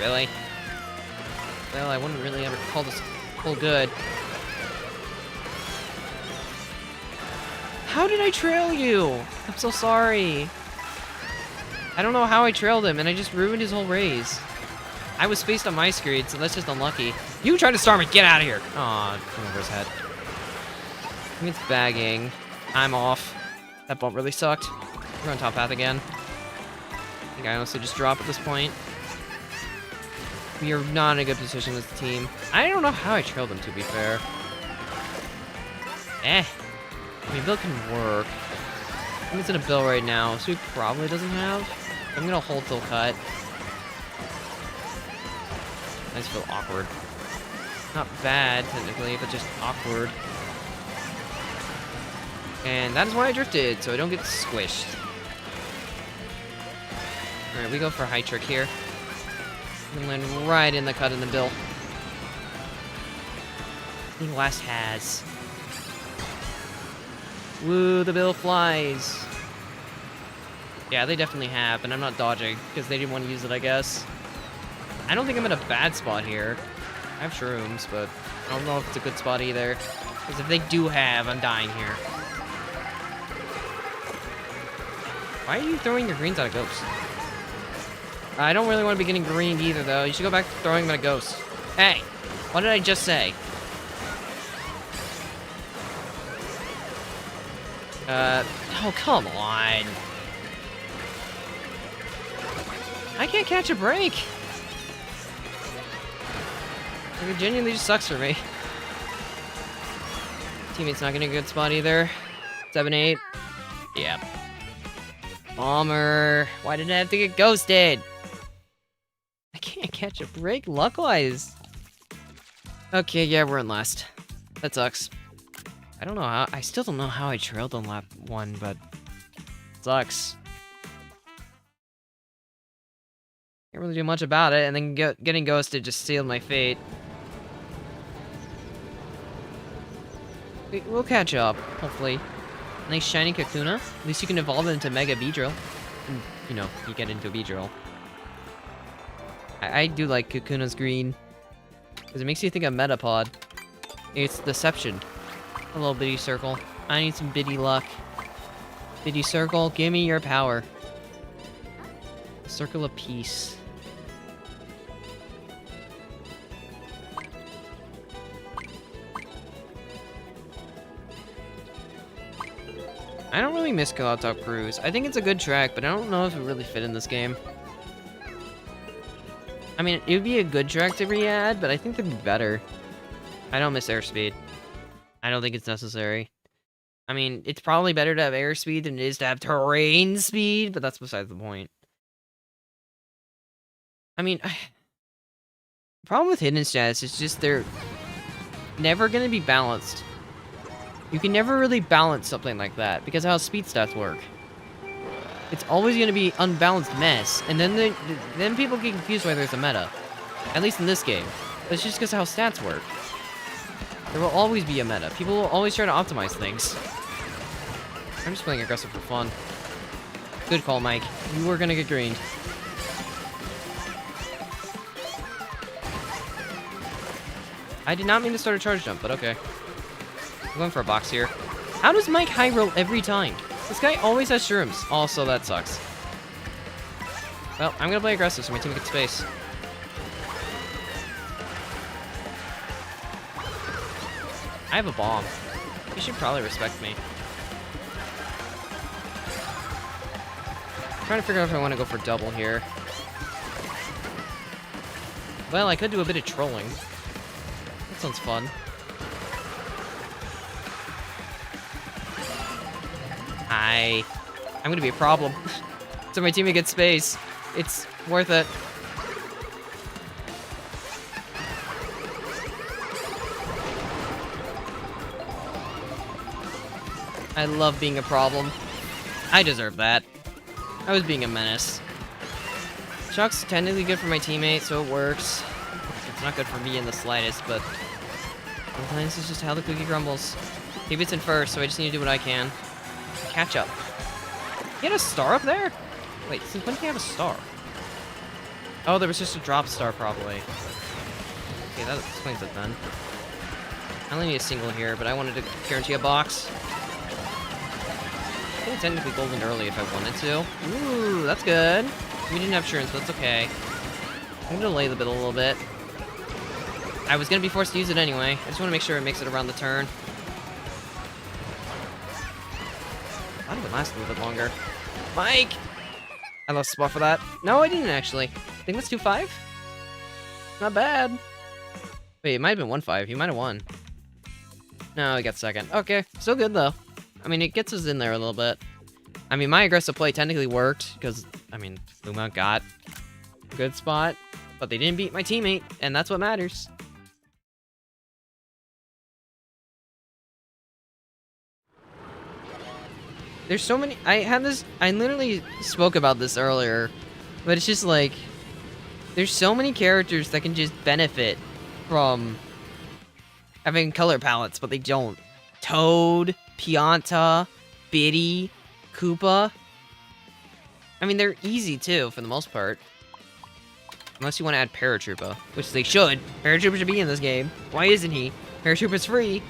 Really? Well, I wouldn't really ever call this full good. How did I trail you? I'm so sorry. I don't know how I trailed him, and I just ruined his whole race. I was spaced on my screen, so that's just unlucky. You tried to star me! Get out of here! Aw, went over his head. I think it's bagging. I'm off. That bump really sucked. We're on top path again. I think I honestly just drop at this point. We are not in a good position as a team. I don't know how I trailed him, to be fair. I mean, Bill can work. I'm in a Bill right now, so he probably doesn't have. I'm gonna hold till cut. I just feel awkward. Not bad, technically, but just awkward. And that is why I drifted, so I don't get squished. Alright, we go for a high trick here. I'm gonna land right in the cut in the Bill. He last has. Woo, the Bill flies. Yeah, they definitely have, and I'm not dodging, because they didn't want to use it, I guess. I don't think I'm in a bad spot here. I have shrooms, but I don't know if it's a good spot either. Because if they do have, I'm dying here. Why are you throwing your greens at a ghost? I don't really want to be getting greened either, though. You should go back to throwing them at a ghost. Hey, what did I just say? Oh, come on. I can't catch a break. Like, it genuinely just sucks for me. Teammate's not getting a good spot either. 7-8. Yeah. Bomber. Why did I have to get ghosted? I can't catch a break luck-wise. Okay, yeah, we're in last. That sucks. I don't know how. I still don't know how I trailed on lap 1, but it sucks. Can't really do much about it, and then getting ghosted just sealed my fate. We'll catch up, hopefully. Nice shiny Kakuna. At least you can evolve it into Mega Beedrill. And, you know, you get into a Beedrill. I do like Kakuna's green. Because it makes you think of Metapod. It's Deception. A little bitty circle. I need some bitty luck. Bitty circle, give me your power. Circle of peace. I don't really miss Top Cruise. I think it's a good track, but I don't know if it really fit in this game. I mean, it would be a good track to re-add, but I think they'd be better. I don't miss airspeed. I don't think it's necessary. I mean, it's probably better to have airspeed than it is to have terrain speed, but that's besides the point. I mean, the problem with hidden stats is just they're never going to be balanced. You can never really balance something like that because of how speed stats work. It's always going to be unbalanced mess, and then people get confused why there's a meta. At least in this game. That's just because of how stats work. There will always be a meta. People will always try to optimize things. I'm just playing aggressive for fun. Good call, Mike. You were going to get greened. I did not mean to start a charge jump, but okay. I'm going for a box here. How does Mike high roll every time? This guy always has shrooms. Also, that sucks. Well, I'm gonna play aggressive so my team gets space. I have a bomb. You should probably respect me. I'm trying to figure out if I want to go for double here. Well, I could do a bit of trolling. That sounds fun. I'm gonna be a problem. So my teammate gets space. It's worth it. I love being a problem. I deserve that. I was being a menace. Shock's technically good for my teammate, so it works. It's not good for me in the slightest, but sometimes it's just how the cookie crumbles. David's in first, so I just need to do what I can. Catch up. He had a star up there? Wait, since when did he have a star? Oh, there was just a drop star, probably. Okay, that explains it then. I only need a single here, but I wanted to guarantee a box. I think technically golden early if I wanted to. Ooh, that's good. We didn't have shrooms, but that's okay. I'm gonna delay the bit a little bit. I was gonna be forced to use it anyway. I just want to make sure it makes it around the turn. I thought it would last a little bit longer. Mike! I lost a spot for that. No, I didn't actually. I think that's 2-5? Not bad. Wait, it might have been 1-5. He might have won. No, he got second. Okay, still good though. I mean, it gets us in there a little bit. I mean, my aggressive play technically worked, because, I mean, Luma got a good spot, but they didn't beat my teammate, and that's what matters. There's so many, I literally spoke about this earlier, but it's just like, there's so many characters that can just benefit from having color palettes, but they don't. Toad, Pianta, Biddy, Koopa. I mean, they're easy, too, for the most part. Unless you want to add Paratroopa, which they should. Paratroopa should be in this game. Why isn't he? Paratroopa's free.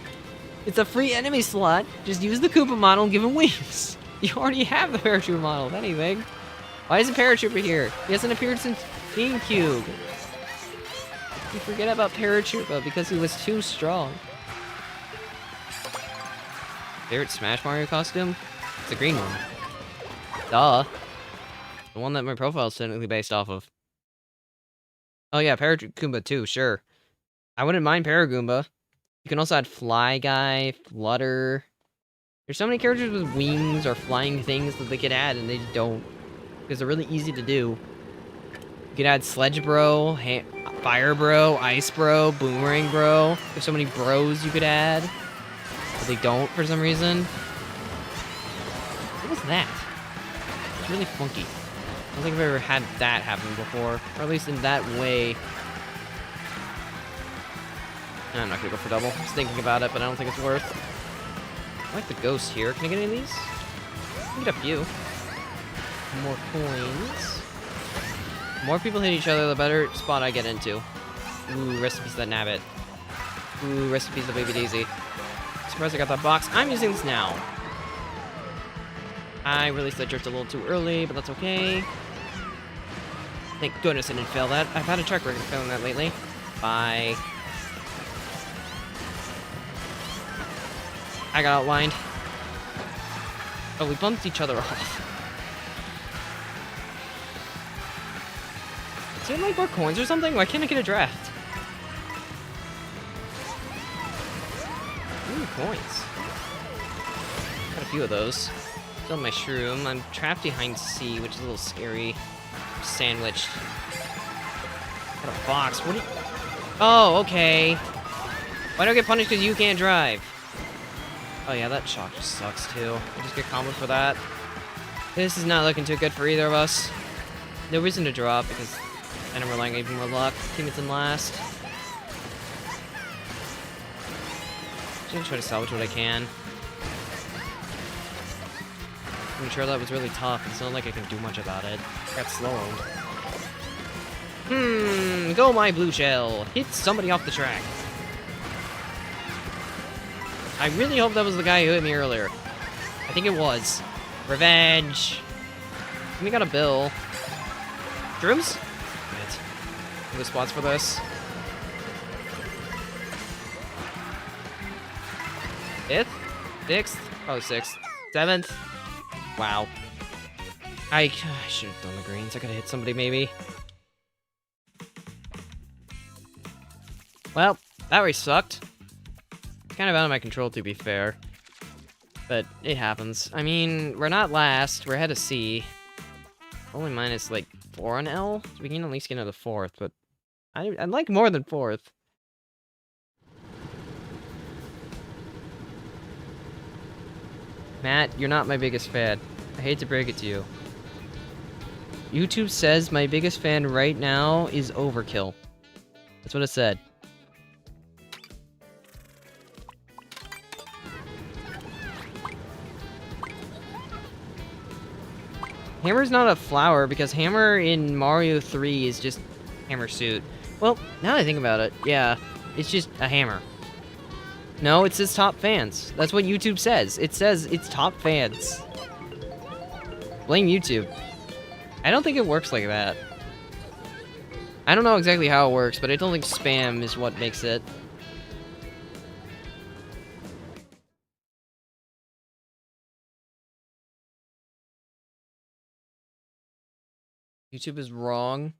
It's a free enemy slot. Just use the Koopa model and give him wings. You already have the Paratroopa model, if anything. Why isn't Paratroopa here? He hasn't appeared since GameCube. You forget about Paratroopa because he was too strong. Favorite Smash Mario costume? It's the green one. Duh. The one that my profile is technically based off of. Oh yeah, Paragoomba too, sure. I wouldn't mind Paragoomba. You can also add Fly Guy, Flutter. There's so many characters with wings or flying things that they could add, and they don't. Because they're really easy to do. You could add Sledge Bro, Fire Bro, Ice Bro, Boomerang Bro. There's so many bros you could add. But they don't for some reason. What was that? It's really funky. I don't think I've ever had that happen before. Or at least in that way. I'm not gonna go for double. I was thinking about it, but I don't think it's worth. I like the ghost here. Can I get any of these? I can get a few. More coins. The more people hit each other, the better spot I get into. Ooh, rest in peace that Nabbit. Ooh, rest in peace the Baby Daisy. Surprised I got that box. I'm using this now. I released that drift a little too early, but that's okay. Thank goodness I didn't fail that. I've had a track record of failing that lately. Bye. I got outlined. Oh, we bumped each other off. Is there like more coins or something? Why can't I get a draft? Ooh, coins. Got a few of those. Still on my shroom. I'm trapped behind C, which is a little scary. I'm sandwiched. Got a box. What do you... Oh, okay. Why do I get punished because you can't drive? Oh yeah, that shock just sucks too. I just get comboed for that. This is not looking too good for either of us. No reason to drop because then I'm relying on even more luck. Teammates in last. Just gonna try to salvage what I can. I'm sure that was really tough. It's not like I can do much about it. I got slowed. Go my blue shell. Hit somebody off the track. I really hope that was the guy who hit me earlier. I think it was. Revenge. We got a bill. Drooms? Right. Any spots for this? Fifth? Sixth? Oh, sixth. Seventh? Wow. I should have done the greens. I could have hit somebody, maybe. Well, that race sucked. Kind of out of my control, to be fair. But it happens. I mean, we're not last. We're ahead of C. Only minus, like, 4 on L. So we can at least get into 4th, but I'd like more than 4th. Matt, you're not my biggest fan. I hate to break it to you. YouTube says my biggest fan right now is Overkill. That's what it said. Hammer's not a flower because Hammer in Mario 3 is just Hammer suit. Well, now that I think about it, yeah, it's just a hammer. No, it says top fans. That's what YouTube says. It says it's top fans. Blame YouTube. I don't think it works like that. I don't know exactly how it works, but I don't think spam is what makes it. YouTube is wrong.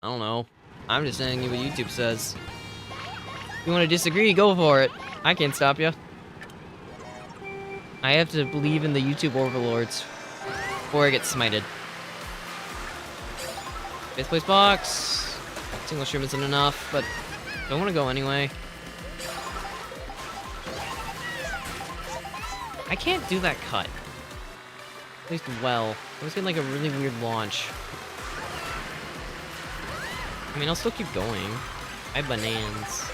I don't know. I'm just saying what YouTube says. If you want to disagree, go for it. I can't stop you. I have to believe in the YouTube overlords before I get smited. 5th place box. Single stream isn't enough, but don't want to go anyway. I can't do that cut. At least well. I was getting like a really weird launch. I mean, I'll still keep going. I have bananas.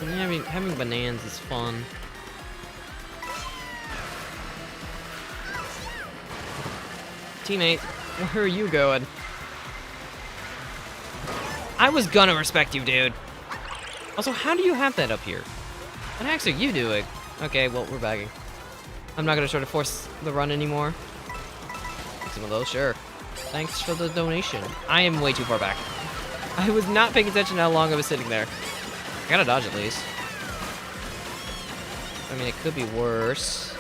And having bananas is fun. Teammate, where are you going? I was gonna respect you, dude. Also, how do you have that up here? What the heck are you doing? Okay, well, we're bagging. I'm not gonna try to force the run anymore. Take some of those, sure. Thanks for the donation. I am way too far back. I was not paying attention to how long I was sitting there. I gotta dodge at least. I mean, it could be worse.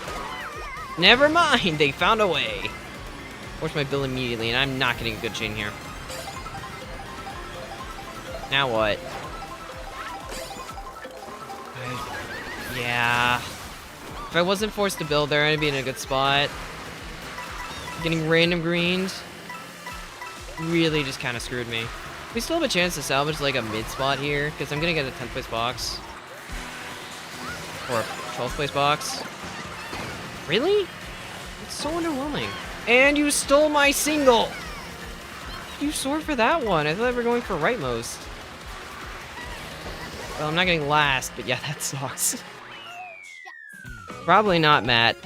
Never mind, they found a way. Force my bill immediately, and I'm not getting a good chain here. Now what? Yeah. If I wasn't forced to build there, I'd be in a good spot. Getting random greens really just kind of screwed me. We still have a chance to salvage like a mid spot here, because I'm gonna get a 10th place box. Or a 12th place box. Really? It's so underwhelming. And you stole my single! You soared for that one. I thought we were going for rightmost. Well, I'm not getting last, but yeah, that sucks. Probably not, Matt.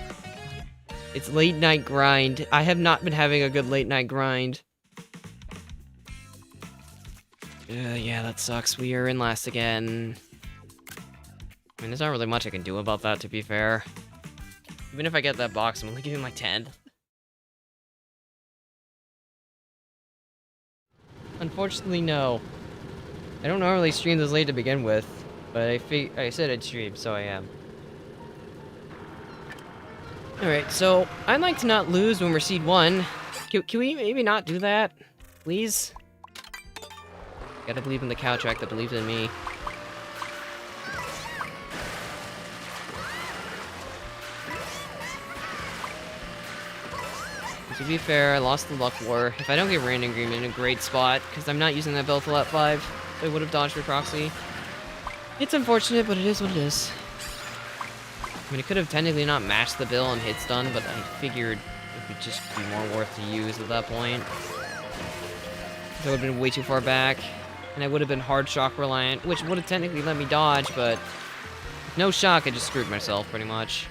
It's late night grind. I have not been having a good late night grind. Yeah, that sucks. We are in last again. I mean, there's not really much I can do about that, to be fair. Even if I get that box, I'm only getting my 10th. Unfortunately, no. I don't normally stream this late to begin with, but I said I'd stream, so I am. Alright, so I'd like to not lose when we're seed 1. Can we maybe not do that? Please? Gotta believe in the cow track that believes in me. To be fair, I lost the luck war. If I don't get random green in a great spot, because I'm not using that bell till at 5, so I would have dodged for proxy. It's unfortunate, but it is what it is. I mean, it could have technically not matched the bill and hit stun, but I figured it would just be more worth to use at that point. I would have been way too far back, and I would have been hard shock reliant, which would have technically let me dodge, but no shock, I just screwed myself pretty much.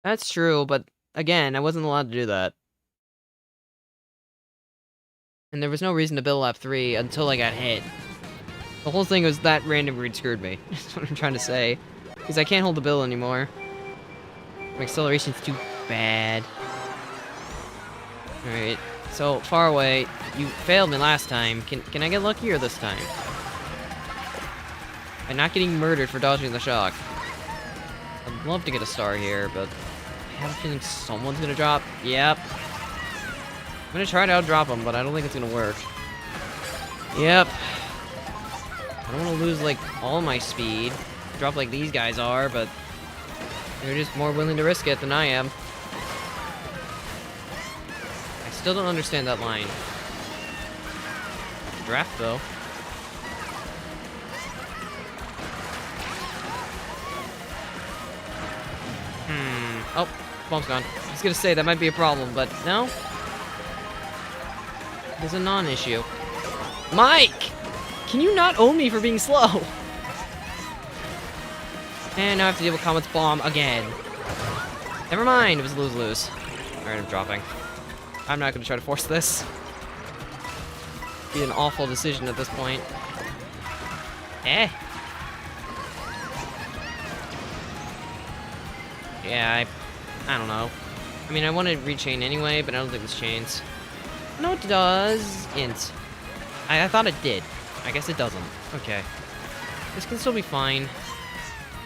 That's true, but again, I wasn't allowed to do that. And there was no reason to build lap 3 until I got hit. The whole thing was that random greed screwed me. That's what I'm trying to say. Because I can't hold the bill anymore. My acceleration's too bad. Alright, so far away. You failed me last time. Can I get luckier this time? By not getting murdered for dodging the shock. I'd love to get a star here, but I have a feeling someone's gonna drop. Yep. I'm gonna try to outdrop him, but I don't think it's gonna work. Yep. I don't want to lose, like, all my speed. Drop like these guys are, but they're just more willing to risk it than I am. I still don't understand that line. Draft, though. Oh, bump's gone. I was gonna say, that might be a problem, but no. It's a non-issue. Mike! Can you not own me for being slow? And now I have to deal with Comet's bomb again. Never mind, it was lose-lose. Alright, I'm dropping. I'm not gonna try to force this. Be an awful decision at this point. Eh. Yeah, I don't know. I mean, I want to rechain anyway, but I don't think this chains. No, it doesn't. I thought it did. I guess it doesn't. Okay. This can still be fine.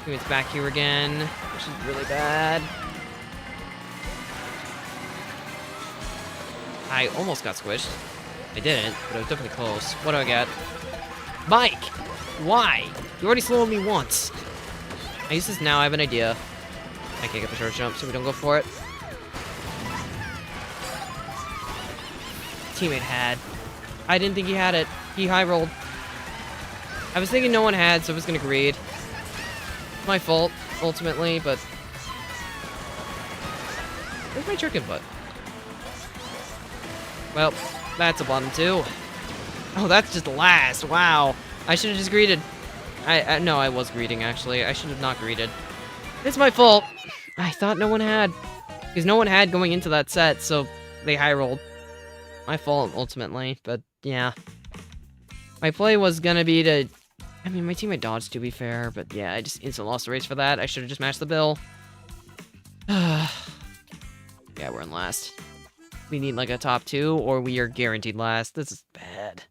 It's back here again, which is really bad. I almost got squished. I didn't, but it was definitely close. What do I get? Mike! Why? You already slowed me once. I use this now, I have an idea. I can't get the short jump, so we don't go for it. Teammate had. I didn't think he had it. He high rolled. I was thinking no one had, so I was gonna greed. It's my fault, ultimately, but... Where's my trick input? Well, that's a bottom too. Oh, that's just last. Wow. I should have just greeted. No, I was greeting, actually. I should have not greeted. It's my fault. I thought no one had. Because no one had going into that set, so they high rolled. My fault, ultimately, but yeah. My play was gonna be to... I mean, my teammate dodged, to be fair, but yeah, I just instant lost the race for that. I should have just matched the bill. Yeah, we're in last. We need, like, a top 2, or we are guaranteed last. This is bad.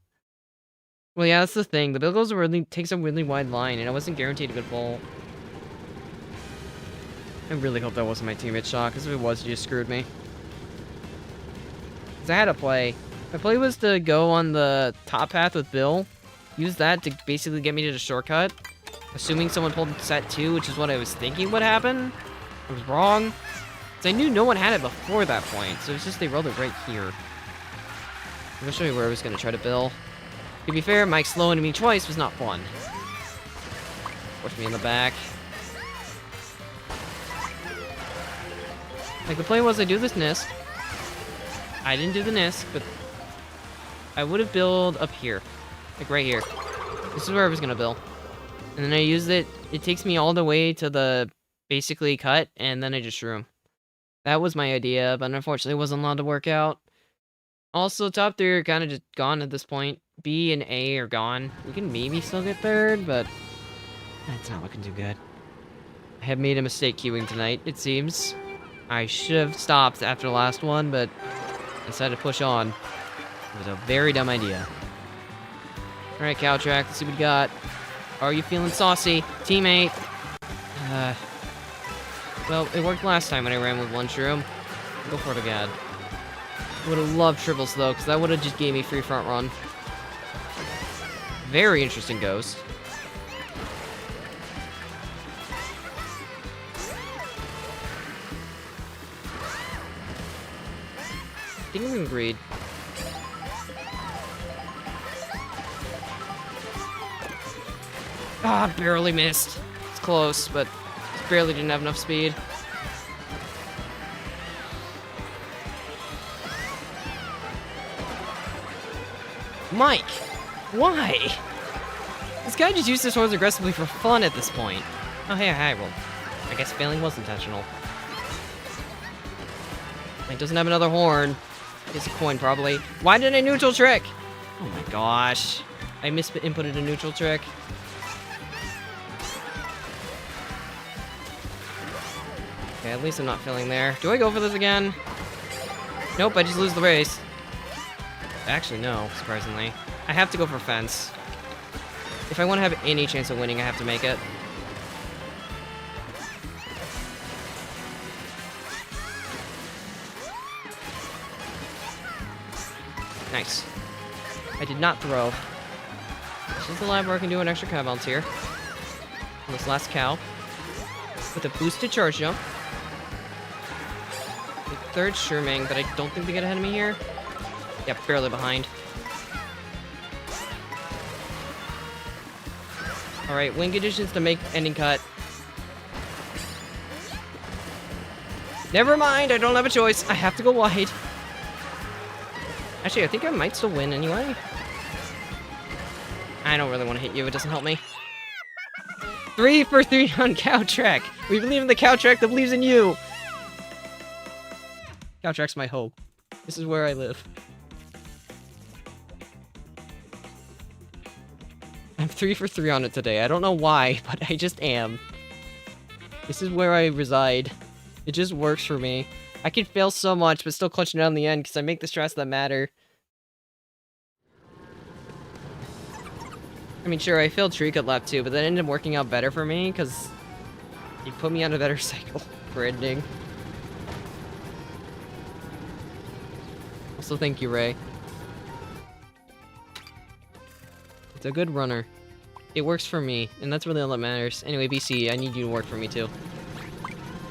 Well, yeah, that's the thing. The bill takes a really wide line, and I wasn't guaranteed a good bowl. I really hope that wasn't my teammate's shot, because if it was, you just screwed me. Because I had a play. My play was to go on the top path with Bill, use that to basically get me to the shortcut, assuming someone pulled set 2, which is what I was thinking would happen. I was wrong. Because I knew no one had it before that point, so it's just they rolled it right here. I'm going to show you where I was going to try to Bill. To be fair, Mike slowing me twice was not fun. Pushed me in the back. Like, the play was I do this NISC. I didn't do the NISC, but I would have built up here. Like, right here. This is where I was going to build. And then I used it. It takes me all the way to the basically cut, and then I just shrew him. That was my idea, but unfortunately it wasn't allowed to work out. Also, top 3 are kind of just gone at this point. B and A are gone. We can maybe still get 3rd, but that's not looking too good. I have made a mistake queuing tonight, it seems. I should have stopped after the last one, but decided to push on. It was a very dumb idea. Alright, Cowtrack, let's see what we got. Are you feeling saucy, teammate? Well, it worked last time when I ran with one shroom. Go for it again. Would have loved triples though, because that would have just gave me free front run. Very interesting ghost. I think I'm gonna greed. Ah, barely missed. It's close, but barely didn't have enough speed. Mike! Why? This guy just used his horns aggressively for fun at this point. Oh, hey, I rolled. I guess failing was intentional. Mike doesn't have another horn. He has a coin, probably. Why did I neutral trick? Oh my gosh. I inputted a neutral trick. Okay, at least I'm not failing there. Do I go for this again? Nope, I just lose the race. Actually, no, surprisingly. I have to go for fence. If I want to have any chance of winning, I have to make it. Nice. I did not throw. This is the lab where I can do an extra cow bounce here. On this last cow. With a boosted charge jump. The 3rd Sherming, but I don't think they get ahead of me here. Yep, barely behind. Alright, win conditions to make ending cut. Never mind, I don't have a choice. I have to go wide. Actually, I think I might still win anyway. I don't really want to hit you, it doesn't help me. 3 for 3 on Cowtrack. We believe in the Cowtrack that believes in you. Cowtrack's my hope. This is where I live. I'm 3 for 3 on it today. I don't know why, but I just am. This is where I reside. It just works for me. I can fail so much, but still clutching it out in the end because I make the strats that matter. I mean, sure, I failed tree cut lap 2, but that ended up working out better for me because you put me on a better cycle for ending. Also, thank you, Ray. It's a good runner. It works for me, and that's really all that matters. Anyway, BC, I need you to work for me too.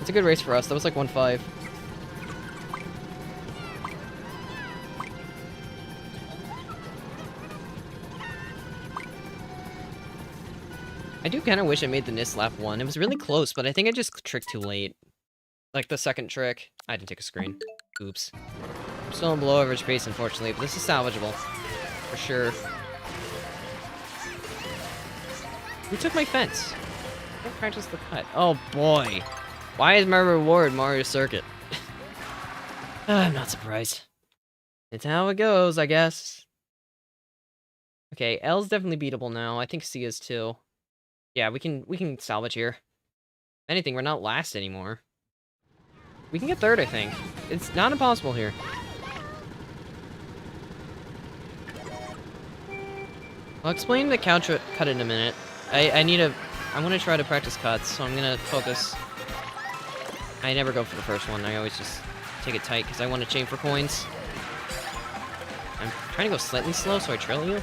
It's a good race for us. That was like 1-5. I do kind of wish I made the NIST lap 1. It was really close, but I think I just tricked too late. Like the 2nd trick. I didn't take a screen. Oops. I'm still in below average pace, unfortunately, but this is salvageable. For sure. Who took my fence? Can't practice the cut. Oh boy. Why is my reward Mario Circuit? I'm not surprised. It's how it goes, I guess. Okay, L's definitely beatable now. I think C is too. Yeah, we can salvage here. If anything, we're not last anymore. We can get third, I think. It's not impossible here. I'll explain the cut in a minute. I want to try to practice cuts, so I'm gonna focus. I never go for the first one. I always just take it tight because I want to chain for coins. I'm trying to go slightly slow, so I trail you.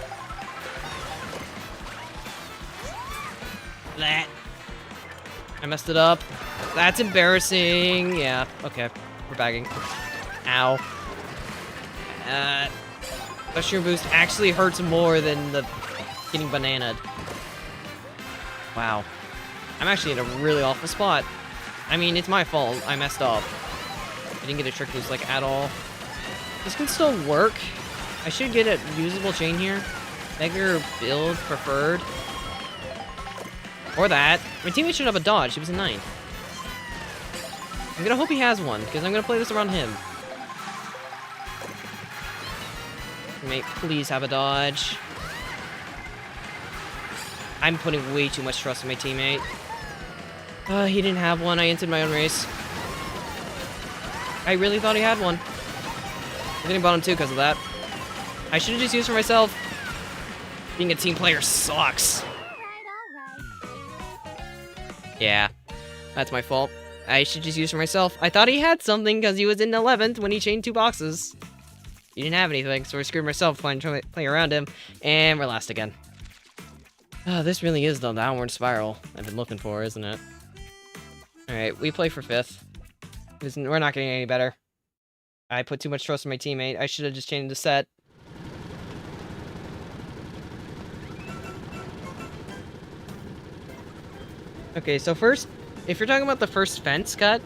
That. I messed it up. That's embarrassing. Yeah, okay. We're bagging. Ow. Mushroom boost actually hurts more than the getting bananaed. Wow. I'm actually in a really awful spot. I mean, it's my fault. I messed up. I didn't get a trick boost, like, at all. This can still work. I should get a usable chain here. Beggar build preferred. Or that. My teammate should have a dodge. He was in 9th. I'm gonna hope he has one, because I'm gonna play this around him. Teammate, please have a dodge. I'm putting way too much trust in my teammate. He didn't have one. I entered my own race. I really thought he had one. I'm getting bottom 2 because of that. I should have just used for myself. Being a team player sucks. Yeah, that's my fault. I should just use for myself. I thought he had something because he was in 11th when he chained 2 boxes. He didn't have anything, so I screwed myself playing around him, and we're last again. This really is the downward spiral I've been looking for, isn't it? Alright, we play for 5th. We're not getting any better. I put too much trust in my teammate. I should have just changed the set. Okay, so first, if you're talking about the first fence cut,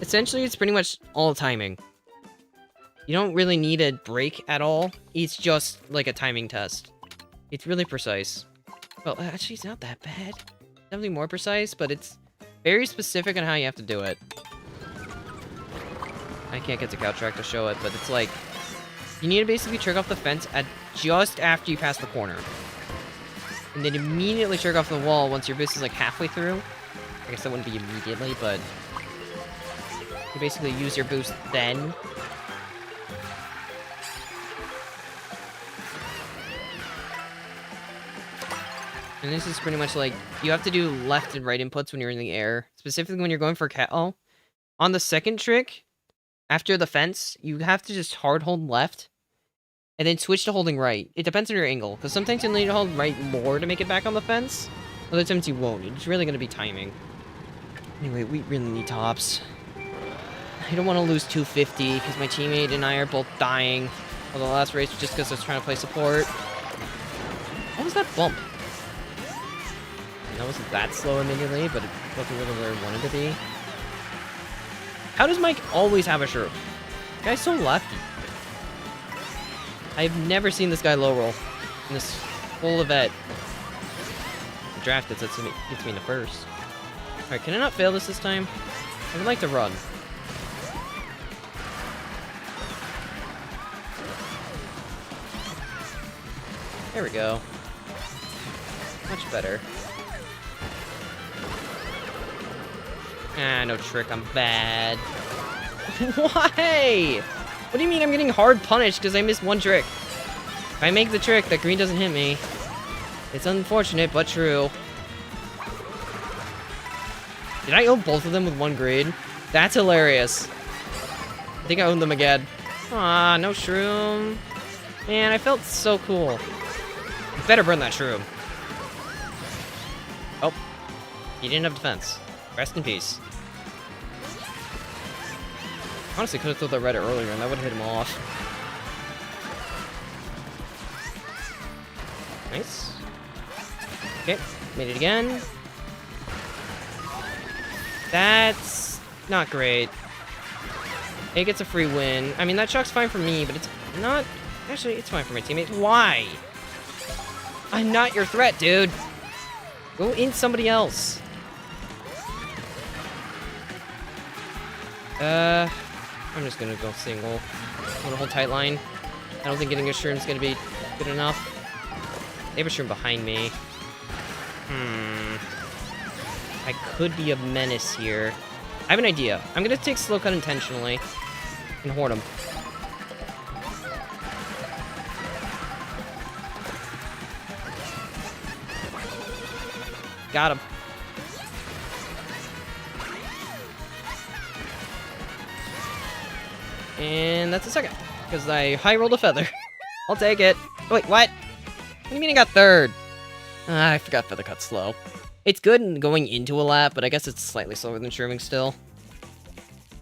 essentially it's pretty much all timing. You don't really need a break at all. It's just like a timing test. It's really precise. Well, actually, it's not that bad. Definitely more precise, but it's very specific on how you have to do it. I can't get the cow track to show it, but it's like, you need to basically trick off the fence at just after you pass the corner. And then immediately trick off the wall once your boost is like halfway through. I guess that wouldn't be immediately, but you basically use your boost then. And this is pretty much like, you have to do left and right inputs when you're in the air. Specifically when you're going for cat-oh. On the second trick, after the fence, you have to just hard hold left. And then switch to holding right. It depends on your angle. Because sometimes you'll need to hold right more to make it back on the fence. Other times you won't. It's really going to be timing. Anyway, we really need tops. I don't want to lose 250 because my teammate and I are both dying. Well, the last race was just because I was trying to play support. What was that bump? That wasn't that slow immediately, but it wasn't really where I wanted to be. How does Mike always have a shroom? The guy's so lucky. I've never seen this guy low roll in this full event. The draft gets me in the first. Alright, can I not fail this time? I would like to run. There we go. Much better. Ah, no trick, I'm bad. Why? What do you mean I'm getting hard punished because I missed one trick? If I make the trick, that green doesn't hit me. It's unfortunate, but true. Did I own both of them with 1 grade? That's hilarious. I think I owned them again. Ah, no shroom. Man, I felt so cool. You better burn that shroom. Oh, he didn't have defense. Rest in peace. Honestly, could have thrown that red earlier, and that would have hit him off. Nice. Okay, made it again. That's not great. It gets a free win. I mean, that shock's fine for me, but it's not... Actually, it's fine for my teammate. Why? I'm not your threat, dude. Go in somebody else. I'm just gonna go single. I'm gonna hold tight line. I don't think getting a shroom is gonna be good enough. They have a shroom behind me. I could be a menace here. I have an idea. I'm gonna take slow cut intentionally and hoard him. Got him. And that's a second, because I high rolled a feather. I'll take it. Wait, what? What do you mean I got third? I forgot feather cut slow. It's good in going into a lap, but I guess it's slightly slower than shrooming still.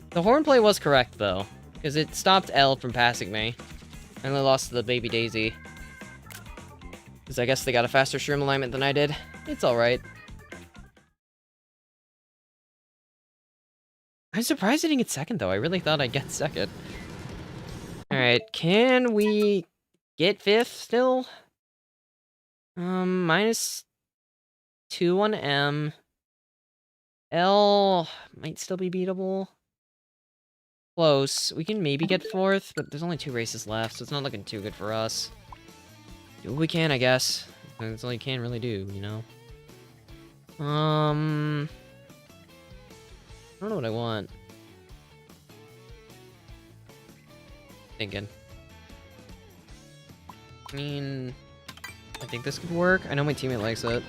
The horn play was correct, though, because it stopped L from passing me. And I lost to the baby Daisy. Because I guess they got a faster shroom alignment than I did. It's alright. I'm surprised I didn't get second, though. I really thought I'd get second. Alright, can we get fifth still? -2 on M. L might still be beatable. Close. We can maybe get fourth, but there's only 2 races left, so it's not looking too good for us. Do what we can, I guess. That's all you can really do, you know? I don't know what I want. Thinking. I mean, I think this could work. I know my teammate likes it.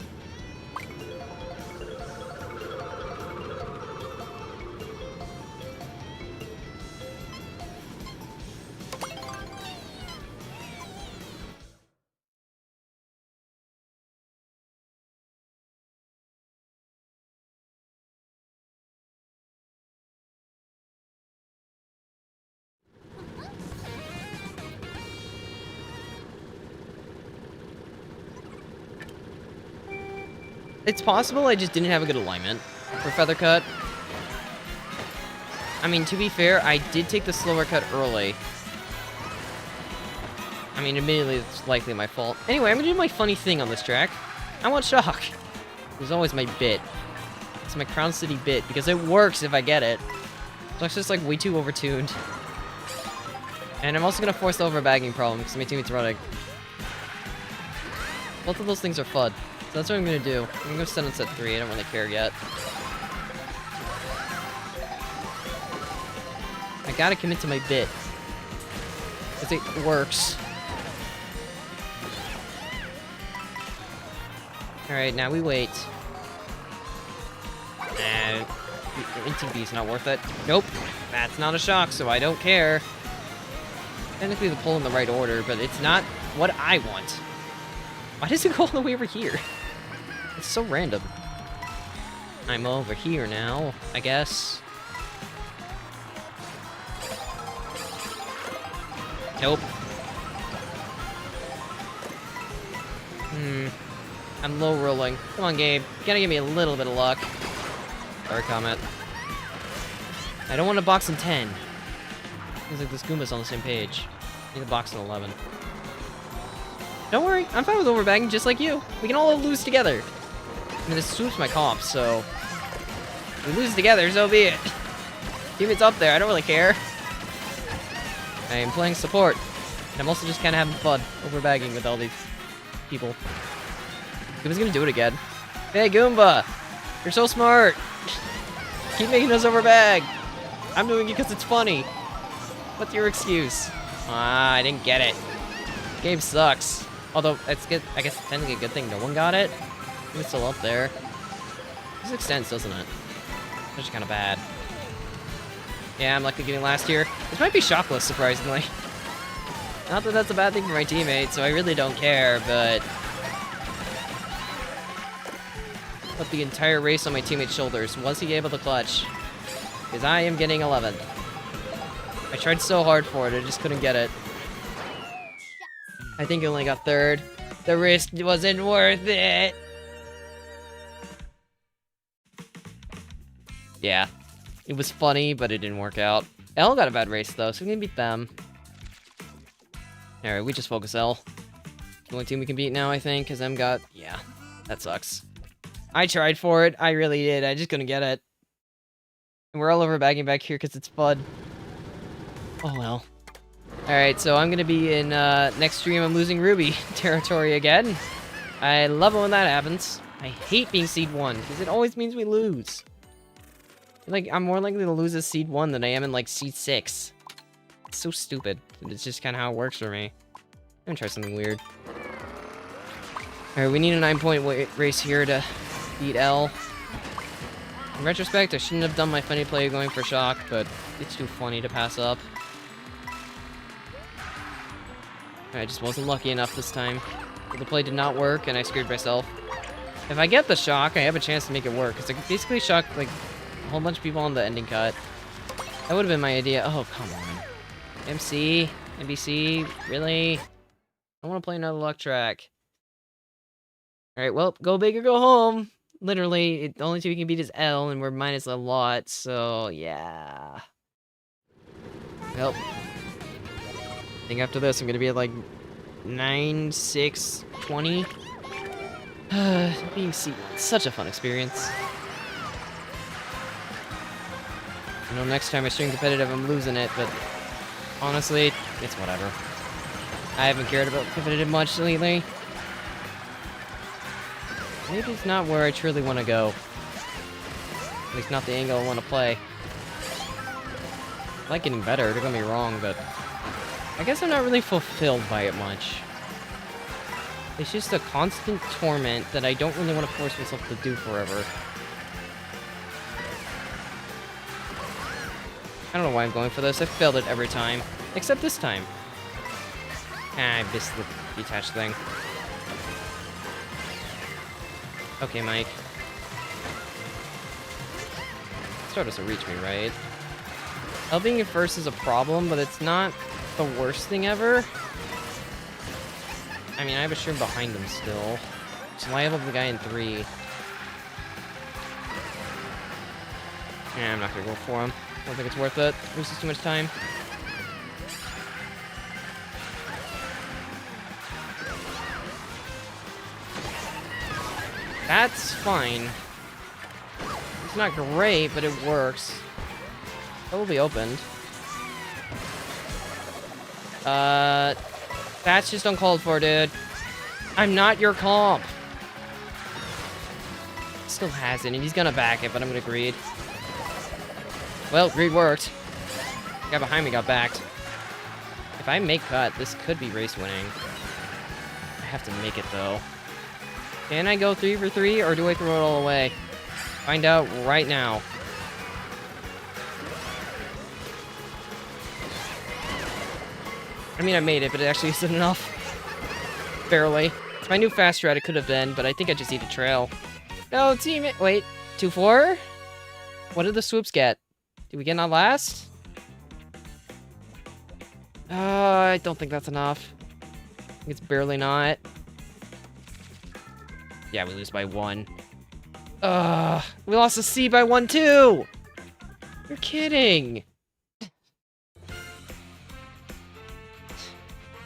It's possible I just didn't have a good alignment for feather cut. I mean, to be fair, I did take the slower cut early. I mean, admittedly, it's likely my fault. Anyway, I'm gonna do my funny thing on this track. I want shock. It's always my bit. It's my Crown City bit, because it works if I get it. So it's just, like, way too overtuned. And I'm also gonna force the overbagging problem, because my teammate's running. Both of those things are FUD. So that's what I'm gonna do. I'm gonna go set on set 3, I don't really care yet. I gotta commit to my bit. Because it works. Alright, now we wait. And NTB's not worth it. Nope. That's not a shock, so I don't care. Technically the pull in the right order, but it's not what I want. Why does it go all the way over here? It's so random. I'm over here now, I guess. Nope. I'm low rolling. Come on, Gabe. You gotta give me a little bit of luck. Sorry, comment. I don't want to box in 10. Seems like this Goomba's on the same page. I need to box in 11. Don't worry, I'm fine with overbagging just like you. We can all lose together. I mean, this swoops my comp, so... if we lose together, so be it. Teammates up there, I don't really care. I am playing support. And I'm also just kind of having fun overbagging with all these people. Goomba's gonna do it again. Hey, Goomba! You're so smart! Keep making us overbag! I'm doing it because it's funny. What's your excuse? Ah, I didn't get it. Game sucks. Although, it's good. I guess it's technically a good thing no one got it. It's still up there. This extends, doesn't it? It's actually kind of bad. Yeah, I'm lucky getting last here. This might be shockless, surprisingly. Not that that's a bad thing for my teammate, so I really don't care, but... put the entire race on my teammate's shoulders. Was he able to clutch? Because I am getting 11th. I tried so hard for it, I just couldn't get it. I think I only got 3rd. The risk wasn't worth it. Yeah. It was funny, but it didn't work out. L got a bad race, though, so we can beat them. Alright, we just focus L. The only team we can beat now, I think, because M got... yeah, that sucks. I tried for it. I really did. I just couldn't get it. And we're all over bagging back here because it's fun. Oh well. Alright, so I'm gonna be in next stream I'm losing Ruby territory again. I love it when that happens. I hate being seed 1, because it always means we lose. Like, I'm more likely to lose as seed 1 than I am in, like, seed 6. It's so stupid. It's just kind of how it works for me. I'm gonna try something weird. Alright, we need a 9-point race here to beat L. In retrospect, I shouldn't have done my funny play going for shock, but it's too funny to pass up. I just wasn't lucky enough this time. The play did not work, and I screwed myself. If I get the shock, I have a chance to make it work, because I could basically shock, like, a whole bunch of people on the ending cut. That would have been my idea. Oh, come on. MC, NBC, really? I want to play another luck track. Alright, well, go big or go home. Literally, the only two we can beat is L, and we're minus a lot, so, yeah. Well, I think after this, I'm gonna be at, like, 9, 6, 20. Being seed 1, such a fun experience. I know next time I stream competitive, I'm losing it, but honestly, it's whatever. I haven't cared about competitive much lately. Maybe it's not where I truly want to go. At least not the angle I want to play. I like getting better, don't get me wrong, but I guess I'm not really fulfilled by it much. It's just a constant torment that I don't really want to force myself to do forever. I don't know why I'm going for this. I've failed it every time. Except this time. Ah, I missed the detached thing. Okay, Mike. Star doesn't reach me, right? Helping it first is a problem, but it's not the worst thing ever. I mean, I have a shroom behind him still. So I have the guy in 3. Yeah, I'm not gonna go for him. I don't think it's worth it. Loses too much time. That's fine. It's not great, but it works. That will be opened. That's just uncalled for, dude. I'm not your comp. Still has it, and he's gonna back it, but I'm gonna greed. Well, greed worked. The guy behind me got backed. If I make cut, this could be race winning. I have to make it, though. Can I go 3 for 3, or do I throw it all away? Find out right now. I mean, I made it, but it actually isn't enough. Barely. If I knew fast strat, it could have been, but I think I just need a trail. No, team it. Wait, 2-4? What did the swoops get? Did we get not last? I don't think that's enough. I think it's barely not. Yeah, we lose by 1. We lost a C by 1 too! You're kidding!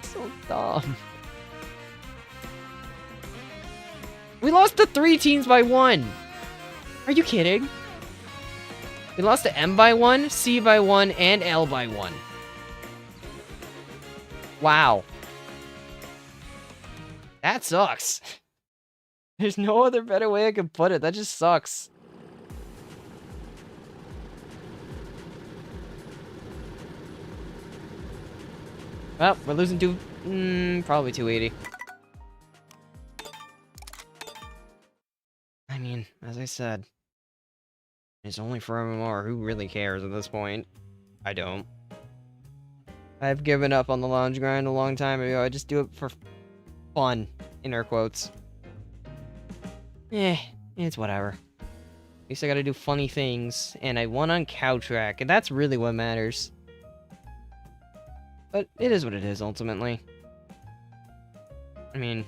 So dumb. We lost to 3 teams by 1! Are you kidding? We lost to M by 1, C by 1, and L by 1. Wow. That sucks. There's no other better way I could put it. That just sucks. Well, we're losing probably 280. I mean, as I said, it's only for MMR. Who really cares at this point? I don't. I've given up on the lounge grind a long time ago. I just do it for fun, in air quotes. It's whatever. At least I gotta do funny things, and I won on cow track, and that's really what matters. But it is what it is, ultimately. I mean,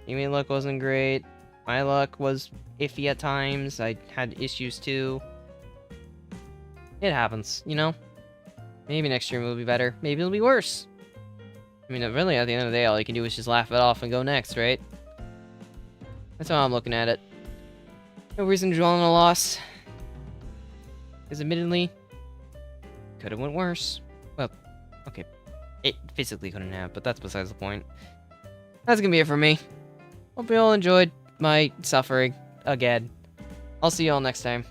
teammate luck wasn't great. My luck was iffy at times. I had issues too. It happens, you know? Maybe next stream will be better. Maybe it'll be worse. I mean, really, at the end of the day, all you can do is just laugh it off and go next, right? That's how I'm looking at it. No reason to dwell on a loss. Because admittedly, could have went worse. Well, okay, it physically couldn't have, but that's besides the point. That's gonna be it for me. Hope you all enjoyed my suffering again. I'll see you all next time.